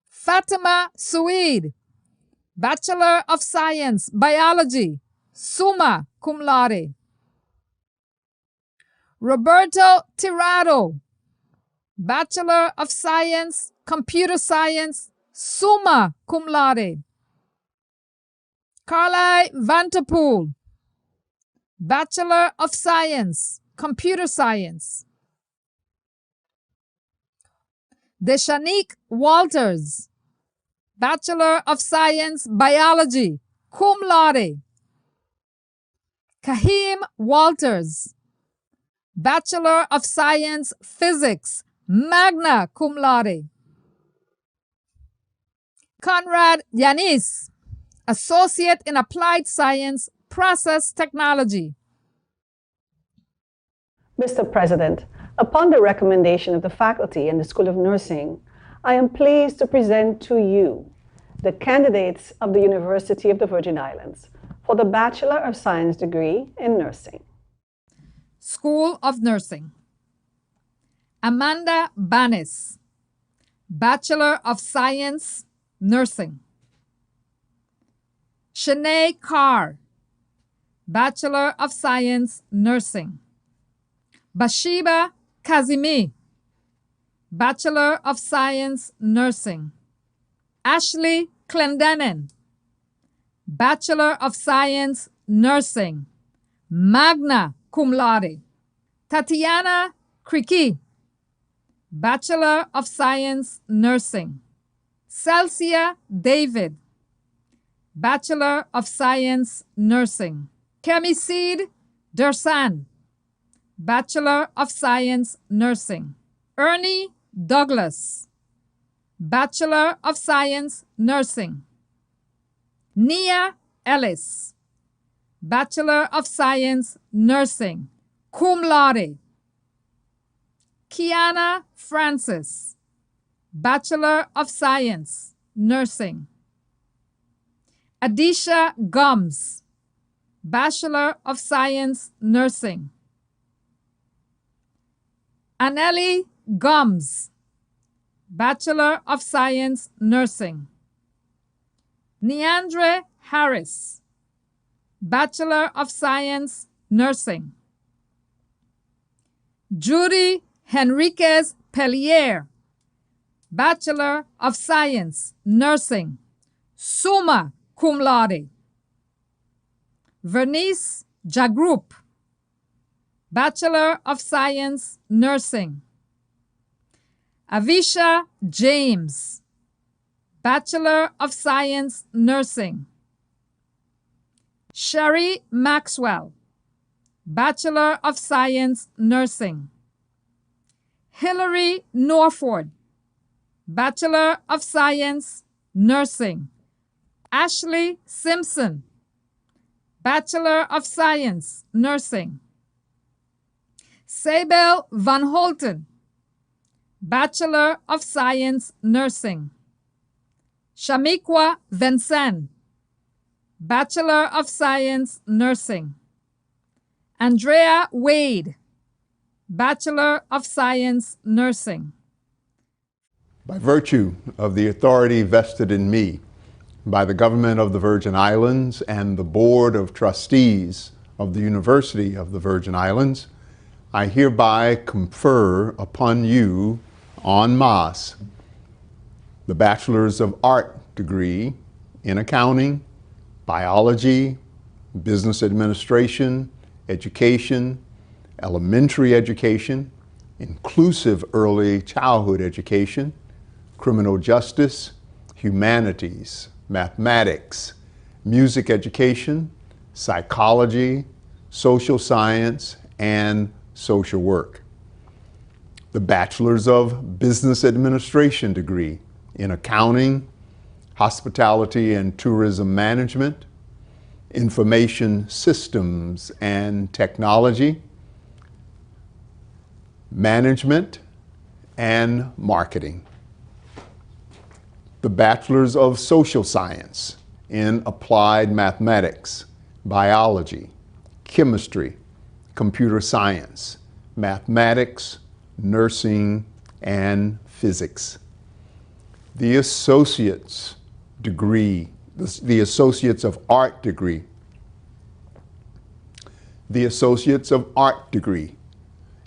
S1: Fatima Sueed, Bachelor of Science, Biology, summa cum laude. Roberto Tirado, Bachelor of Science, Computer Science, summa cum laude. Carly Vanterpool, Bachelor of Science, Computer Science. Deshanique Walters, Bachelor of Science, Biology, cum laude. Kahim Walters, Bachelor of Science, Physics, magna cum laude. Conrad Yanis, Associate in Applied Science, Process Technology.
S4: Mr. President, upon the recommendation of the faculty and the School of Nursing, I am pleased to present to you the candidates of the University of the Virgin Islands for the Bachelor of Science degree in Nursing.
S1: School of Nursing. Amanda Banis, Bachelor of Science, Nursing. Shanae Carr, Bachelor of Science, Nursing. Bathsheba Kazimi, Bachelor of Science, Nursing. Ashley Clendenin, Bachelor of Science, Nursing, magna cum laude. Tatiana Kriki, Bachelor of Science, Nursing. Celsia David, Bachelor of Science, Nursing. Kemisid Dersan, Bachelor of Science, Nursing. Ernie Douglas, Bachelor of Science, Nursing. Nia Ellis, Bachelor of Science, Nursing, cum laude. Kiana Francis, Bachelor of Science, Nursing. Adisha Gums, Bachelor of Science, Nursing. Anneli Gums, Bachelor of Science, Nursing. Neandre Harris, Bachelor of Science, Nursing. Judy Henriquez Pellier, Bachelor of Science, Nursing, summa cum laude. Vernice Jagrup, Bachelor of Science, Nursing. Avisha James, Bachelor of Science, Nursing. Sherry Maxwell, Bachelor of Science, Nursing. Hillary Norford, Bachelor of Science, Nursing. Ashley Simpson, Bachelor of Science, Nursing. Sabel Van Holten, Bachelor of Science, Nursing. Shamiqua Vincent, Bachelor of Science, Nursing. Andrea Wade, Bachelor of Science, Nursing.
S8: By virtue of the authority vested in me by the Government of the Virgin Islands and the Board of Trustees of the University of the Virgin Islands, I hereby confer upon you en masse the Bachelor's of Art degree in Accounting, Biology, Business Administration, Education, Elementary Education, Inclusive Early Childhood Education, Criminal Justice, Humanities, Mathematics, Music Education, Psychology, Social Science, and Social Work. The Bachelor's of Business Administration degree in Accounting, Hospitality and Tourism Management, Information Systems and Technology, Management, and Marketing. The Bachelor's of Social Science in Applied Mathematics, Biology, Chemistry, Computer Science, Mathematics, Nursing, and Physics. The Associate's degree, the Associates of Art degree. The Associates of Art degree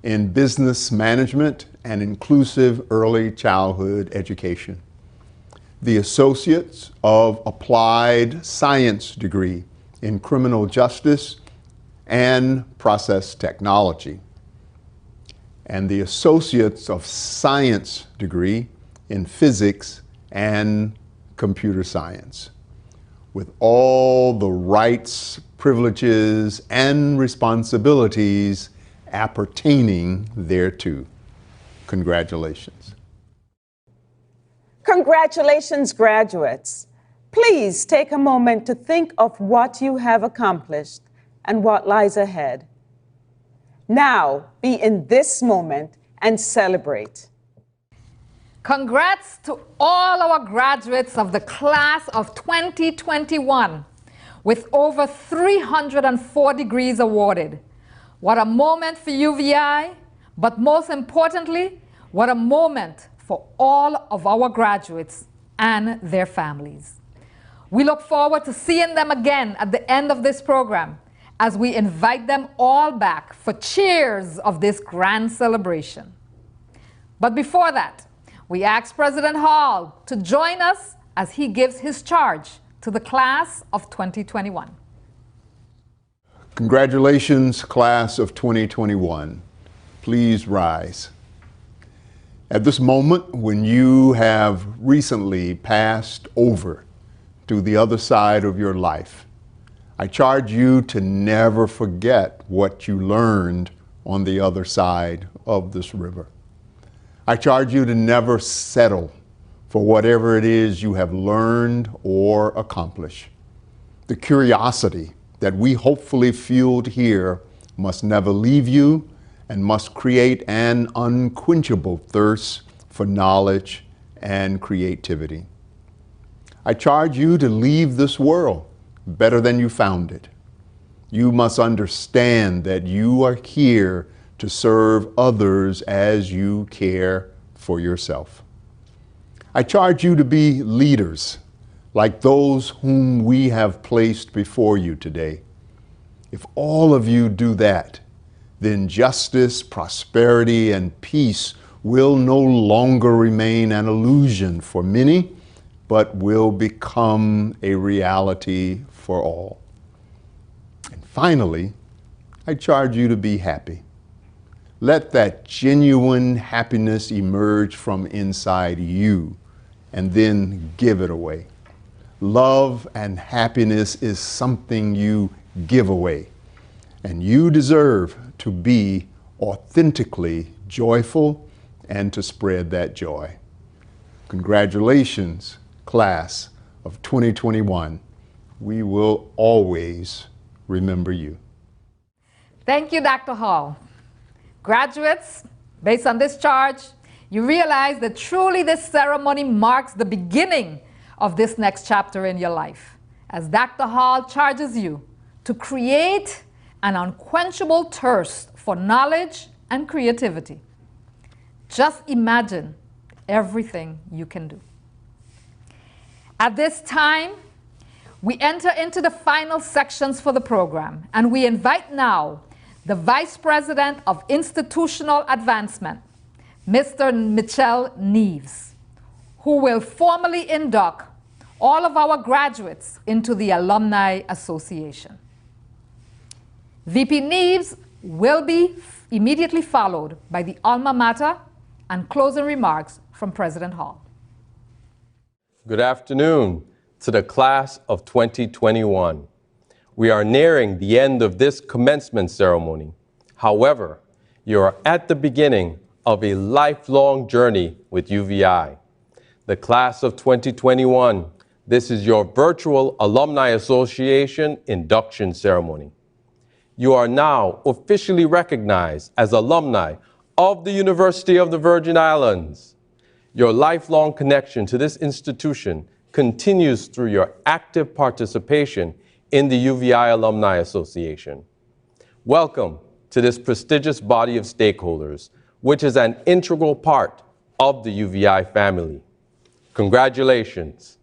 S8: in Business Management and Inclusive Early Childhood Education. The Associates of Applied Science degree in Criminal Justice and Process Technology. And the Associates of Science degree in Physics and Computer Science, with all the rights, privileges, and responsibilities appertaining thereto. Congratulations.
S19: Congratulations, graduates. Please take a moment to think of what you have accomplished and what lies ahead. Now, be in this moment and celebrate.
S1: Congrats to all our graduates of the class of 2021 with over 304 degrees awarded. What a moment for UVI, but most importantly, what a moment for all of our graduates and their families. We look forward to seeing them again at the end of this program as we invite them all back for cheers of this grand celebration. But before that, we ask President Hall to join us as he gives his charge to the class of 2021.
S8: Congratulations, class of 2021. Please rise. At this moment, when you have recently passed over to the other side of your life, I charge you to never forget what you learned on the other side of this river. I charge you to never settle for whatever it is you have learned or accomplished. The curiosity that we hopefully fueled here must never leave you and must create an unquenchable thirst for knowledge and creativity. I charge you to leave this world better than you found it. You must understand that you are here to serve others as you care for yourself. I charge you to be leaders like those whom we have placed before you today. If all of you do that, then justice, prosperity, and peace will no longer remain an illusion for many, but will become a reality for all. And finally, I charge you to be happy. Let that genuine happiness emerge from inside you and then give it away. Love and happiness is something you give away, and you deserve to be authentically joyful and to spread that joy. Congratulations, class of 2021. We will always remember you.
S1: Thank you, Dr. Hall. Graduates, based on this charge, you realize that truly this ceremony marks the beginning of this next chapter in your life, as Dr. Hall charges you to create an unquenchable thirst for knowledge and creativity. Just imagine everything you can do. At this time, we enter into the final sections for the program, and we invite now the Vice President of Institutional Advancement, Mr. Michel Neves, who will formally induct all of our graduates into the Alumni Association. VP Neves will be immediately followed by the alma mater and closing remarks from President Hall.
S5: Good afternoon to the class of 2021. We are nearing the end of this commencement ceremony. However, you are at the beginning of a lifelong journey with UVI. The class of 2021, this is your virtual Alumni Association induction ceremony. You are now officially recognized as alumni of the University of the Virgin Islands. Your lifelong connection to this institution continues through your active participation in the UVI Alumni Association. Welcome to this prestigious body of stakeholders, which is an integral part of the UVI family. Congratulations.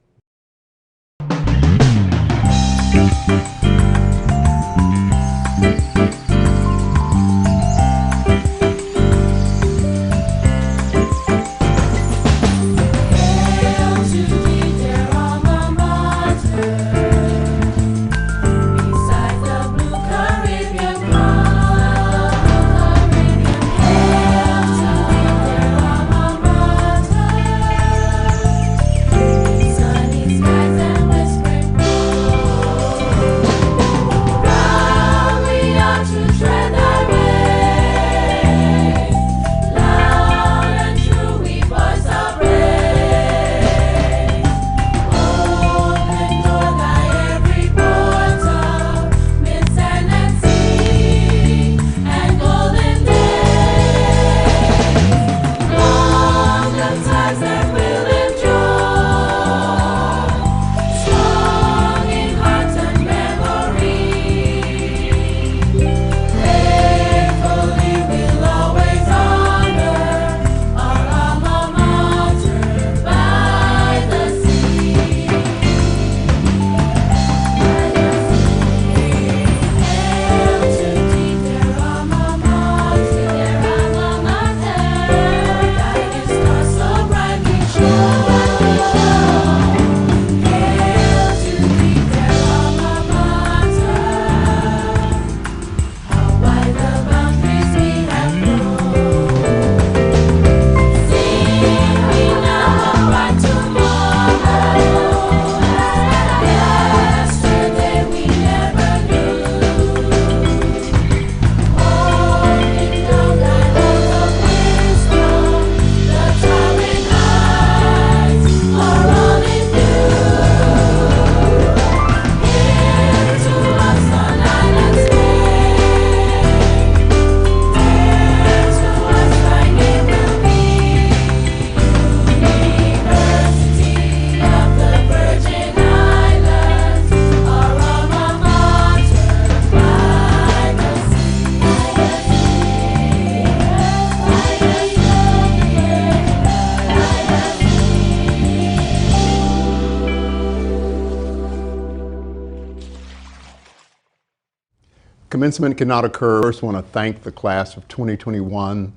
S8: commencement cannot occur. I first want to thank the class of 2021,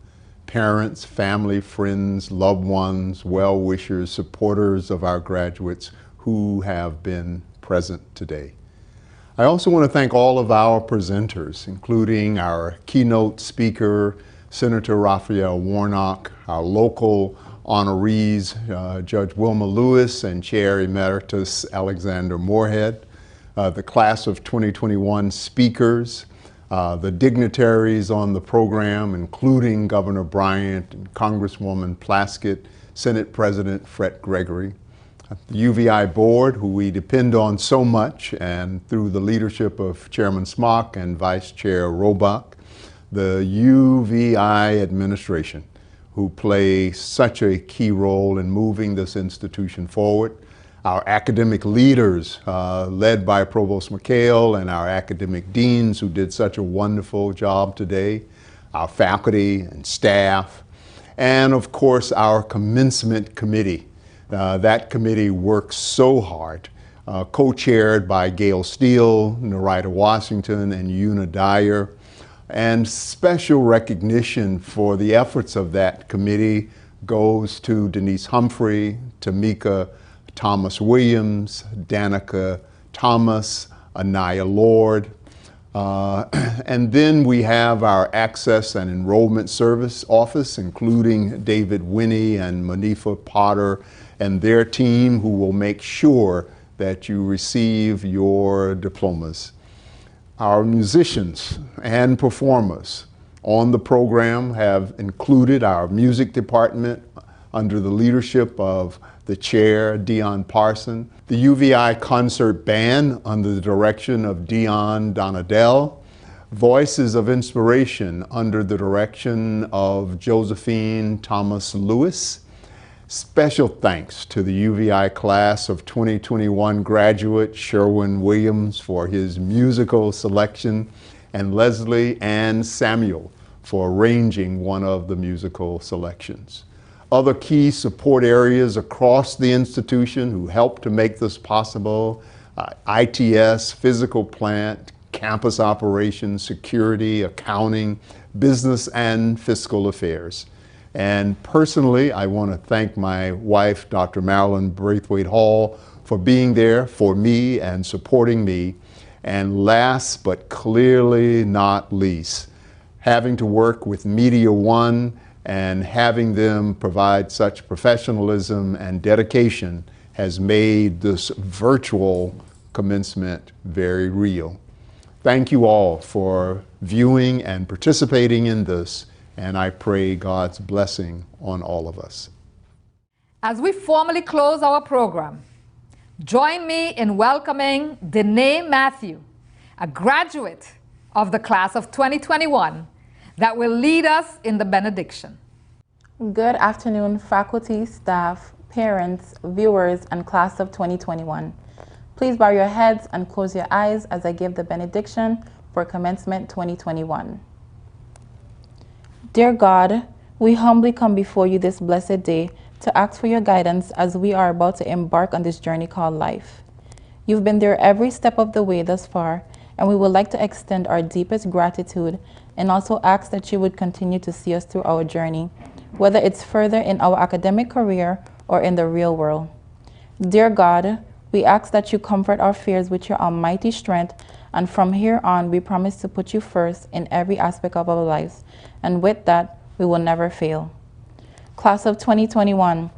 S8: parents, family, friends, loved ones, well-wishers, supporters of our graduates who have been present today. I also want to thank all of our presenters, including our keynote speaker, Senator Raphael Warnock, our local honorees, Judge Wilma Lewis and Chair Emeritus Alexander Moorhead, the class of 2021 speakers, the dignitaries on the program, including Governor Bryant and Congresswoman Plaskett, Senate President Fred Gregory, the UVI board, who we depend on so much, and through the leadership of Chairman Smock and Vice Chair Robach, the UVI administration, who play such a key role in moving this institution forward, our academic leaders, led by Provost McHale, and our academic deans who did such a wonderful job today, our faculty and staff, and of course our commencement committee. That committee works so hard, co-chaired by Gail Steele, Narita Washington, and Una Dyer. And special recognition for the efforts of that committee goes to Denise Humphrey, Tamika Thomas Williams, Danica Thomas, Anaya Lord. And then we have our Access and Enrollment Service Office, including David Winnie and Manifa Potter and their team, who will make sure that you receive your diplomas. Our musicians and performers on the program have included our music department under the leadership of the chair, Dion Parson, the UVI concert band under the direction of Dion Donadell, Voices of Inspiration under the direction of Josephine Thomas Lewis. Special thanks to the UVI class of 2021 graduate Sherwin Williams for his musical selection, and Leslie Ann Samuel for arranging one of the musical selections. Other key support areas across the institution who helped to make this possible: ITS, physical plant, campus operations, security, accounting, business and fiscal affairs. And personally, I want to thank my wife, Dr. Marilyn Braithwaite Hall, for being there for me and supporting me. And last but clearly not least, having to work with Media One and having them provide such professionalism and dedication has made this virtual commencement very real. Thank you all for viewing and participating in this, and I pray God's blessing on all of us.
S1: As we formally close our program, join me in welcoming Danae Matthew, a graduate of the class of 2021, that will lead us in the benediction.
S6: Good afternoon, faculty, staff, parents, viewers, and class of 2021. Please bow your heads and close your eyes as I give the benediction for Commencement 2021. Dear God, we humbly come before you this blessed day to ask for your guidance as we are about to embark on this journey called life. You've been there every step of the way thus far, and we would like to extend our deepest gratitude and also ask that you would continue to see us through our journey, whether it's further in our academic career or in the real world. Dear God, we ask that you comfort our fears with your almighty strength, and from here on, we promise to put you first in every aspect of our lives, and with that, we will never fail. Class of 2021,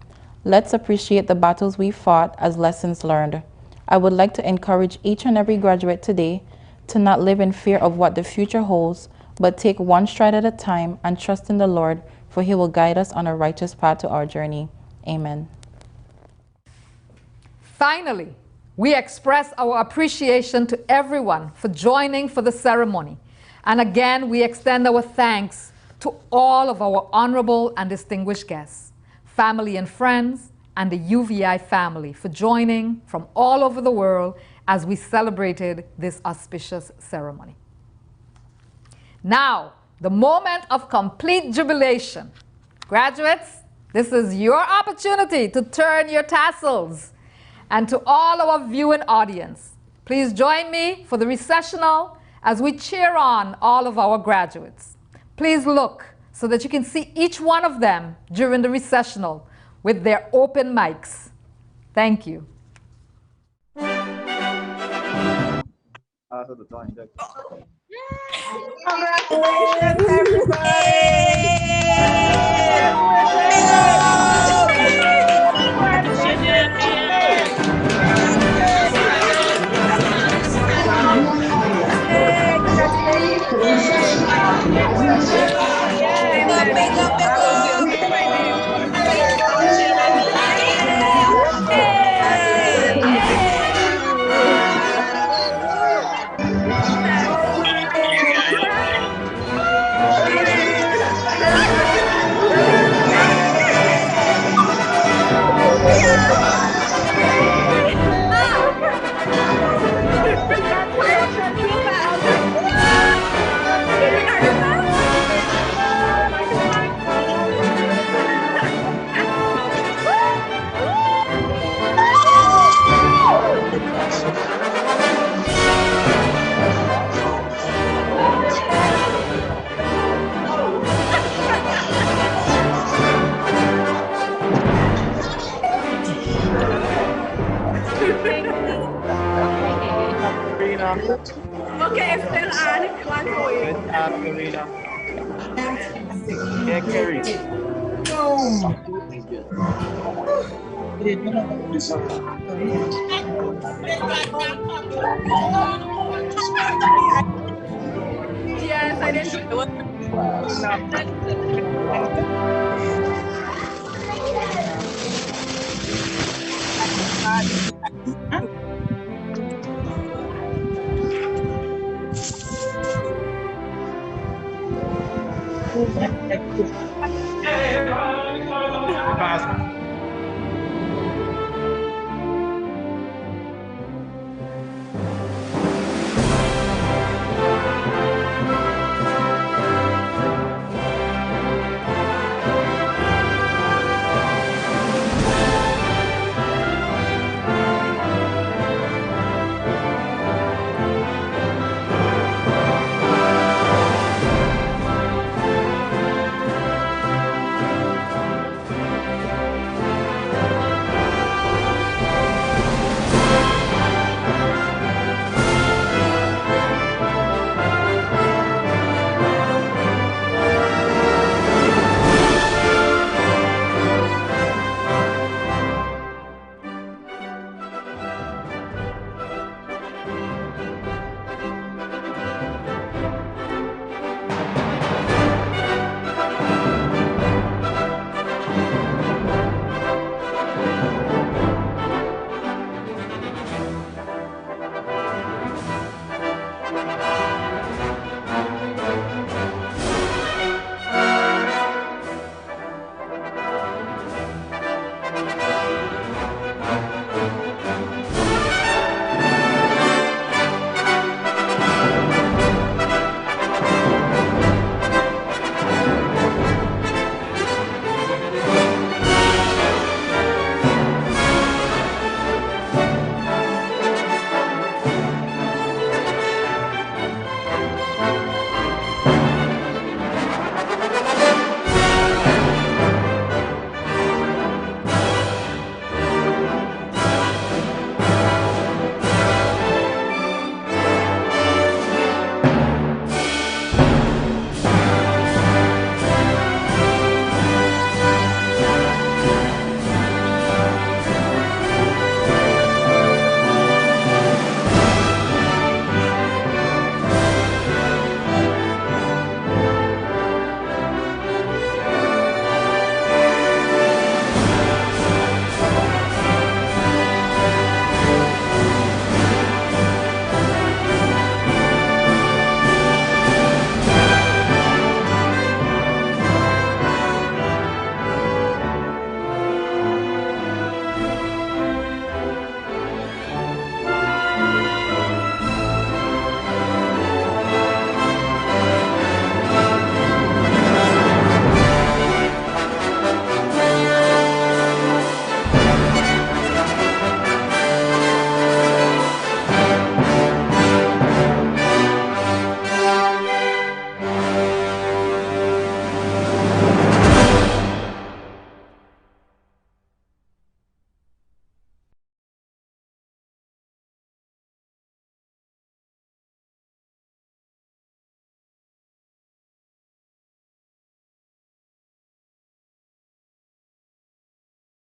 S6: let's appreciate the battles we fought as lessons learned. I would like to encourage each and every graduate today to not live in fear of what the future holds, but take one stride at a time and trust in the Lord, for he will guide us on a righteous path to our journey. Amen.
S1: Finally, we express our appreciation to everyone for joining for the ceremony. And again, we extend our thanks to all of our honorable and distinguished guests, family and friends, and the UVI family for joining from all over the world as we celebrated this auspicious ceremony. Now, the moment of complete jubilation. Graduates, this is your opportunity to turn your tassels. And to all our viewing audience, please join me for the recessional as we cheer on all of our graduates. Please look so that you can see each one of them during the recessional with their open mics. Thank you.
S12: Congratulations,
S7: Okay, still on if you want to wait.
S12: Yeah, Kerry.
S7: Yes, I didn't.